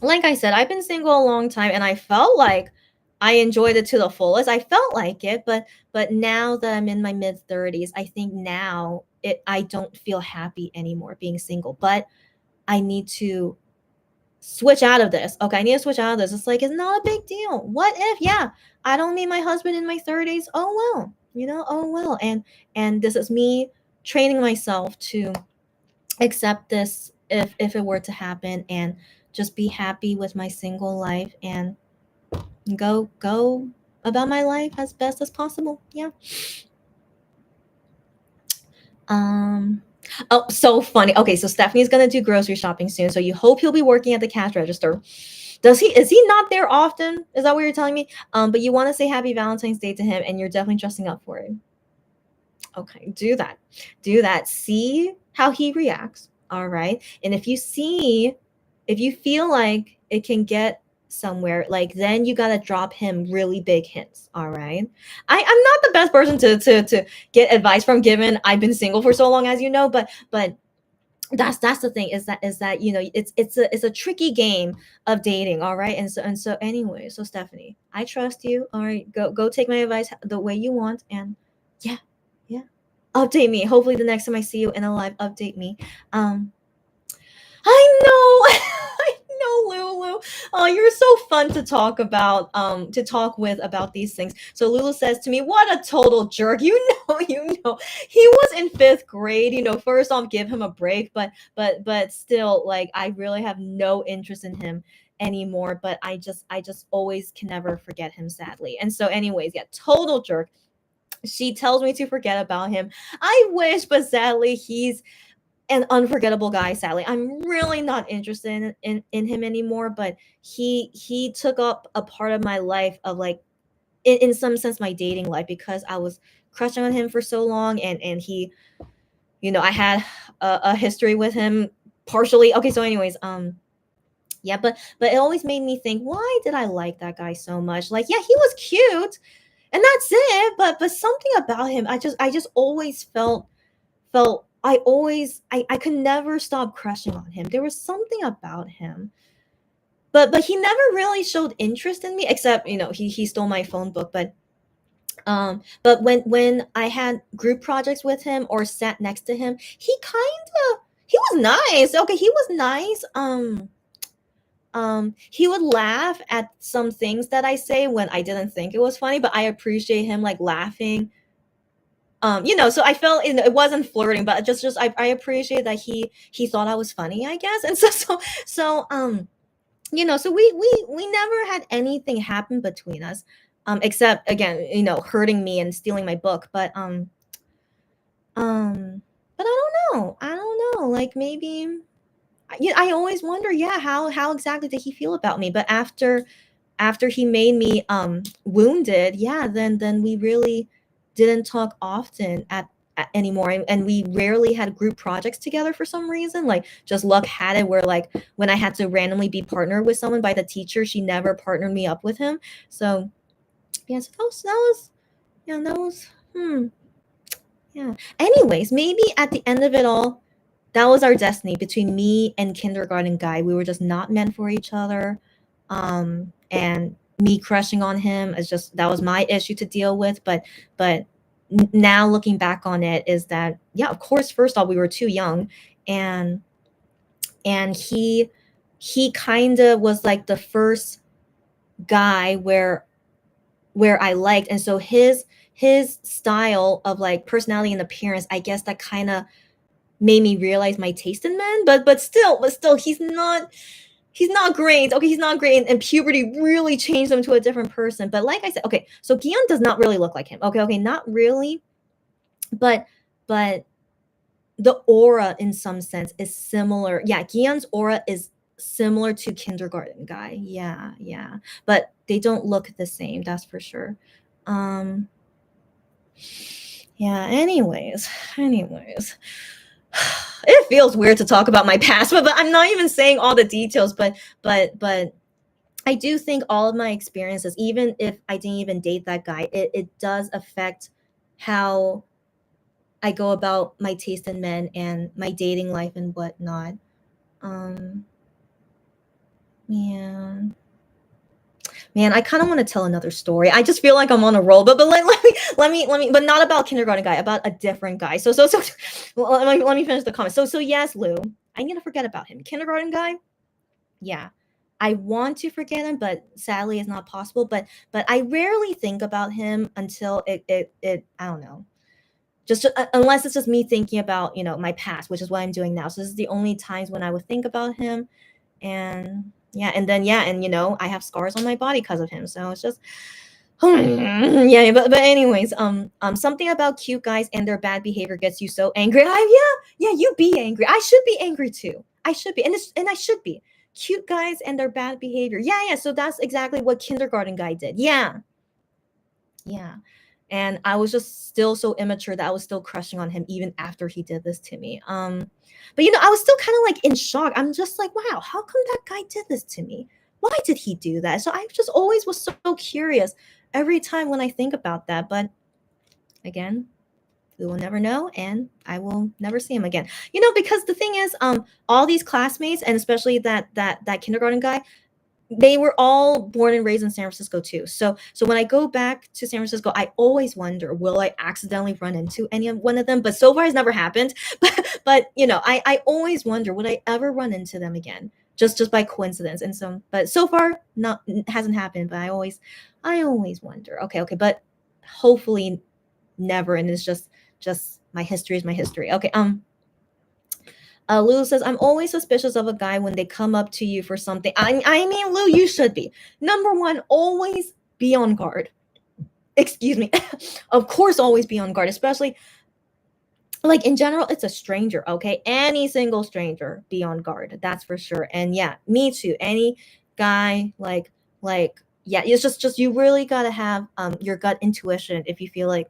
like I said, I've been single a long time, and I felt like I enjoyed it to the fullest. I felt like it, but now that I'm in my mid 30s, I think now I don't feel happy anymore being single. But I need to switch out of this. Okay, I need to switch out of this. It's like it's not a big deal. What if, yeah, I don't meet my husband in my 30s? Oh well, oh well. And this is me training myself to accept this if it were to happen, and just be happy with my single life and go about my life as best as possible. Yeah. Oh, so funny. Okay, so Stephanie's gonna do grocery shopping soon, so you hope he'll be working at the cash register. Is he not there often? Is that what you're telling me? But you want to say happy Valentine's Day to him, and you're definitely dressing up for it. Okay, do that. Do that. See how he reacts. All right. And if you feel like it can get somewhere, like then you gotta drop him really big hints. All right. I'm not the best person to get advice from, given I've been single for so long, as you know, but that's the thing, is that it's a tricky game of dating. All right. And so anyway, so Stephanie, I trust you. All right, go take my advice the way you want. And yeah, yeah, update me. Hopefully the next time I see you in a live, update me. I know. I know, Lulu. Oh, you're so fun to talk about, to talk with about these things. So Lulu says to me, "What a total jerk." He was in fifth grade. First off, give him a break, but still, like, I really have no interest in him anymore. But I just always can never forget him, sadly. And so, anyways, yeah, total jerk. She tells me to forget about him. I wish, but sadly, he's an unforgettable guy. Sadly, I'm really not interested in him anymore. But he took up a part of my life, of, like, in some sense, my dating life, because I was crushing on him for so long. And he, I had a history with him, partially. Okay, so anyways, yeah, but it always made me think, why did I like that guy so much? Like, yeah, he was cute, and that's it. But something about him, I just always felt I could never stop crushing on him. There was something about him. But he never really showed interest in me, except, he stole my phone book. But when I had group projects with him or sat next to him, he was nice. Okay, he was nice. He would laugh at some things that I say when I didn't think it was funny, but I appreciate him, like, laughing. So I felt, it wasn't flirting, but just I appreciate that he thought I was funny, I guess. And so we never had anything happen between us, except, again, hurting me and stealing my book. But I don't know, like, maybe, I always wonder, yeah, how exactly did he feel about me? But after he made me wounded, yeah, then we really didn't talk often anymore. And we rarely had group projects together for some reason. Like, just luck had it where, like, when I had to randomly be partnered with someone by the teacher, she never partnered me up with him. So yeah, so that was yeah. Anyways, maybe at the end of it all, that was our destiny, between me and kindergarten guy. We were just not meant for each other. And me crushing on him is just, that was my issue to deal with. But now, looking back on it, is that, yeah, of course, first off, we were too young. And he kind of was like the first guy where I liked. And so his style of, like, personality and appearance, I guess that kind of made me realize my taste in men. But still, he's not great. Okay, he's not great. And puberty really changed him to a different person. But like I said, okay, so Guion does not really look like him. Okay, not really. But the aura, in some sense, is similar. Yeah, Guion's aura is similar to kindergarten guy. Yeah. But they don't look the same, that's for sure. Yeah, anyways. It feels weird to talk about my past, but I'm not even saying all the details. But I do think all of my experiences, even if I didn't even date that guy, it does affect how I go about my taste in men and my dating life and whatnot. Yeah. Man, I kind of want to tell another story. I just feel like I'm on a roll, but let me, but not about kindergarten guy, about a different guy. So well, let me finish the comment. So yes, Lou, I need to forget about him. Kindergarten guy, yeah, I want to forget him, but sadly, it's not possible. But I rarely think about him until it I don't know. Just unless it's just me thinking about, my past, which is what I'm doing now. So this is the only times when I would think about him. And yeah, and then yeah, and I have scars on my body because of him. So it's just yeah. But anyways, something about cute guys and their bad behavior gets you so angry. Yeah, you be angry. I should be angry too. I should be, and I should be. cute guys and their bad behavior. Yeah, so that's exactly what kindergarten guy did. Yeah. And I was just still so immature that I was still crushing on him even after he did this to me. But I was still kind of like in shock. I'm just like, wow, how come that guy did this to me? Why did he do that? So I just always was so curious every time when I think about that. But again, we will never know, and I will never see him again. Because the thing is, all these classmates, and especially that kindergarten guy, they were all born and raised in San Francisco too. So when I go back to San Francisco, I always wonder, will I accidentally run into any of one of them? But so far, it's never happened. But I always wonder, would I ever run into them again, just by coincidence? But so far, not hasn't happened. But I always wonder. Okay, but hopefully never. And it's just my history is my history. Okay. Lou says, I'm always suspicious of a guy when they come up to you for something. I mean, Lou, you should be. Number one, always be on guard. Excuse me. Of course, always be on guard, especially like in general, it's a stranger, okay? Any single stranger, be on guard. That's for sure. And yeah, me too. Any guy, yeah, it's just you really gotta have your gut intuition if you feel like,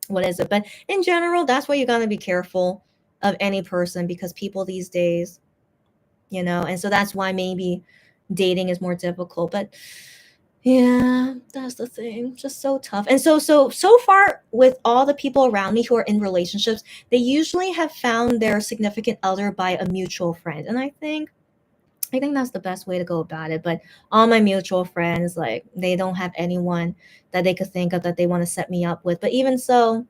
what is it? But in general, that's why you gotta be careful of any person, because people these days, and so that's why maybe dating is more difficult. But yeah, that's the thing. Just so tough. And so far with all the people around me who are in relationships, they usually have found their significant other by a mutual friend. And I think that's the best way to go about it. But all my mutual friends, like, they don't have anyone that they could think of that they want to set me up with. But even so,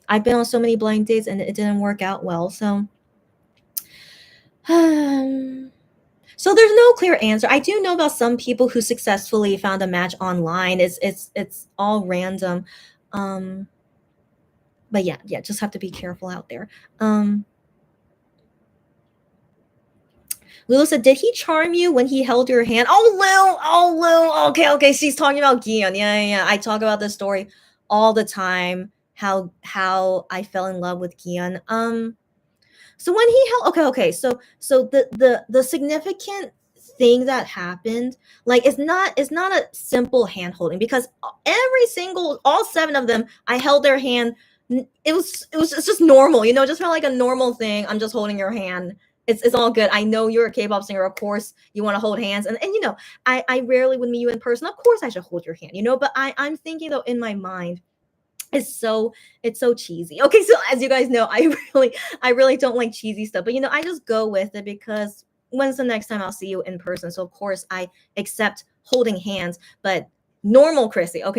I've been on so many blind dates and it didn't work out well. So so there's no clear answer. I do know about some people who successfully found a match online. It's all random. But yeah, just have to be careful out there. Lulu said, did he charm you when he held your hand? Oh, Lou. Okay. She's talking about Gian. Yeah. I talk about this story all the time. How I fell in love with Gian. So when he held, okay. So the significant thing that happened, like, it's not a simple hand holding, because all 7 of them, I held their hand. It's just normal, just felt like a normal thing. I'm just holding your hand. It's all good. I know you're a K-pop singer. Of course, you want to hold hands, and I rarely would meet you in person. Of course, I should hold your hand, But I'm thinking, though, in my mind, it's so cheesy. Okay, so as you guys know, I really don't like cheesy stuff, but I just go with it, because when's the next time I'll see you in person? So of course I accept holding hands. But normal Chrissy, I'm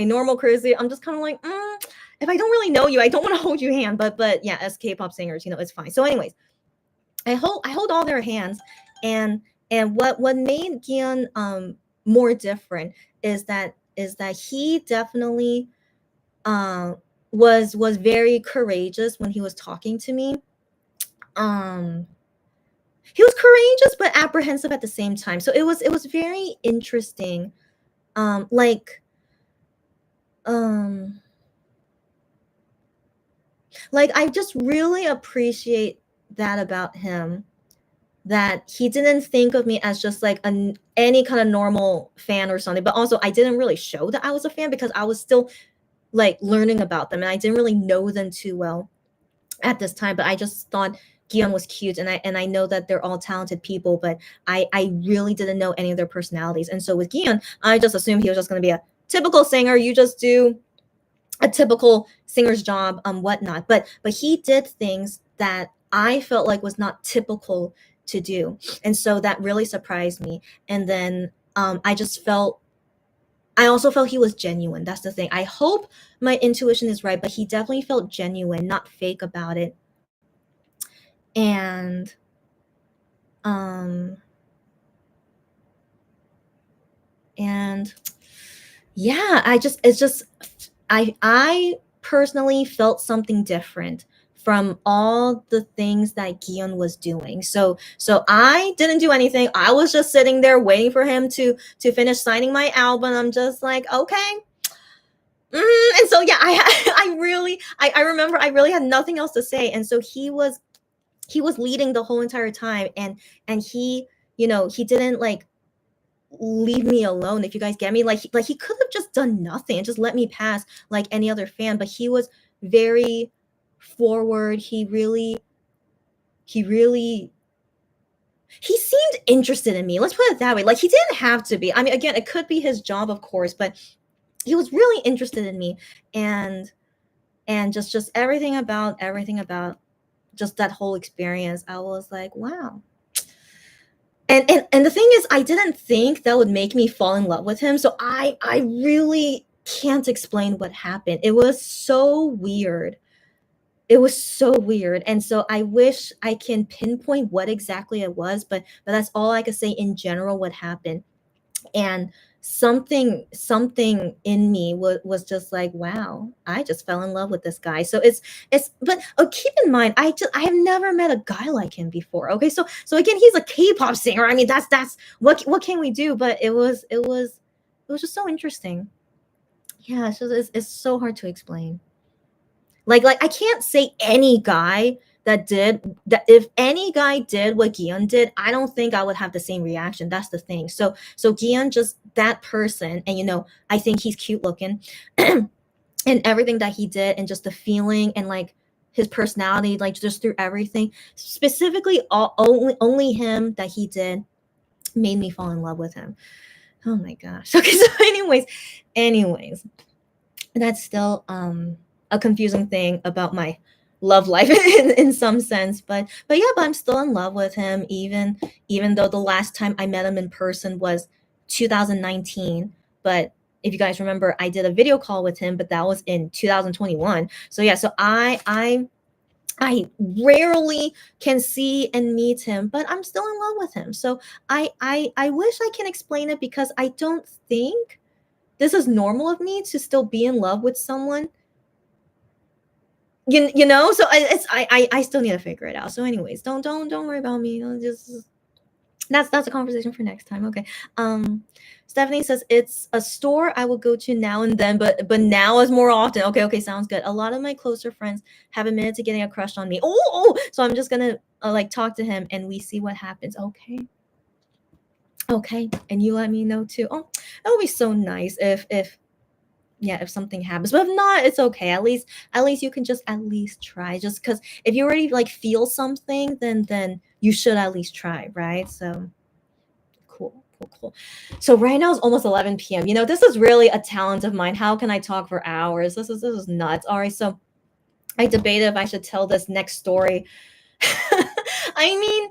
just kind of like, if I don't really know you, I don't want to hold your hand. But yeah, as K-pop singers, it's fine. So anyways, I hold all their hands, and what made Gian more different is that he definitely was very courageous when he was talking to me. He was courageous but apprehensive at the same time. So it was very interesting. Like I just really appreciate that about him, that he didn't think of me as just like any kind of normal fan or something. But also, I didn't really show that I was a fan, because I was still like learning about them, and I didn't really know them too well at this time. But I just thought Guillaume was cute, and I know that they're all talented people, but I really didn't know any of their personalities. And so with Guillaume, I just assumed he was just going to be a typical singer. You just do a typical singer's job, whatnot. But he did things that I felt like was not typical to do, and so that really surprised me. And then I also felt he was genuine. That's the thing. I hope my intuition is right, but he definitely felt genuine, not fake about it. And yeah, I personally felt something different from all the things that Guillaume was doing. So I didn't do anything. I was just sitting there waiting for him to finish signing my album. I'm just like, okay. And so yeah, I remember I really had nothing else to say. And so he was leading the whole entire time, and he he didn't like leave me alone, if you guys get me. Like he could have just done nothing and just let me pass like any other fan, but he was very forward. He really he seemed interested in me. Let's put it that way. Like he didn't have to be. I mean, again, it could be his job, of course, but he was really interested in me. And just everything about just that whole experience, I was like, wow. And the thing is, I didn't think that would make me fall in love with him. So I really can't explain what happened. It was so weird. It was so weird. And so I wish I can pinpoint what exactly it was, but that's all I could say in general what happened. And something in me was just like, wow, I just fell in love with this guy. So it's but keep in mind, I have never met a guy like him before. Okay, so again, he's a K-pop singer. I mean, that's what can we do? But it was just so interesting. Yeah, it's so hard to explain. Like I can't say any guy that did that. If any guy did what Gion did, I don't think I would have the same reaction. That's the thing. So Gion, just that person, and I think he's cute looking, and everything that he did, and just the feeling, and like his personality, like just through everything, specifically only him that he did made me fall in love with him. Oh my gosh. Okay, so anyways, that's still a confusing thing about my love life in some sense, but yeah, but I'm still in love with him, even though the last time I met him in person was 2019. But if you guys remember, I did a video call with him, but that was in 2021. So yeah, so I rarely can see and meet him, but I'm still in love with him. So I wish I can explain it, because I don't think this is normal of me to still be in love with someone. So I still need to figure it out. So anyways, don't worry about me. Just that's a conversation for next time. Okay. Stephanie says it's a store I will go to now and then, but now is more often. Okay, sounds good. A lot of my closer friends have admitted to getting a crush on me. So I'm just gonna like talk to him and we see what happens. Okay, and you let me know too. Oh, that would be so nice if yeah, if something happens. But if not, it's okay. At least you can just at least try. Just because if you already like feel something, then you should at least try, right? So cool. So right now it's almost 11 p.m. This is really a talent of mine. How can I talk for hours? This is nuts. All right, so I debated if I should tell this next story. I mean,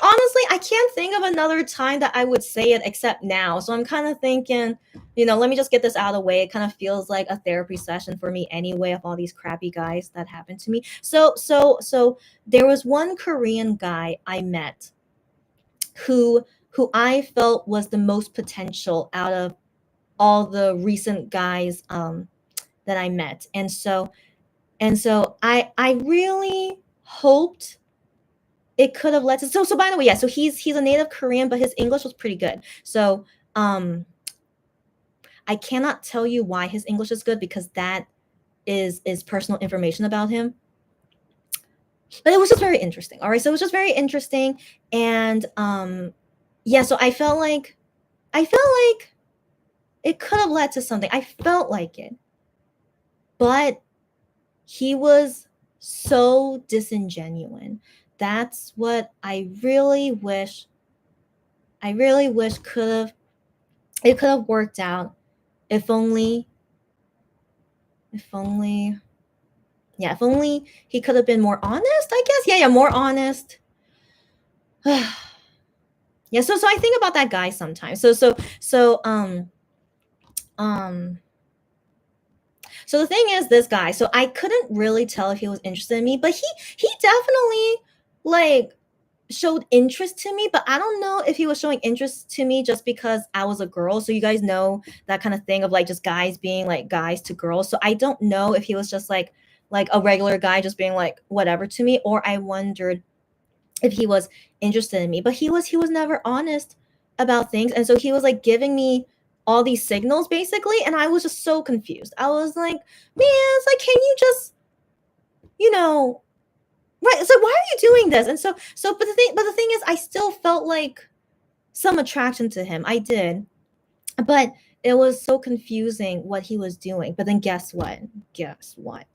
honestly, I can't think of another time that I would say it except now. So I'm kind of thinking, let me just get this out of the way. It kind of feels like a therapy session for me anyway, of all these crappy guys that happened to me. So there was one Korean guy I met who I felt was the most potential out of all the recent guys that I met. And so I really hoped it could have led to. So by the way, yeah, so he's a native Korean, but his English was pretty good. So I cannot tell you why his English is good, because that is personal information about him. But it was just very interesting. All right, so it was just very interesting. And yeah, so I felt like it could have led to something. I felt like it. But he was so disingenuous. That's what I really wish could have worked out. If only he could have been more honest, I guess. Yeah, more honest. Yeah, so I think about that guy sometimes. So the thing is, this guy, so I couldn't really tell if he was interested in me, but he definitely like showed interest to me. But I don't know if he was showing interest to me just because I was a girl. So you guys know that kind of thing of like just guys being like guys to girls. So I don't know if he was just like a regular guy just being like whatever to me, or I wondered if he was interested in me. But he was never honest about things, and so he was like giving me all these signals basically, and I was just so confused. I was like, man, it's like, can you just, right? So why are you doing this? And so but the thing is, I still felt like some attraction to him. I did. But it was so confusing what he was doing. But then guess what? Guess what?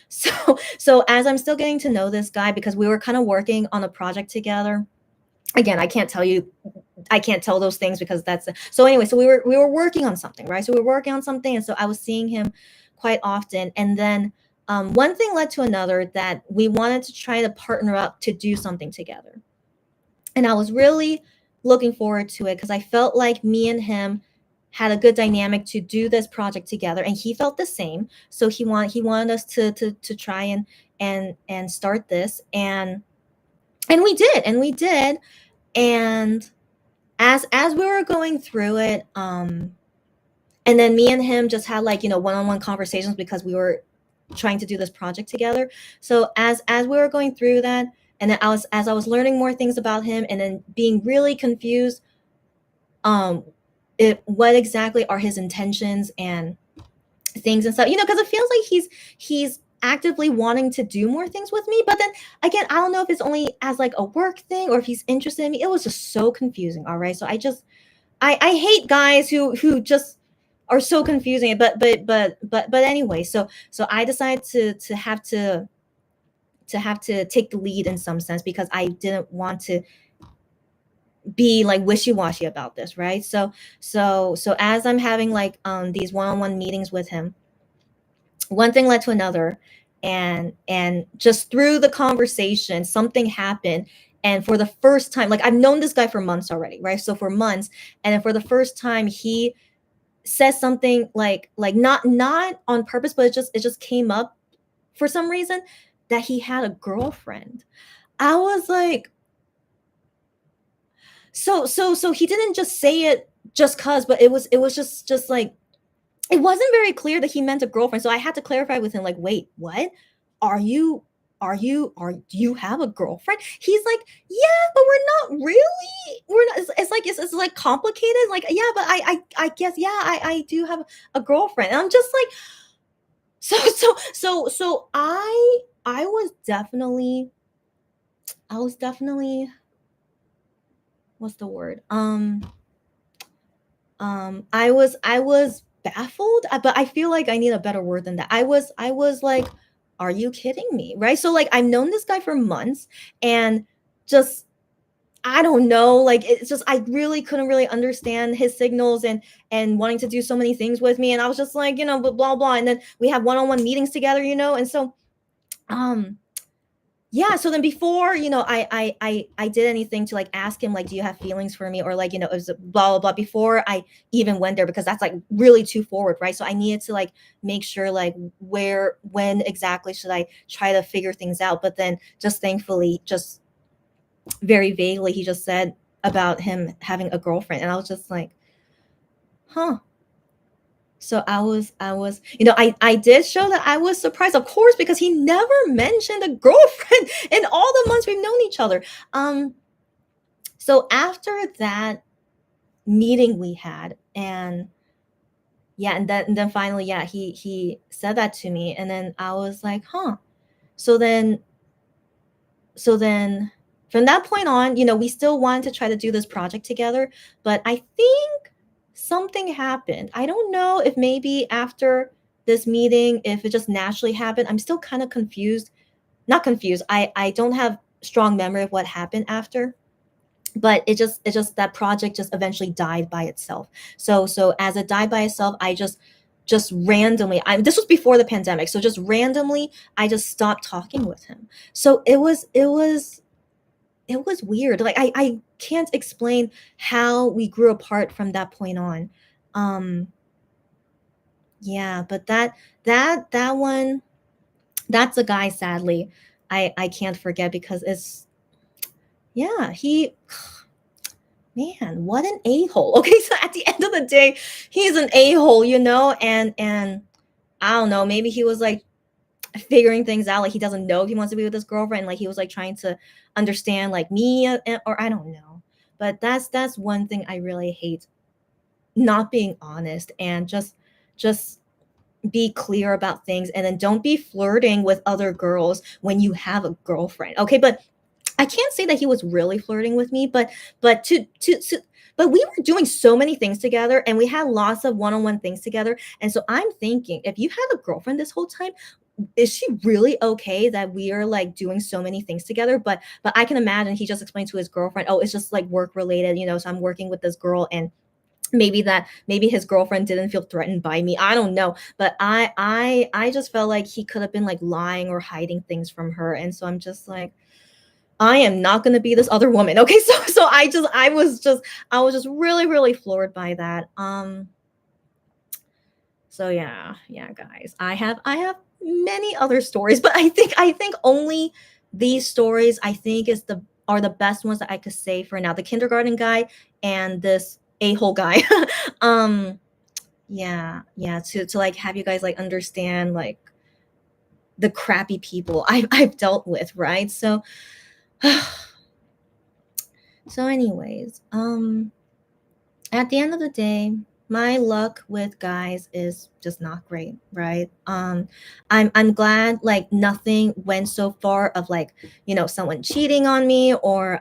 So as I'm still getting to know this guy, because we were kind of working on a project together. Again, I can't tell those things because that's so anyway, so we were working on something, right? So we were working on something, and so I was seeing him quite often. And then one thing led to another, that we wanted to try to partner up to do something together. And I was really looking forward to it because I felt like me and him had a good dynamic to do this project together, and he felt the same. So he wanted us to try and start this, and we did. And as we were going through it, and then me and him just had like, one-on-one conversations because we were trying to do this project together. So as we were going through that, and then as I was learning more things about him, and then being really confused, um what exactly are his intentions and things and stuff, because it feels like he's actively wanting to do more things with me. But then again, I don't know if it's only as like a work thing or if he's interested in me. It was just so confusing. All right, so I hate guys who just are so confusing. But anyway, so I decided to take the lead in some sense, because I didn't want to be like wishy-washy about this, right? So as I'm having like these one-on-one meetings with him, one thing led to another, and just through the conversation something happened. And for the first time, like, I've known this guy for months already, right? So for months, and then for the first time he says something like not on purpose, but it just came up for some reason, that he had a girlfriend. I was like, so he didn't just say it just cuz, but it was just like, it wasn't very clear that he meant a girlfriend. So I had to clarify with him, like, wait, what? Are you do you have a girlfriend? He's like, yeah, but we're not really. We're not. It's like complicated. Like, yeah, but I guess, yeah, I do have a girlfriend. And I'm just like, so I was definitely, what's the word? I was baffled, but I feel like I need a better word than that. I was like, are you kidding me? Right? So like, I've known this guy for months, and just, I don't know, like, it's just, I really couldn't really understand his signals, and wanting to do so many things with me. And I was just like, but blah blah. And then we have one-on-one meetings together, and so um yeah, so then before, I did anything to like ask him, like, do you have feelings for me, or like, it was blah blah blah, before I even went there, because that's like really too forward, right? So I needed to like make sure, like, when exactly should I try to figure things out. But then, just thankfully, just very vaguely, he just said about him having a girlfriend, and I was just like, huh. So I was, I did show that I was surprised, of course, because he never mentioned a girlfriend in all the months we've known each other. So after that meeting we had, and yeah, and then finally, yeah, he said that to me, and then I was like, huh. So then so then from that point on, we still wanted to try to do this project together, but I think something happened. I don't know if maybe after this meeting, if it just naturally happened. I'm still kind of confused. Not confused. I don't have strong memory of what happened after, but it just that project just eventually died by itself. So as it died by itself, I just randomly, this was before the pandemic, so just randomly I just stopped talking with him. So it was weird. Like, I can't explain how we grew apart from that point on. Um yeah, but that one, that's a guy, sadly, I can't forget, because it's, yeah, he, man, what an a-hole. Okay, so at the end of the day, he's an a-hole, and I don't know, maybe he was like figuring things out, like he doesn't know if he wants to be with this girlfriend, like he was like trying to understand like me, or I don't know. But that's one thing I really hate, not being honest, and just be clear about things, and then don't be flirting with other girls when you have a girlfriend. Okay, but I can't say that he was really flirting with me, but to but we were doing so many things together, and we had lots of one-on-one things together. And so I'm thinking, if you had a girlfriend this whole time, is she really okay that we are like doing so many things together? But I can imagine he just explained to his girlfriend, oh, it's just like work related, so I'm working with this girl, and maybe his girlfriend didn't feel threatened by me. I don't know, but I just felt like he could have been like lying or hiding things from her. And so I'm just like, I am not going to be this other woman. Okay, so I was just really really floored by that. So yeah, guys, I have many other stories, but I think only these stories, I think, are the best ones that I could say for now. The kindergarten guy and this a-hole guy. um yeah, to like have you guys like understand like the crappy people I've dealt with, right? So so anyways, at the end of the day, my luck with guys is just not great, right? I'm glad like nothing went so far of like, someone cheating on me or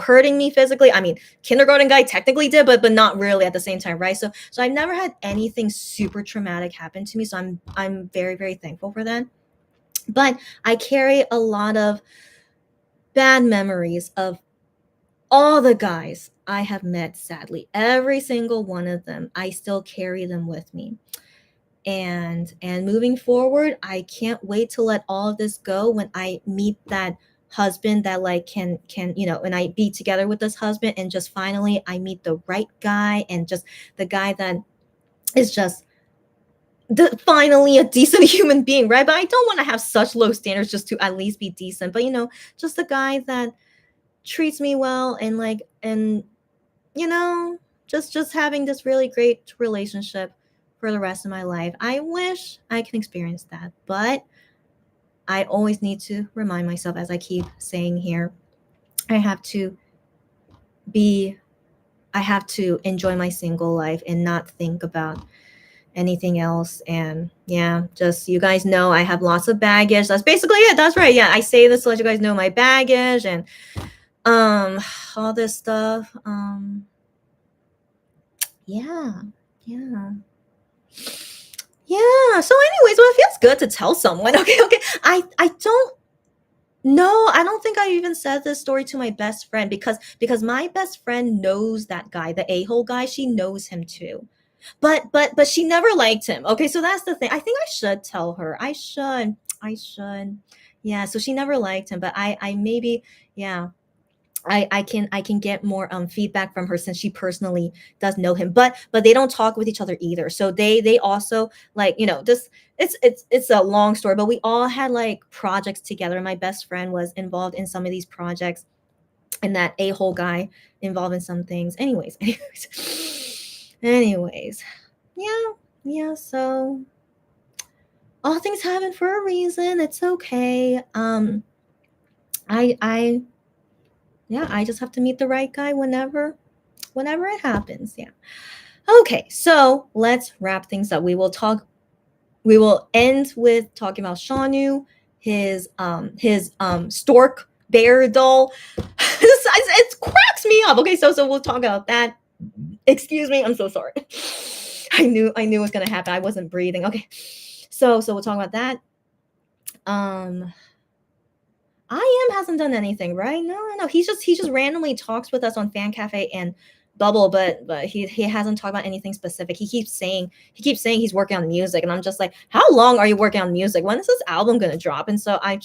hurting me physically. I mean, kindergarten guy technically did, but not really at the same time, right? So I've never had anything super traumatic happen to me. So I'm very, very thankful for that. But I carry a lot of bad memories of all the guys I have met, sadly, every single one of them, I still carry them with me. And moving forward, I can't wait to let all of this go when I meet that husband that like can and I be together with this husband, and just finally I meet the right guy, and just the guy that is just finally a decent human being, right? But I don't want to have such low standards just to at least be decent. But just a guy that treats me well, and like, and you know, just having this really great relationship for the rest of my life. I wish I can experience that, but I always need to remind myself, as I keep saying here, I have to be I have to enjoy my single life and not think about anything else. And yeah, just you guys know I have lots of baggage. That's basically it. That's right. Yeah, I say this to let you guys know my baggage and um all this stuff. Yeah. Yeah. Yeah. So, anyways, well, it feels good to tell someone. Okay. I don't know. I don't think I even said this story to my best friend, because my best friend knows that guy, the a-hole guy. She knows him too. But she never liked him. Okay, so that's the thing. I think I should tell her. I should. I should. Yeah, so she never liked him, but I maybe, yeah, I can get more feedback from her, since she personally does know him. But they don't talk with each other either. So they also, like, this, it's a long story, but we all had like projects together. My best friend was involved in some of these projects, and that a-hole guy involved in some things. Anyways, yeah, yeah. So all things happen for a reason. It's okay. I yeah, I just have to meet the right guy whenever it happens. Yeah. Okay, so let's wrap things up. We will end with talking about Shanu, his stork bear doll. It cracks me up. Okay, so we'll talk about that. Excuse me, I'm so sorry. I knew it was gonna happen. I wasn't breathing. Okay. So we'll talk about that. Um I am hasn't done anything, right? No. He just randomly talks with us on Fan Cafe and Bubble, but he hasn't talked about anything specific. He keeps saying he's working on music, and I'm just like, how long are you working on music? When is this album gonna drop? And so I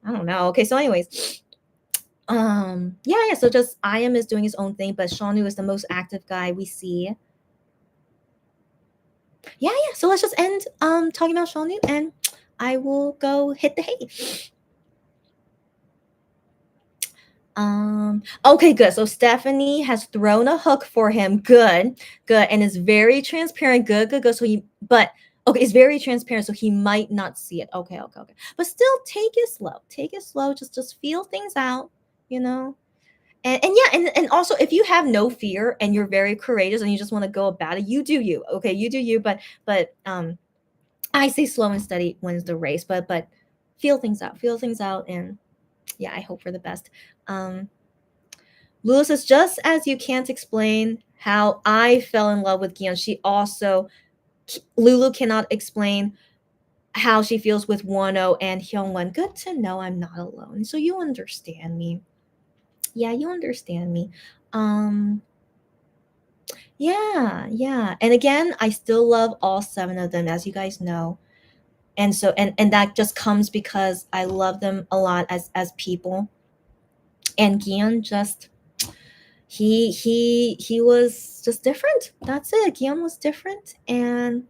don't know. Okay, so anyways, yeah. So just I am is doing his own thing, but Shanu is the most active guy we see. Yeah. So let's just end talking about Shanu, and I will go hit the hay. Okay, good. So Stephanie has thrown a hook for him. Good. And is very transparent. Good. So but okay, it's very transparent, so he might not see it. Okay. But still, take it slow. Take it slow. Just feel things out, you know? And yeah, and also, if you have no fear and you're very courageous and you just want to go about it, you do you. Okay, you do you, but I say slow and steady wins the race, but feel things out. Feel things out, and Yeah, I hope for the best. Um, Lulu says, just as you can't explain how I fell in love with Gion, she also Lulu cannot explain how she feels with Wano and Hyungwon. Good to know I'm not alone. So you understand me. Yeah, you understand me. Um yeah, yeah. And again, I still love all seven of them, as you guys know. And so and that just comes because I love them a lot as people. And Gion just he was just different. That's it. Guillaume was different, and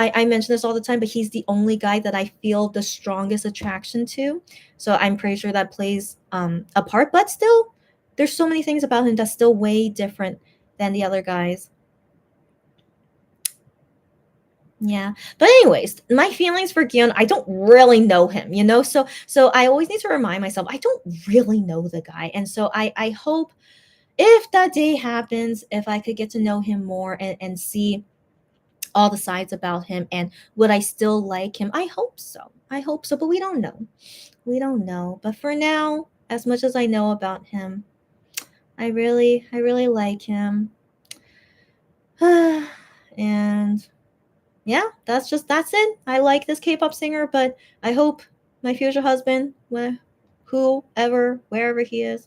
I mention this all the time, but he's the only guy that I feel the strongest attraction to. So I'm pretty sure that plays a part. But still, there's so many things about him that's still way different than the other guys. Yeah. But anyways, my feelings for Guillaume, I don't really know him, you know? So I always need to remind myself I don't really know the guy. And so I hope if that day happens, if I could get to know him more and see all the sides about him and would I still like him? I hope so. I hope so, but we don't know. We don't know. But for now, as much as I know about him, I really like him. And yeah, that's it. I like this K-pop singer, but I hope my future husband, whoever, wherever he is,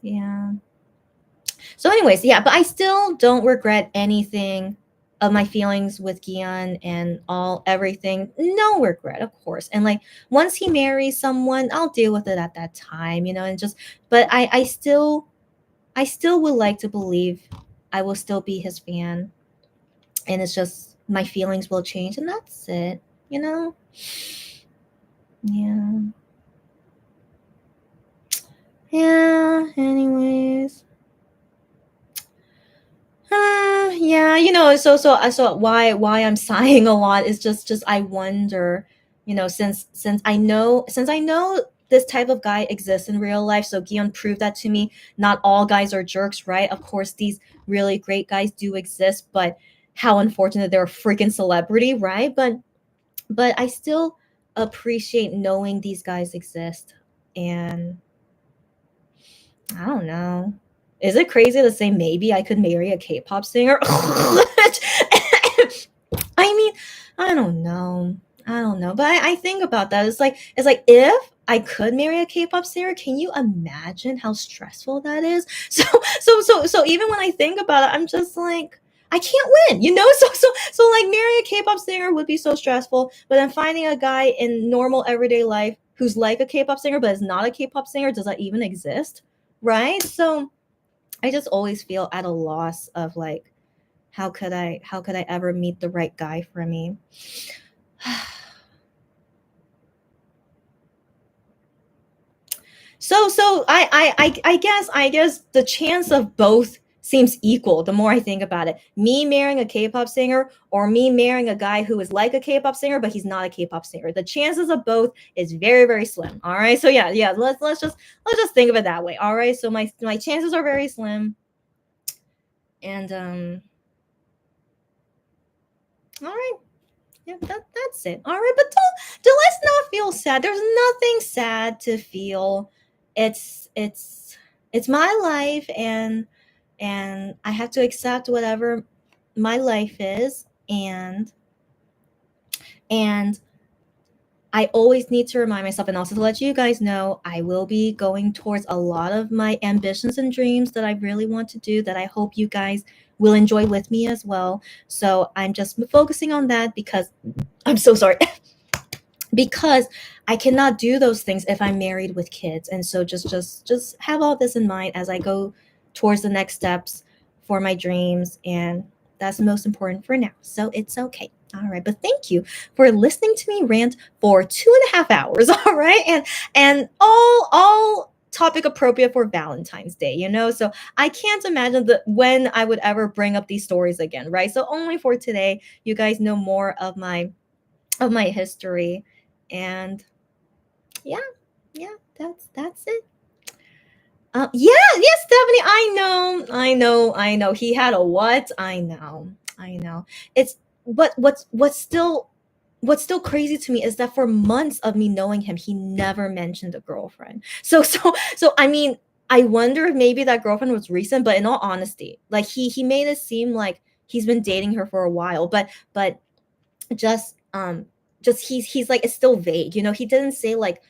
yeah. So, anyways, yeah, but I still don't regret anything of my feelings with Gian and all everything. No regret, of course. And like once he marries someone, I'll deal with it at that time, you know, and just but I still would like to believe I will still be his fan. And it's just my feelings will change and that's it, you know? Yeah. Yeah, anyways. Yeah, so why I'm sighing a lot is just I wonder, since I know this type of guy exists in real life, so Gion proved that to me. Not all guys are jerks, right? Of course, these really great guys do exist, but how unfortunate they're a freaking celebrity, right? But I still appreciate knowing these guys exist, and I don't know. Is it crazy to say maybe I could marry a K-pop singer? I mean, I don't know. I don't know. But I think about that. It's like if I could marry a K-pop singer, can you imagine how stressful that is? So even when I think about it, I'm just like I can't win, you know? So like marrying a K-pop singer would be so stressful, but then finding a guy in normal everyday life who's like a K-pop singer but is not a K-pop singer, does that even exist? Right? So I just always feel at a loss of like how could I ever meet the right guy for me? So I guess the chance of both seems equal the more I think about it. Me marrying a K-pop singer or me marrying a guy who is like a K-pop singer but he's not a K-pop singer. The chances of both is very very slim. All right. So yeah, let's just think of it that way. All right. So my chances are very slim. And all right. Yeah, that's it. All right, but let's not feel sad. There's nothing sad to feel. It's my life, and I have to accept whatever my life is, and I always need to remind myself, and also to let you guys know, I will be going towards a lot of my ambitions and dreams that I really want to do that I hope you guys will enjoy with me as well. So I'm just focusing on that because I'm so sorry. Because I cannot do those things if I'm married with kids. And so just have all this in mind as I go towards the next steps for my dreams, and that's the most important for now. So it's okay. All right, but thank you for listening to me rant for 2.5 hours. All right, and all topic appropriate for Valentine's Day. So I can't imagine when I would ever bring up these stories again, right? So only for today, you guys know more of my history, and yeah, yeah, that's it. Yeah, Stephanie, I know. He had a what? I know. It's but what's still what's still crazy to me is that for months of me knowing him, he never mentioned a girlfriend. So I mean, I wonder if maybe that girlfriend was recent, but in all honesty, like he made it seem like he's been dating her for a while, but just just he's like, it's still vague, you know. He didn't say like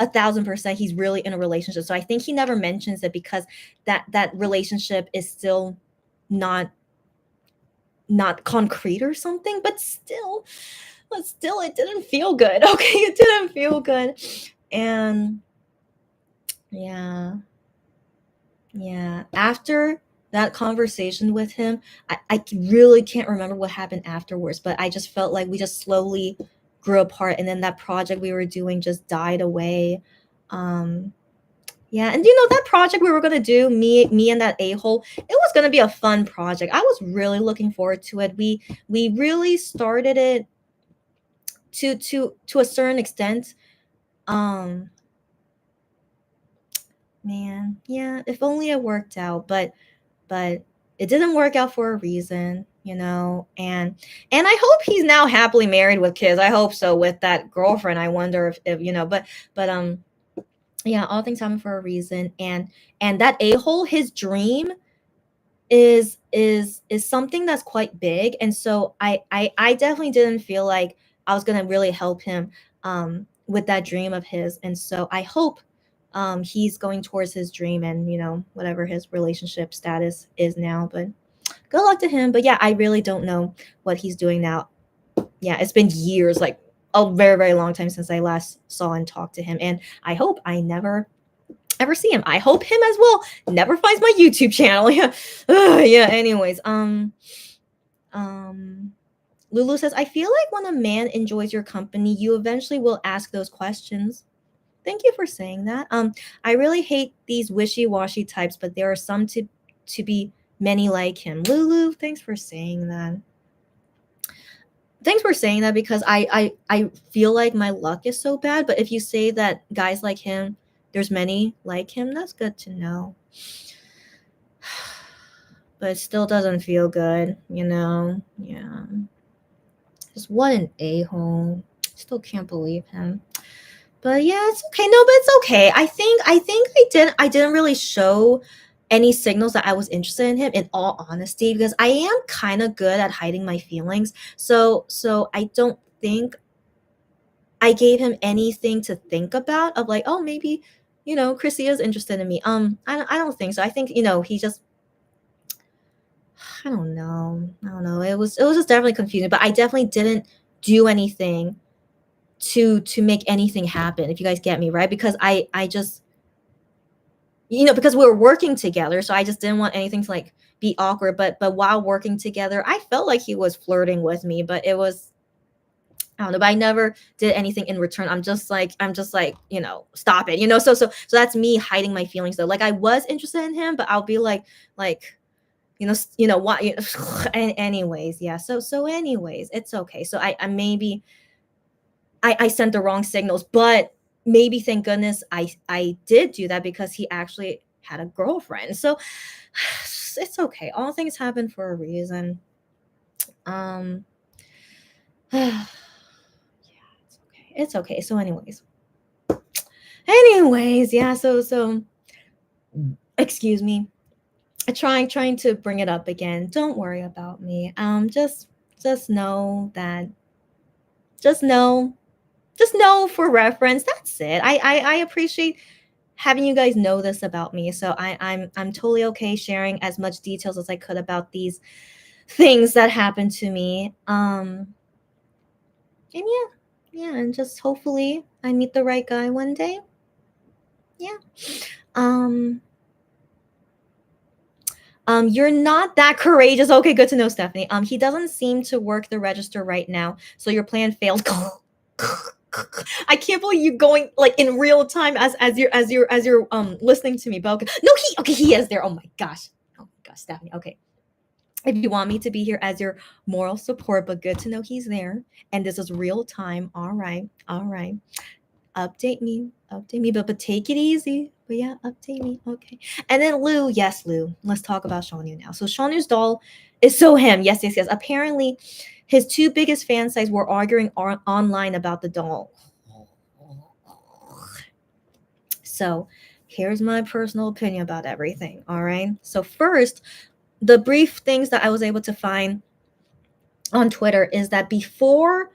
1,000% he's really in a relationship. So I think he never mentions it because that relationship is still not not concrete or something, but still it didn't feel good. Okay, it didn't feel good. And yeah, yeah, after that conversation with him, I really can't remember what happened afterwards, but I just felt like we just slowly grew apart, and then that project we were doing just died away. um yeah, and you know that project we were gonna do, me and that a-hole, it was gonna be a fun project. I was really looking forward to it. We really started it to a certain extent. um Man, yeah, if only it worked out, but it didn't work out for a reason, you know. And I hope he's now happily married with kids. I hope so, with that girlfriend. I wonder if you know, but yeah, all things happen for a reason. And that a-hole, his dream is something that's quite big. And so I definitely didn't feel like I was gonna really help him with that dream of his. And so I hope he's going towards his dream, and you know, whatever his relationship status is now. But good luck to him. But yeah, I really don't know what he's doing now. Yeah, it's been years, like a very, very long time since I last saw and talked to him. And I hope I never ever see him. I hope him as well never finds my YouTube channel. Yeah. Yeah. Anyways, um, Lulu says, I feel like when a man enjoys your company, you eventually will ask those questions. Thank you for saying that. I really hate these wishy-washy types, but there are some to be many like him. Lulu, thanks for saying that. Thanks for saying that, because I feel like my luck is so bad. But if you say that guys like him, there's many like him, that's good to know. But it still doesn't feel good, you know? Yeah. Just what an a-hole. Still can't believe him. But yeah, it's okay. No, but it's okay. I think I didn't really show any signals that I was interested in him, in all honesty, because I am kind of good at hiding my feelings. So I don't think I gave him anything to think about of like, oh, maybe, you know, Chrissy is interested in me. I don't think so. I think, you know, he just, I don't know. I don't know. It was just definitely confusing, but I definitely didn't do anything to make anything happen, if you guys get me, right? Because I just, you know, because we were working together, so I just didn't want anything to like be awkward. But while working together, I felt like he was flirting with me, but it was, I don't know, but I never did anything in return. I'm just like, you know, stop it, you know. So that's me hiding my feelings though. Like I was interested in him, but I'll be like, you know what, you know, anyways, yeah. So anyways, it's okay. So I maybe I sent the wrong signals, but maybe thank goodness I did do that, because he actually had a girlfriend. So it's okay. All things happen for a reason. Um yeah, it's okay. It's okay. So anyways, yeah, so excuse me. Trying to bring it up again. Don't worry about me. Just know that, just know just know for reference, that's it. I appreciate having you guys know this about me. So I'm totally okay sharing as much details as I could about these things that happened to me. And yeah, and just hopefully I meet the right guy one day. Yeah. Um you're not that courageous. Okay, good to know, Stephanie. He doesn't seem to work the register right now, so your plan failed. I can't believe you going like in real time as you're listening to me. But okay. No, he is there. Oh my gosh, Stephanie. Okay. If you want me to be here as your moral support, but good to know he's there. And this is real time. All right. All right. Update me, but take it easy. But yeah, update me. Okay. And then Lou, yes, Lou. Let's talk about Shonu now. So Shonu's doll It's so him. Yes, yes, yes. Apparently, his two biggest fan sites were arguing online about the doll. So, here's my personal opinion about everything. All right. So, first, the brief things that I was able to find on Twitter is that before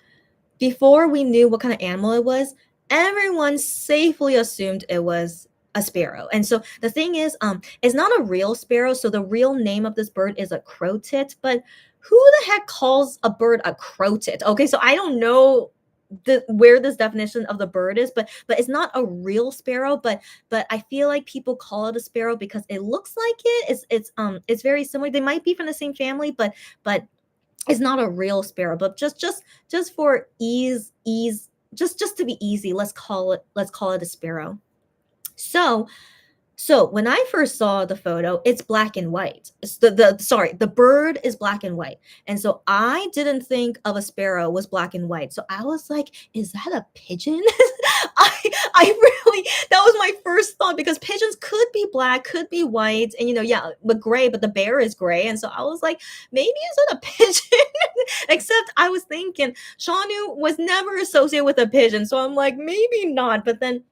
we knew what kind of animal it was, everyone safely assumed it was a sparrow. And so the thing is, it's not a real sparrow. So the real name of this bird is a crow-tit. But who the heck calls a bird a crow-tit? Okay, so I don't know where this definition of the bird is, but it's not a real sparrow. But I feel like people call it a sparrow because it looks like it. It's very similar. They might be from the same family, but it's not a real sparrow. But just for ease, just to be easy, let's call it a sparrow. So so when I first saw the photo, it's black and white. It's the bird is black and white. And so I didn't think of a sparrow was black and white. So I was like, is that a pigeon? I really, that was my first thought, because pigeons could be black, could be white, and yeah, but gray, but the bear is gray. And so I was like, maybe is it a pigeon? Except I was thinking Shanu was never associated with a pigeon. So I'm like, maybe not. But then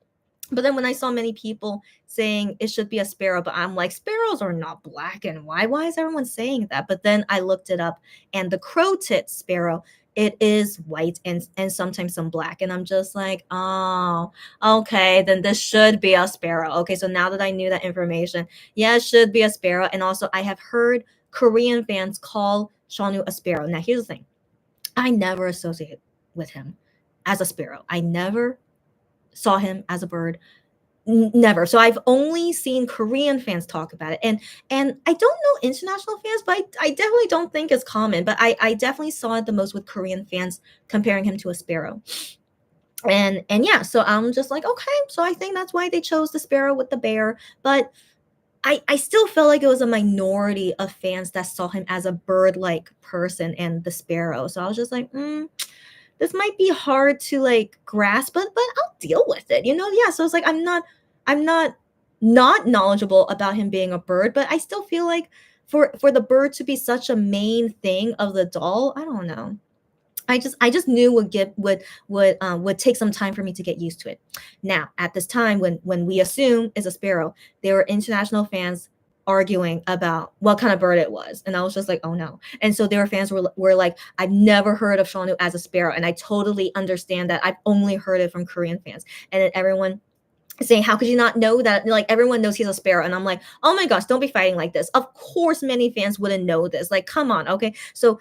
when I saw many people saying it should be a sparrow, but I'm like, sparrows are not black and white. Why is everyone saying that? But then I looked it up, and the crow-tit sparrow, it is white and sometimes some black. And I'm just like, oh, okay, then this should be a sparrow. Okay, so now that I knew that information, yeah, it should be a sparrow. And also I have heard Korean fans call Shanu a sparrow. Now here's the thing. I never associate with him as a sparrow. I never saw him as a bird. Never. So I've only seen Korean fans talk about it, and I don't know international fans, but I definitely don't think it's common. But I definitely saw it the most with Korean fans comparing him to a sparrow. And yeah, so I'm just like, okay, so I think that's why they chose the sparrow with the bear. But I still felt like it was a minority of fans that saw him as a bird-like person and the sparrow. So I was just like, this might be hard to like grasp, but I'll deal with it. Yeah. So it's like I'm not knowledgeable about him being a bird, but I still feel like for the bird to be such a main thing of the doll, I don't know. I just knew would take some time for me to get used to it. Now, at this time, when we assume is a sparrow, there were international fans arguing about what kind of bird it was, and I was just like, oh no. And so there were fans were like, I've never heard of Shanu as a sparrow, and I totally understand that. I've only heard it from Korean fans. And then everyone saying, how could you not know that? Like, everyone knows he's a sparrow. And I'm like, oh my gosh, don't be fighting like this. Of course many fans wouldn't know this. Like, come on. Okay, so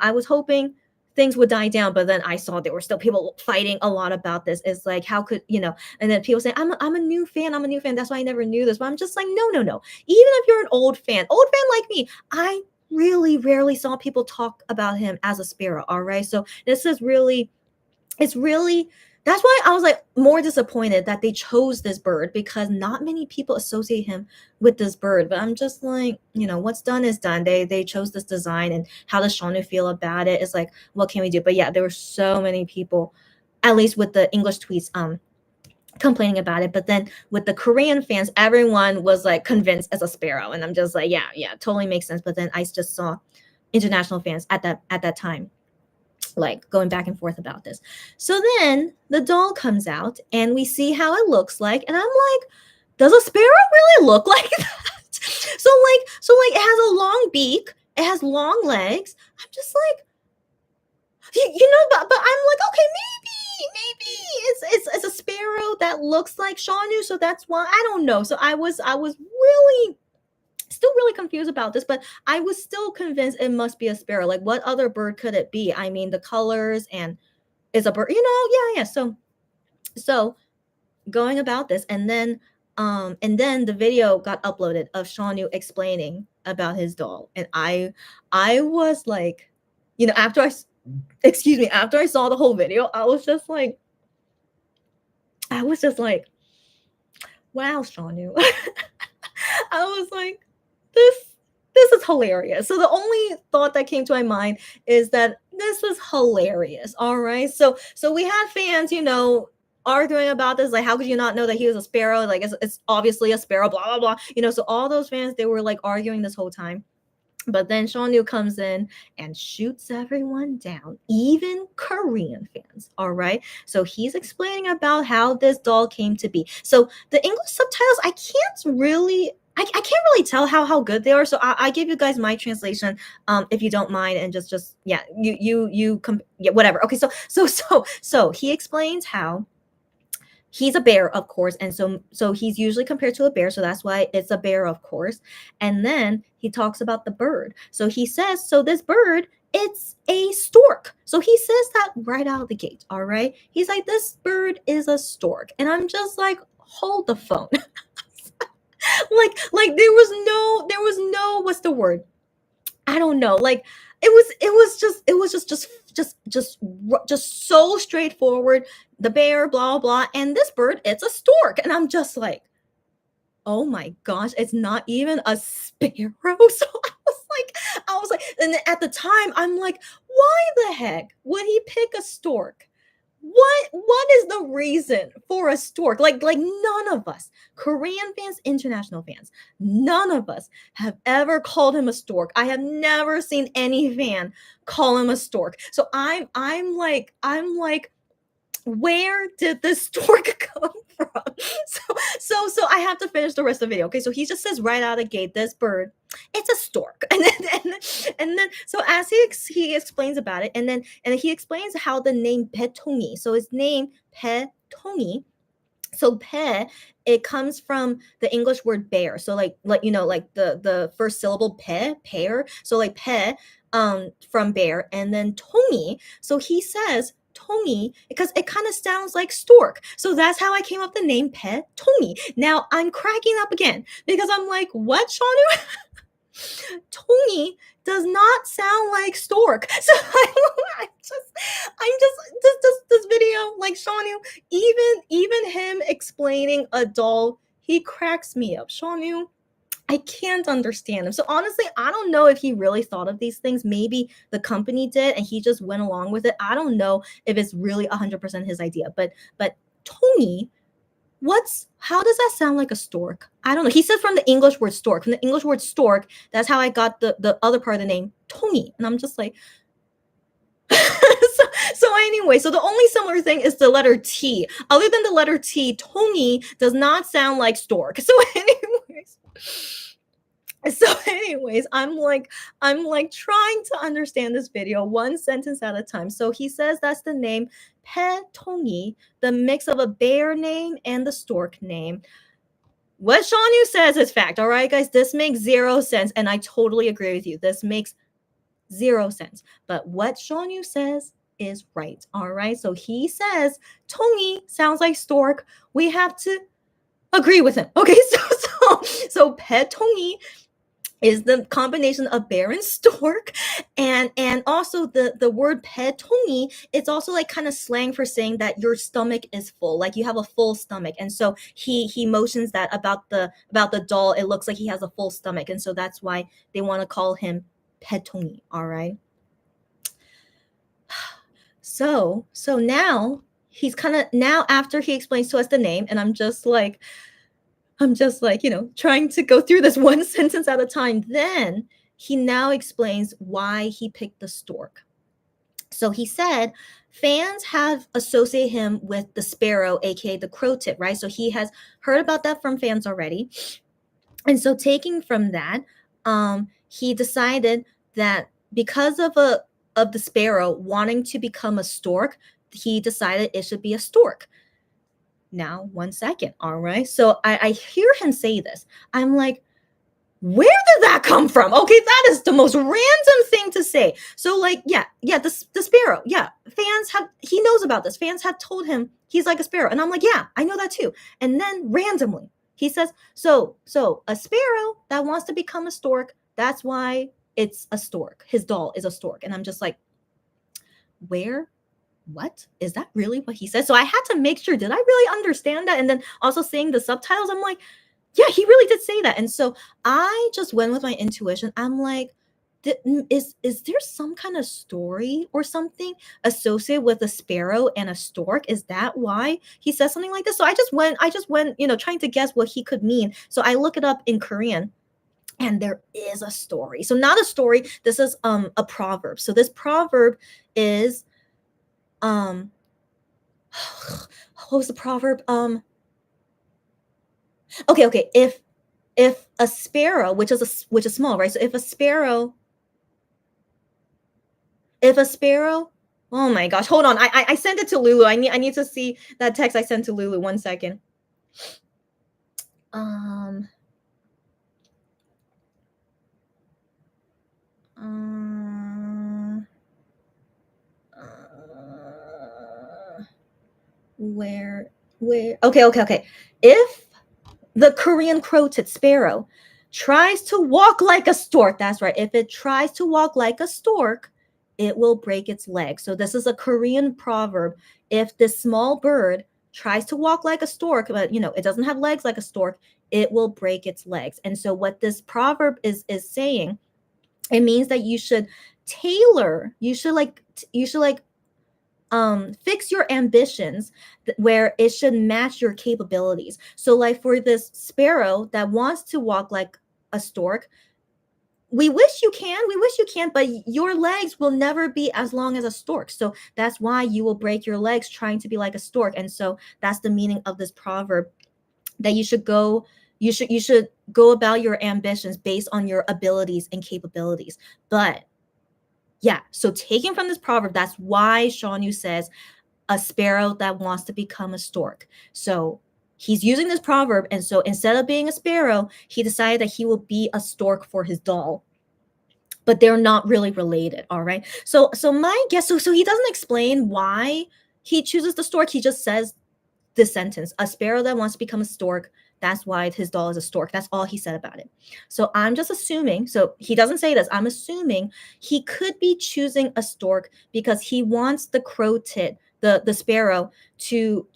I was hoping things would die down, but then I saw there were still people fighting a lot about this. It's like, how could and then people say, I'm a new fan, that's why I never knew this. But I'm just like, no. Even if you're an old fan like me, I really rarely saw people talk about him as a sparrow. All right, so this is really, it's really, that's why I was like more disappointed that they chose this bird, because not many people associate him with this bird. But I'm just like, what's done is done. They chose this design, and how does Shauna feel about it? It's like, what can we do? But yeah, there were so many people, at least with the English tweets, complaining about it. But then with the Korean fans, everyone was like convinced as a sparrow. And I'm just like, yeah, totally makes sense. But then I just saw international fans at that time like going back and forth about this. So then the doll comes out and we see how it looks like, and I'm like, does a sparrow really look like that? So it has a long beak, it has long legs. I'm just like, but I'm like, okay, maybe it's a sparrow that looks like Shanu, so that's why. I don't know. So I was really still really confused about this, but I was still convinced it must be a sparrow. Like, what other bird could it be? I mean, the colors, and is a bird, yeah. So going about this, and then the video got uploaded of Shanu explaining about his doll, and I was like, after I saw the whole video, I was just like, wow, Shanu. I was like, this is hilarious. So the only thought that came to my mind is that this was hilarious. All right. So we had fans, arguing about this, like, how could you not know that he was a sparrow? Like, it's obviously a sparrow, blah blah blah. So all those fans, they were like arguing this whole time. But then Shonu comes in and shoots everyone down, even Korean fans. All right. So he's explaining about how this doll came to be. So the English subtitles, I can't really tell how good they are. So I give you guys my translation, if you don't mind, and just yeah, yeah, whatever. Okay, so he explains how he's a bear, of course, and so he's usually compared to a bear, so that's why it's a bear, of course. And then he talks about the bird. So he says, so this bird, it's a stork. So he says that right out of the gate. All right, he's like, this bird is a stork, and I'm just like, hold the phone. Like there was no what's the word, I don't know. Like it was just so straightforward. The bear, blah blah, and this bird, it's a stork, and I'm just like, oh my gosh, it's not even a sparrow. So I was like, and at the time, I'm like, why the heck would he pick a stork? What is the reason for a stork? Like none of us, Korean fans, international fans, none of us have ever called him a stork. I have never seen any fan call him a stork. So I'm like, where did this stork come from? So I have to finish the rest of the video. Okay, so he just says right out of the gate, this bird, it's a stork. And then so as he explains about it, and he explains how the name Petongi, so his name Petongi, so pe, it comes from the English word bear. So like like the first syllable pe, pear. So like pe, from bear, and then tongi. So he says tongi because it kind of sounds like stork. So that's how I came up with the name pe tongi. Now I'm cracking up again because I'm like, what, Shanu? Tongi does not sound like stork. So I'm just this video, like Shanu, even him explaining a doll, he cracks me up. Shanu, I can't understand him. So honestly, I don't know if he really thought of these things. Maybe the company did and he just went along with it. I don't know if it's really 100% his idea. But Tongi, how does that sound like a stork? I don't know. He said from the English word stork. From the English word stork, that's how I got the other part of the name, Tongi. And I'm just like, so anyway, so the only similar thing is the letter T. Other than the letter T, Tongi does not sound like stork. So anyways, I'm like trying to understand this video one sentence at a time. So he says that's the name Petongi, the mix of a bear name and the stork name. What Shanu says is fact. All right, guys, this makes 0 sense, and I totally agree with you. This makes 0 sense. But what Shanu says is right. All right, so he says Tongi sounds like stork. We have to agree with him. Okay, so Petongi is the combination of bear and stork, and also the word petongi, it's also like kind of slang for saying that your stomach is full, like you have a full stomach. And so he motions that about the doll, it looks like he has a full stomach, and so that's why they want to call him petongi. All right, so now he's kind of, now after he explains to us the name, and I'm just like, trying to go through this one sentence at a time. Then he now explains why he picked the stork. So he said fans have associated him with the sparrow, aka the crow tip, right? So he has heard about that from fans already. And so taking from that, he decided that because of the sparrow wanting to become a stork, he decided it should be a stork. Now, 1 second. All right. So I hear him say this. I'm like, where did that come from? Okay, that is the most random thing to say. So like, yeah, the sparrow. Yeah, he knows about this. Fans have told him he's like a sparrow. And I'm like, yeah, I know that too. And then randomly, he says, so a sparrow that wants to become a stork, that's why it's a stork. His doll is a stork. And I'm just like, what is that really what he said? So I had to make sure, did I really understand that? And then also seeing the subtitles, I'm like, yeah, he really did say that. And so I just went with my intuition. I'm like, is there some kind of story or something associated with a sparrow and a stork? Is that why he says something like this? So I just went, trying to guess what he could mean. So I look it up in Korean. And there is a story. So not a story, this is a proverb. So this proverb is what was the proverb? Okay, if a sparrow, which is small, right? So if a sparrow, oh my gosh, hold on. I sent it to Lulu. I need to see that text I sent to Lulu. 1 second. Um uh, uh, where okay. If the Korean crow-tooth sparrow tries to walk like a stork, that's right. If it tries to walk like a stork, it will break its leg. So this is a Korean proverb. If this small bird tries to walk like a stork, but it doesn't have legs like a stork, it will break its legs. And so what this proverb is saying, it means that you should tailor, you should like fix your ambitions where it should match your capabilities. So like for this sparrow that wants to walk like a stork, we wish you can, but your legs will never be as long as a stork. So that's why you will break your legs trying to be like a stork. And so that's the meaning of this proverb, that you should go about your ambitions based on your abilities and capabilities. But yeah, so taken from this proverb, that's why Sean Yu says a sparrow that wants to become a stork. So he's using this proverb, and so instead of being a sparrow, he decided that he will be a stork for his doll. But they're not really related, all right? So my guess, so he doesn't explain why he chooses the stork. He just says this sentence: a sparrow that wants to become a stork. That's why his doll is a stork. That's all he said about it. So I'm just assuming, so he doesn't say this, I'm assuming he could be choosing a stork because he wants the crow-tit, the sparrow, to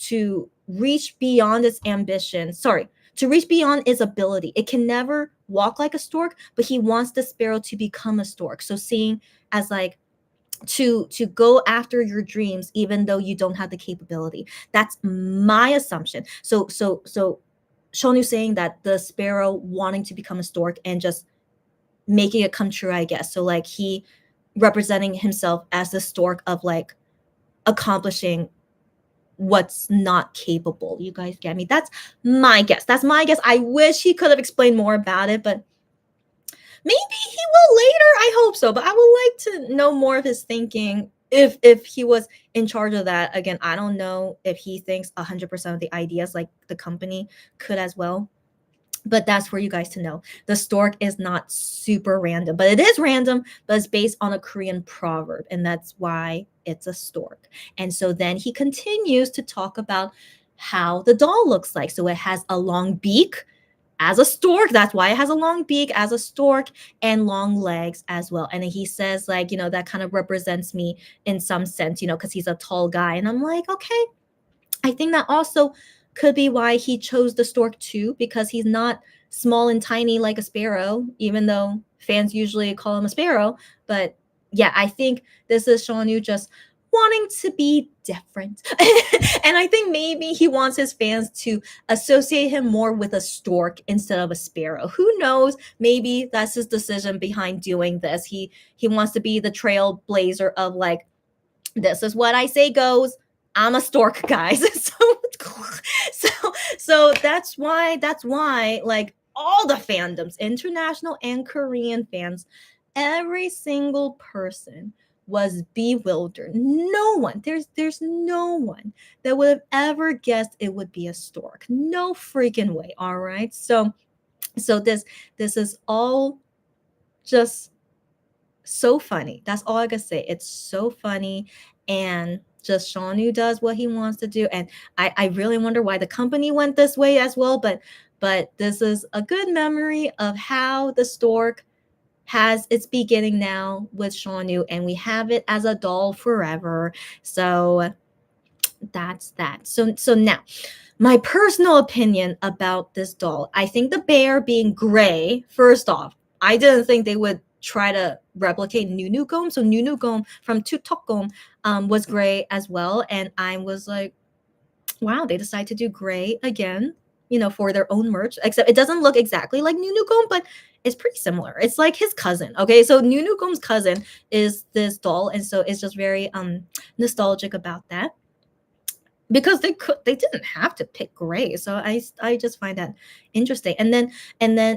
reach beyond its ambition. Sorry, to reach beyond its ability. It can never walk like a stork, but he wants the sparrow to become a stork. So seeing as like to go after your dreams even though you don't have the capability. That's my assumption. So Shonu saying that the sparrow wanting to become a stork and just making it come true, I guess. So like he representing himself as the stork of like accomplishing what's not capable. You guys get me? That's my guess. I wish he could have explained more about it, but maybe he will later. I hope so, but I would like to know more of his thinking if he was in charge of that. Again, I don't know if he thinks 100% of the ideas like the company could as well. But that's for you guys to know. The stork is not super random, but it is random, but it's based on a Korean proverb, and that's why it's a stork. And so then he continues to talk about how the doll looks like. So it has a long beak as a stork. That's why it has a long beak as a stork, and long legs as well. And he says, like, that kind of represents me in some sense, because he's a tall guy. And I'm like, okay, I think that also could be why he chose the stork too, because he's not small and tiny like a sparrow, even though fans usually call him a sparrow. But yeah, I think this is Sean Yu just wanting to be different. And I think maybe he wants his fans to associate him more with a stork instead of a sparrow. Who knows? Maybe that's his decision behind doing this. He wants to be the trailblazer of like, this is what I say goes. I'm a stork, guys. so so that's why like all the fandoms, international and Korean fans, every single person was bewildered. No one, there's no one that would have ever guessed it would be a stork. No freaking way. All right. So this is all just so funny. That's all I can say. It's so funny. And just Sean Yu does what he wants to do. And I really wonder why the company went this way as well. But this is a good memory of how the stork has its beginning now with Sean Yu, and we have it as a doll forever. So that's that. So now, my personal opinion about this doll. I think the bear being gray, first off, I didn't think they would try to replicate Nunugom. So Nunugom from Tutokgom was gray as well. And I was like, wow, they decided to do gray again, for their own merch. Except it doesn't look exactly like Nunugom, but it's pretty similar. It's like his cousin. Okay, so Nunukum's cousin is this doll, and so it's just very nostalgic about that, because they didn't have to pick gray. So I just find that interesting. And then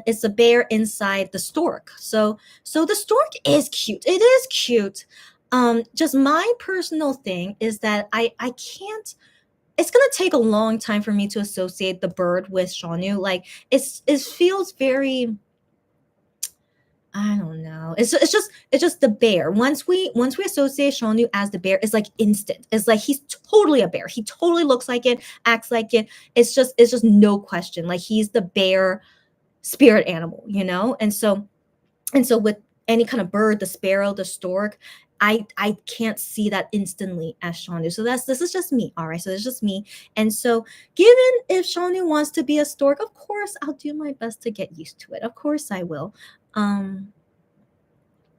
it's a bear inside the stork. So the stork is cute. It is cute. Just my personal thing is that I can't, it's gonna take a long time for me to associate the bird with Shanu. Like it feels very, I don't know. It's just the bear. Once we associate Shanu as the bear, it's like instant. It's like he's totally a bear. He totally looks like it, acts like it. It's just no question. Like he's the bear spirit animal, you know? And so with any kind of bird, the sparrow, the stork, I can't see that instantly as Shanu. So this is just me. All right. So it's just me. And so given if Shanu wants to be a stork, of course I'll do my best to get used to it. Of course I will. Um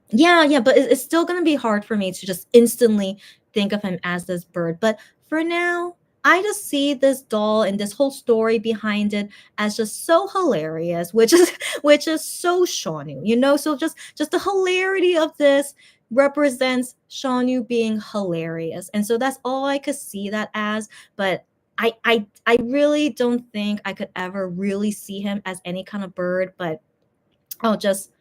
yeah, but it's still gonna be hard for me to just instantly think of him as this bird. But for now, I just see this doll and this whole story behind it as just so hilarious, which is which is so Shaunu, you know. So just the hilarity of this represents Shaunu being hilarious, and so that's all I could see that as. But I really don't think I could ever really see him as any kind of bird, but I'll just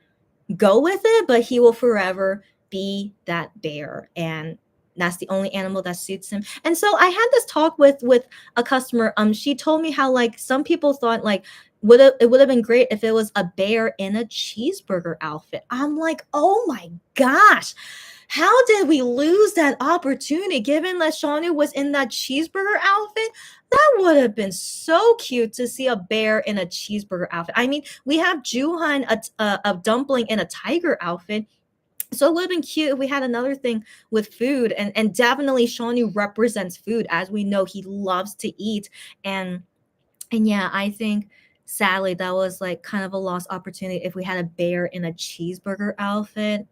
go with it, but he will forever be that bear, and that's the only animal that suits him. And so I had this talk with a customer. She told me how like some people thought like it would have been great if it was a bear in a cheeseburger outfit. I'm like, oh my gosh, how did we lose that opportunity? Given that Shawnee was in that cheeseburger outfit, that would have been so cute to see a bear in a cheeseburger outfit. I mean, we have Juhan, a dumpling in a tiger outfit. So it would have been cute if we had another thing with food. And definitely Shawnee represents food. As we know, he loves to eat. And yeah, I think sadly that was like kind of a lost opportunity. If we had a bear in a cheeseburger outfit,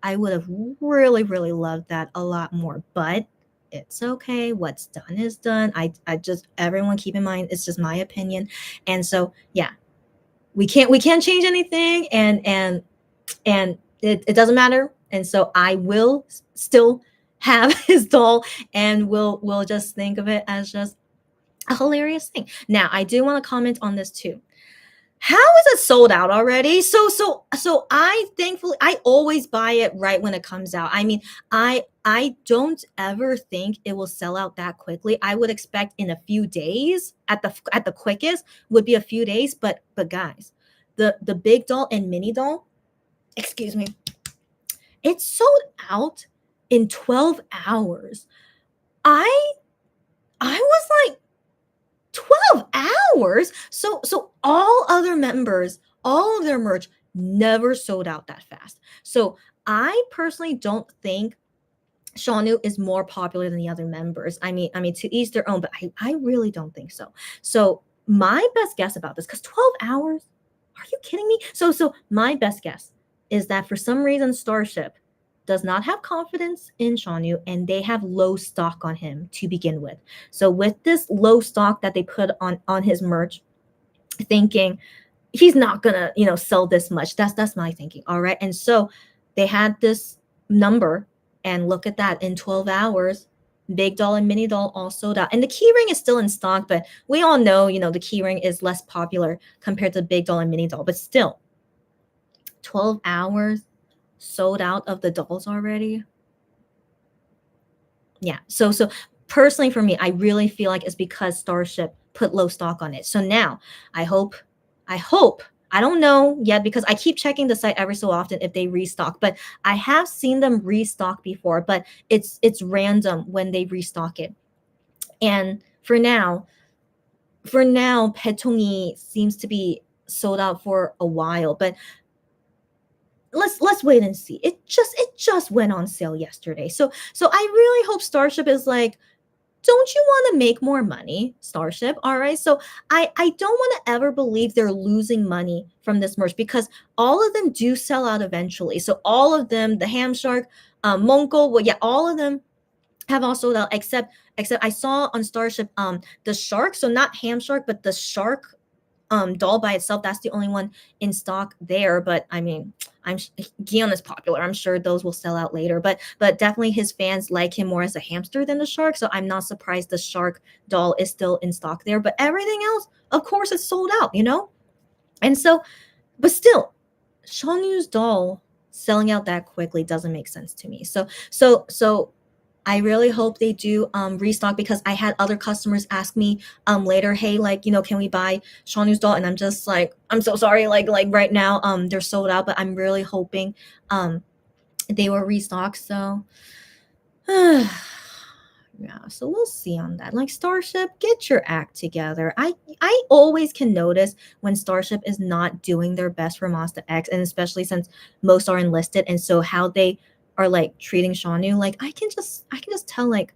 I would have really, really loved that a lot more. But it's okay. What's done is done. I just, everyone keep in mind, it's just my opinion. And so yeah, we can't change anything, and it doesn't matter. And so I will still have his doll, and we'll just think of it as just a hilarious thing. Now I do want to comment on this too. How is it sold out already? So I thankfully I always buy it right when it comes out. I mean, I don't ever think it will sell out that quickly. I would expect in a few days, at the quickest would be a few days. But guys, the big doll and mini doll, excuse me, it sold out in 12 hours. I I was like, 12 hours. So all other members, all of their merch never sold out that fast. So I personally don't think Shaunu is more popular than the other members. I mean to each their own, but I really don't think so. So my best guess about this, because 12 hours, are you kidding me? So my best guess is that for some reason Starship does not have confidence in Shaunu, and they have low stock on him to begin with. So with this low stock that they put on his merch, thinking he's not gonna, sell this much. That's my thinking. All right. And so they had this number, and look at that, in 12 hours, big doll and mini doll all sold out. And the key ring is still in stock, but we all know, the key ring is less popular compared to big doll and mini doll. But still, 12 hours sold out of the dolls already. Yeah. So personally for me, I really feel like it's because Starship put low stock on it. So now I hope, I don't know yet because I keep checking the site every so often if they restock, but I have seen them restock before, but it's random when they restock it. And for now, Petongi seems to be sold out for a while, but let's wait and see. It just went on sale yesterday. So I really hope Starship is like, don't you want to make more money, Starship? All right. So I don't want to ever believe they're losing money from this merch, because all of them do sell out eventually. So all of them, the Ham Shark, Monko, well, yeah, all of them have all sold out except I saw on Starship the shark. So not Ham Shark, but the shark. doll by itself. That's the only one in stock there. But I mean, Gion is popular. I'm sure those will sell out later. But definitely his fans like him more as a hamster than the shark. So I'm not surprised the shark doll is still in stock there. But everything else, of course, is sold out. And so, but still, Shawnu's doll selling out that quickly doesn't make sense to me. So I really hope they do restock, because I had other customers ask me later, hey, like, can we buy Shawnu's doll? And I'm just like, I'm so sorry, like right now they're sold out, but I'm really hoping they will restock. So yeah, so we'll see on that. Like, Starship, get your act together. I always can notice when Starship is not doing their best for Mazda X, and especially since most are enlisted, and so how they are like treating Shawnu, like I can just tell, like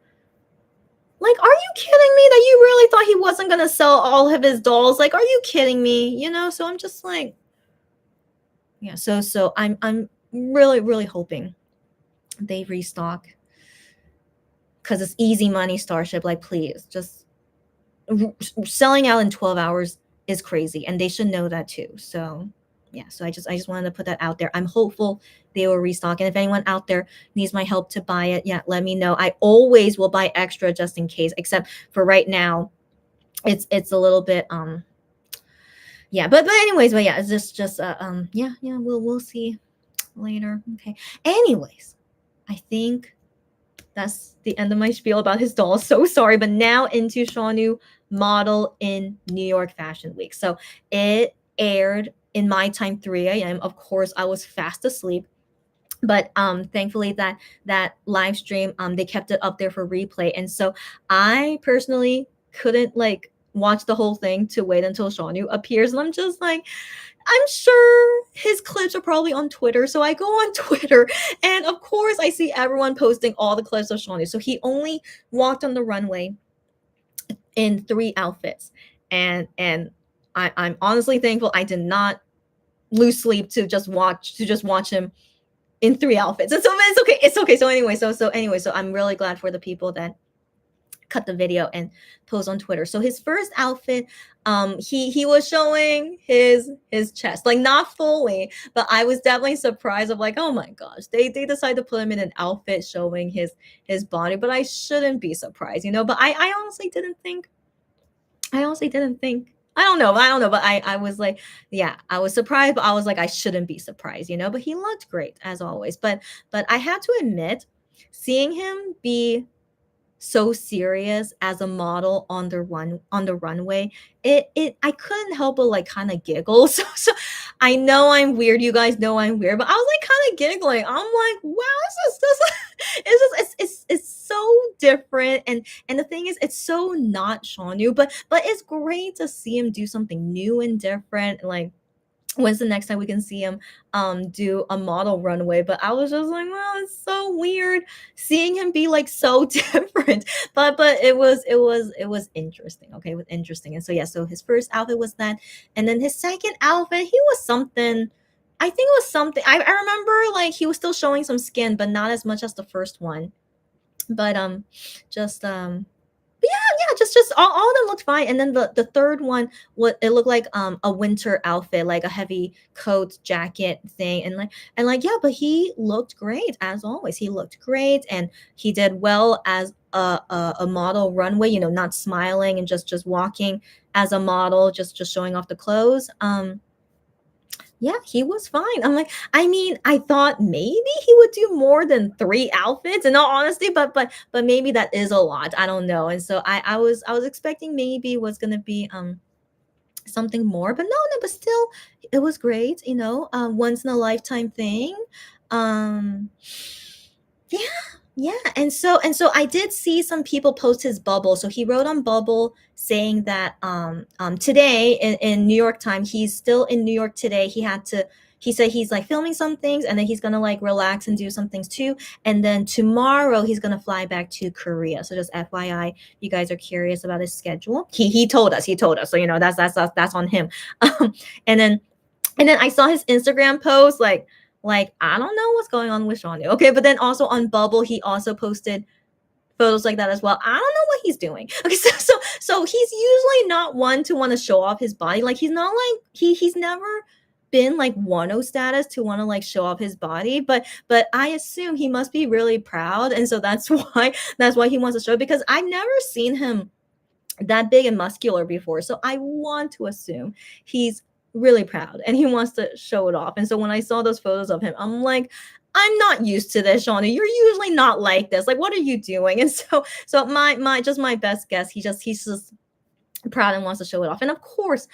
are you kidding me that you really thought he wasn't gonna sell all of his dolls? Like, are you kidding me? So I'm just like, yeah. So I'm really hoping they restock, because it's easy money, Starship. Like, please, just selling out in 12 hours is crazy, and they should know that too. So yeah, so I just wanted to put that out there. I'm hopeful they will restock, and if anyone out there needs my help to buy it, yeah, let me know. I always will buy extra just in case, except for right now it's a little bit yeah, but anyways, but yeah, it's just yeah, we'll see later. Okay, anyways, I think that's the end of my spiel about his doll. So sorry, but now into Shawnu model in New York Fashion Week. So it aired in my time 3 a.m. Of course, I was fast asleep, but thankfully that live stream, they kept it up there for replay, and so I personally couldn't like watch the whole thing to wait until Shawnu appears, and I'm just like, I'm sure his clips are probably on Twitter. So I go on Twitter, and of course I see everyone posting all the clips of Shawnu. So he only walked on the runway in 3 outfits. And I'm honestly thankful I did not lose sleep to just watch him in 3 outfits. And so it's okay. It's okay. So anyway, so I'm really glad for the people that cut the video and post on Twitter. So his first outfit, he was showing his chest, like not fully, but I was definitely surprised of like, oh my gosh, they decided to put him in an outfit showing his body, but I shouldn't be surprised, But I honestly didn't think. I don't know, but I was like, yeah, I was surprised, but I was like, I shouldn't be surprised, But he looked great as always. But I had to admit, seeing him be so serious as a model on the runway, it I couldn't help but like kind of giggle. So I know I'm weird, you guys know I'm weird, but I was like kind of giggling. I'm like, wow, it's so different, and the thing is, it's so not Shawnu, but it's great to see him do something new and different. Like, when's the next time we can see him do a model runway? But I was just like, wow, it's so weird seeing him be like so different. But it was interesting. Okay, it was interesting. And so yeah, so his first outfit was that, and then his second outfit, he was something. I think it was something. I remember like he was still showing some skin, but not as much as the first one. But just yeah, just all of them looked fine. And then the third one, what it looked like a winter outfit, like a heavy coat jacket thing, and yeah, but he looked great as always. He looked great, and he did well as a model runway, not smiling and just walking as a model, just showing off the clothes. Yeah, he was fine. I'm like, I mean, I thought maybe he would do more than 3 outfits in all honesty, but maybe that is a lot. I don't know. And so I was expecting maybe it was gonna be something more, but no, but still it was great, once in a lifetime thing. Um yeah, yeah. And so I did see some people post his bubble. So he wrote on Bubble saying that today in New York time, he's still in New York today. He said he's like filming some things, and then he's gonna like relax and do some things too. And then tomorrow he's gonna fly back to Korea. So just FYI, you guys are curious about his schedule. He told us. So that's on him. And then I saw his Instagram post, like I don't know what's going on with Shawnee. Okay, but then also on Bubble, he also posted photos like that as well. I don't know what he's doing. Okay, so he's usually not one to want to show off his body. Like he's not like he's never been like Wano status to want to like show off his body, but I assume he must be really proud, and so that's why he wants to show it, because I've never seen him that big and muscular before. So I want to assume he's really proud and he wants to show it off. And so when I saw those photos of him, I'm like, I'm not used to this, Shawnee. You're usually not like this. Like, what are you doing? And so my best guess, he's just proud and wants to show it off. And of course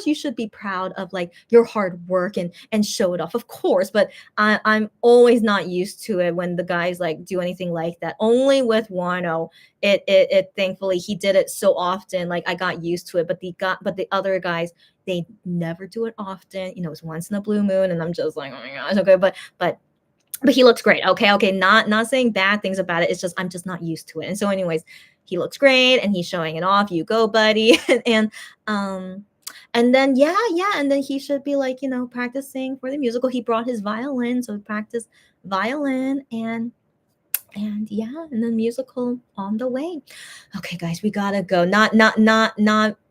you should be proud of like your hard work and show it off, of course. But I'm always not used to it when the guys like do anything like that. Only with Wano, it thankfully he did it so often, like I got used to it. But the other guys, they never do it often. It's once in a blue moon, and I'm just like, oh my gosh. Okay, but he looks great. Okay, not saying bad things about it. It's just I'm just not used to it. And so anyways, he looks great and he's showing it off. You go, buddy. Um and then and then he should be like, practicing for the musical. He brought his violin, so he practiced violin, and then musical on the way. Okay, guys, we gotta go. Not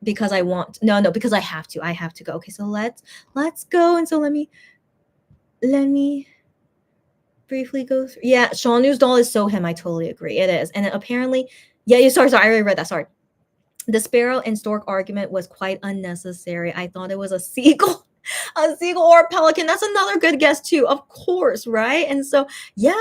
because I want, no, because I have to go. Okay, so let's go. And so let me briefly go through. Yeah, Shawnu's doll is so him. I totally agree. It is. And apparently, sorry, I already read that. Sorry. The sparrow and stork argument was quite unnecessary. I thought it was a seagull, a seagull or a pelican. That's another good guess too, of course, right? And so, yeah,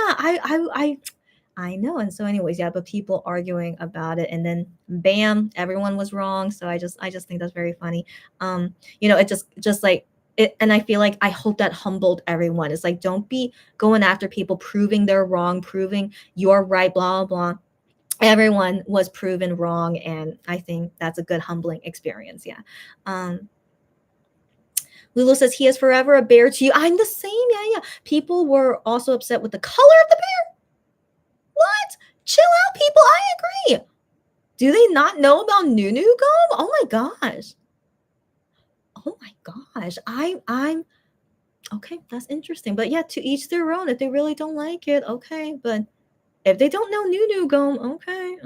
I know. And so, anyways, yeah, but people arguing about it, and then bam, everyone was wrong. So I just think that's very funny. It just like it, and I feel like I hope that humbled everyone. It's like, don't be going after people, proving they're wrong, proving you're right, blah blah blah. Everyone was proven wrong, and I think that's a good humbling experience. Yeah. Lulu says he is forever a bear to you. I'm the same. Yeah. People were also upset with the color of the bear. What? Chill out, people. I agree. Do they not know about Nunu Gum? Oh my gosh. Oh my gosh. I'm okay. That's interesting. But yeah, to each their own. If they really don't like it, okay. But if they don't know Nunu Gum, okay.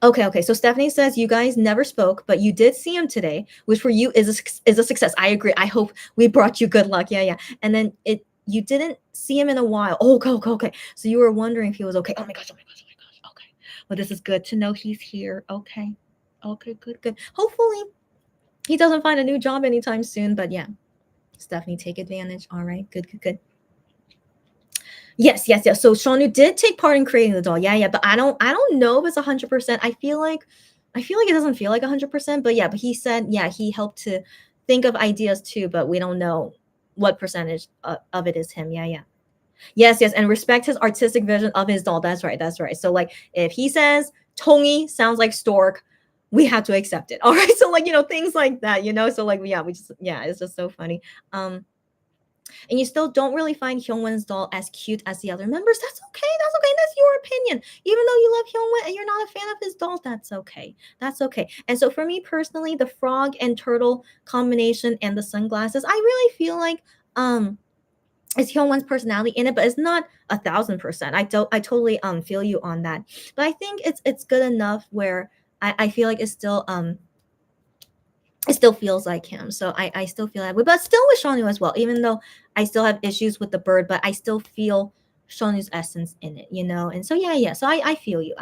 Okay. So Stephanie says you guys never spoke, but you did see him today, which for you is a success. I agree. I hope we brought you good luck. Yeah. And then you didn't see him in a while. Oh, okay. So you were wondering if he was okay. Oh my gosh. Okay. Well, this is good to know he's here. Okay, good. Hopefully he doesn't find a new job anytime soon. But yeah, Stephanie, take advantage. All right, good. Yes. So Shawnu did take part in creating the doll. Yeah. But I don't know if it's 100%. I feel like it doesn't feel like 100%. But yeah, but he said, yeah, he helped to think of ideas too, but we don't know what percentage of it is him. Yeah. Yes, and respect his artistic vision of his doll. That's right. So like if he says Tongi sounds like stork, we have to accept it. All right. So like, things like that, so like, it's just so funny. And you still don't really find Hyungwon's doll as cute as the other members. That's okay. That's your opinion. Even though you love Hyungwon and you're not a fan of his doll, that's okay. And so for me personally, the frog and turtle combination and the sunglasses, I really feel like it's Hyungwon's personality in it, but it's not 1,000%. I totally feel you on that. But I think it's good enough where I feel like it still feels like him. So I still feel that way. But still with Shawnu as well, even though I still have issues with the bird, but I still feel Shawnu's essence in it, And so yeah. So I feel you.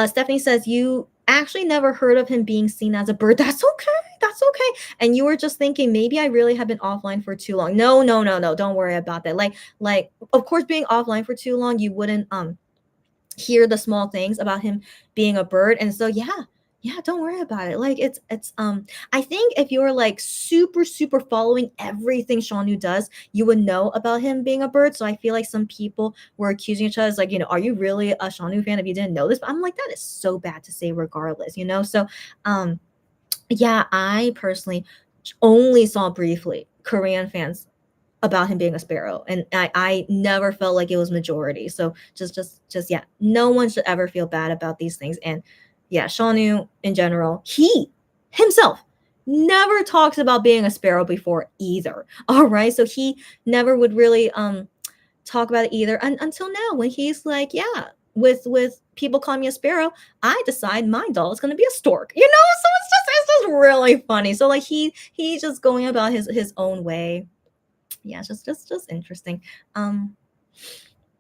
Stephanie says you actually never heard of him being seen as a bird. That's okay. And you were just thinking maybe I really have been offline for too long. No. Don't worry about that. Like of course, being offline for too long, you wouldn't hear the small things about him being a bird. And so yeah, don't worry about it. Like it's I think if you're like super following everything Shawnu does, you would know about him being a bird. So I feel like some people were accusing each other as like, are you really a Shawnu fan if you didn't know this? But I'm like, that is so bad to say regardless, So yeah, I personally only saw briefly Korean fans about him being a sparrow, and I never felt like it was majority. So just yeah, no one should ever feel bad about these things. And yeah, Shawnu in general, he himself never talks about being a sparrow before either. All right, so he never would really talk about it either until now when he's like, yeah, with people calling me a sparrow, I decide my doll is gonna be a stork. You know, so it's just really funny. So like he's just going about his own way. Yeah, it's just interesting. Um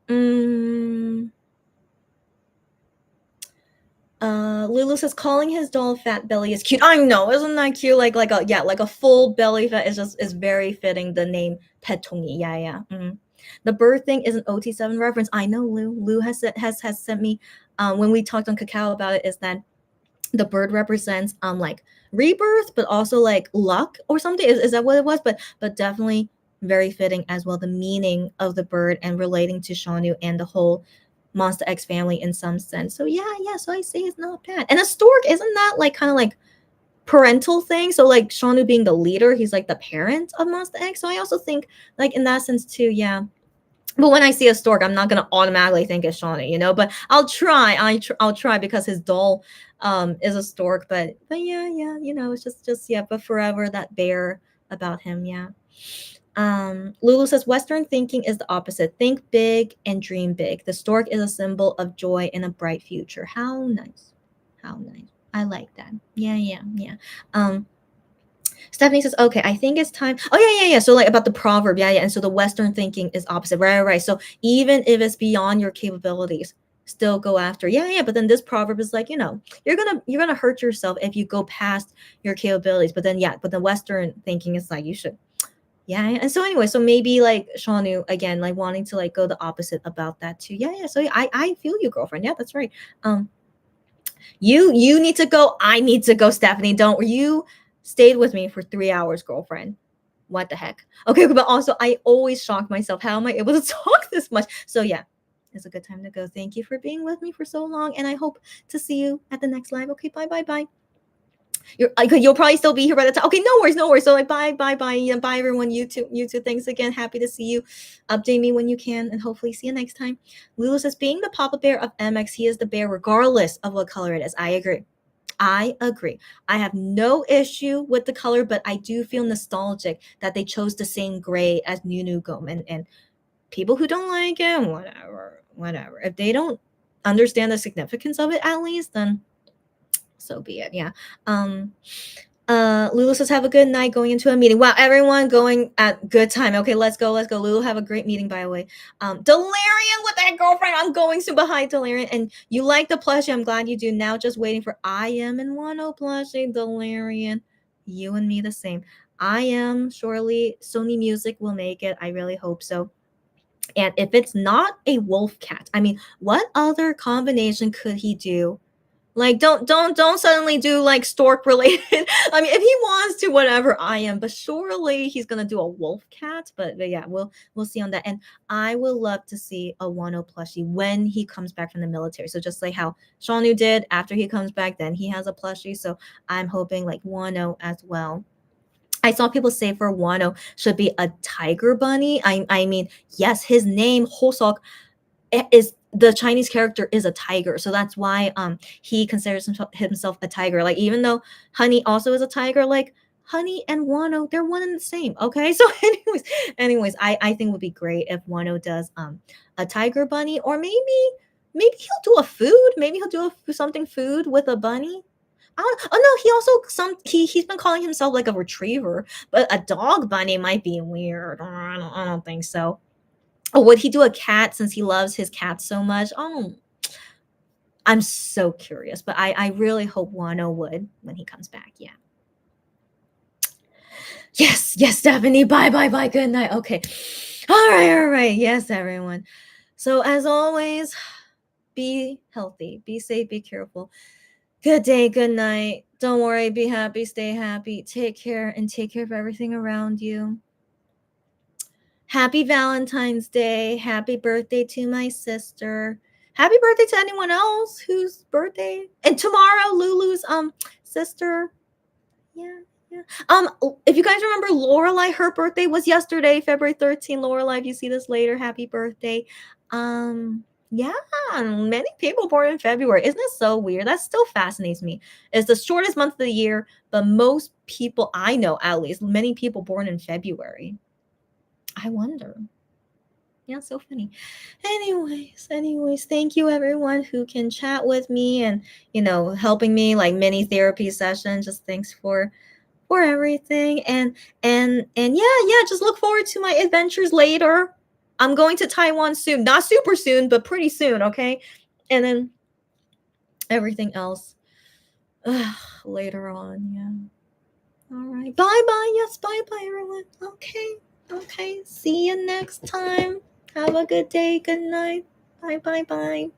mm, Lulu says calling his doll fat belly is cute. I know, isn't that cute? Like a yeah, like a full belly fat is very fitting. The name Petongi. Yeah, yeah. The bird thing is an OT7 reference. I know Lou has sent me when we talked on Cacao about it, is that the bird represents like rebirth, but also like luck or something. Is that what it was? But definitely very fitting as well. The meaning of the bird and relating to Shanu and the whole Monster X family in some sense. So yeah. So I say it's not bad. And a stork, isn't that like kind of like parental thing? So like Shanu being the leader, he's like the parent of Monster X. So I also think like in that sense too, yeah. But when I see a stork, I'm not gonna automatically think it's Shawnee, you know. But I'll try. I'll try because his doll is a stork. But yeah, you know, it's just yeah. But forever that bear about him, yeah. Lulu says Western thinking is the opposite. Think big and dream big. The stork is a symbol of joy and a bright future. How nice. How nice. I like that. Yeah. Stephanie says, okay, I think it's time. Oh, yeah. So, like, about the proverb. Yeah. And so the Western thinking is opposite. Right. So, even if it's beyond your capabilities, still go after. Yeah. But then this proverb is like, you know, you're gonna hurt yourself if you go past your capabilities. But then, yeah, but the Western thinking is like, you should. Yeah. And so, anyway, so maybe like Shanu, again, like wanting to like go the opposite about that too. Yeah. So, I feel you, girlfriend. Yeah, that's right. You need to go. I need to go, Stephanie. Don't you stayed with me for 3 hours, girlfriend. What the heck? Okay, but also I always shock myself. How am I able to talk this much? So yeah, it's a good time to go. Thank you for being with me for so long, and I hope to see you at the next live. Okay, bye. You'll probably still be here by the time. Okay, no worries. So like bye, yeah, bye everyone. You too. Thanks again. Happy to see you. Update me when you can, and hopefully see you next time. Lulu says, being the Papa Bear of MX, he is the bear regardless of what color it is. I agree. I have no issue with the color, but I do feel nostalgic that they chose the same gray as Nunu Gum. And people who don't like it, whatever. If they don't understand the significance of it, at least, then so be it. Yeah. Lulu says, have a good night going into a meeting. Wow, everyone going at good time. Okay, let's go. Lulu, have a great meeting, by the way. Delirian with that girlfriend. I'm going super high, Delirian. And you like the plushie. I'm glad you do. Now just waiting for I am in 10 plushie, Delirian. You and me the same. I am surely Sony Music will make it. I really hope so. And if it's not a wolf cat, I mean, what other combination could he do? Like, don't suddenly do like stork related. I mean, if he wants to, whatever, I am. But surely he's gonna do a wolf cat. But yeah, we'll see on that. And I will love to see a Wano plushie when he comes back from the military. So just like how Shanu did after he comes back, then he has a plushie. So I'm hoping like Wano as well. I saw people say for Wano should be a tiger bunny. I mean, yes, his name Hosok is the Chinese character is a tiger, so that's why he considers himself a tiger. Like even though Honey also is a tiger, like Honey and Wano, they're one and the same. Okay, so anyways, I think it would be great if Wano does a tiger bunny, or maybe he'll do a food. Maybe he'll do something food with a bunny. Oh no, he also he's been calling himself like a retriever, but a dog bunny might be weird. I don't think so. Oh, would he do a cat since he loves his cat so much? Oh, I'm so curious, but I really hope Wano would when he comes back. Yeah. Yes, Stephanie. Bye. Good night. Okay. All right. Yes, everyone. So as always, be healthy, be safe, be careful. Good day, good night. Don't worry, be happy, stay happy. Take care and take care of everything around you. Happy Valentine's Day. Happy birthday to my sister. Happy birthday to anyone else whose birthday. And tomorrow, Lulu's sister. Yeah. If you guys remember Lorelai, her birthday was yesterday, February 13th. Lorelai, if you see this later, happy birthday. Yeah, many people born in February. Isn't it so weird? That still fascinates me. It's the shortest month of the year, but most people I know, at least, many people born in February. I wonder. Yeah, so funny. Anyways, thank you everyone who can chat with me and helping me like mini therapy session. Just thanks for everything. And yeah, just look forward to my adventures later. I'm going to Taiwan soon. Not super soon, but pretty soon, okay? And then everything else later on, yeah. All right. Bye-bye. Yes, bye-bye everyone. Okay. See you next time. Have a good day. Good night. Bye.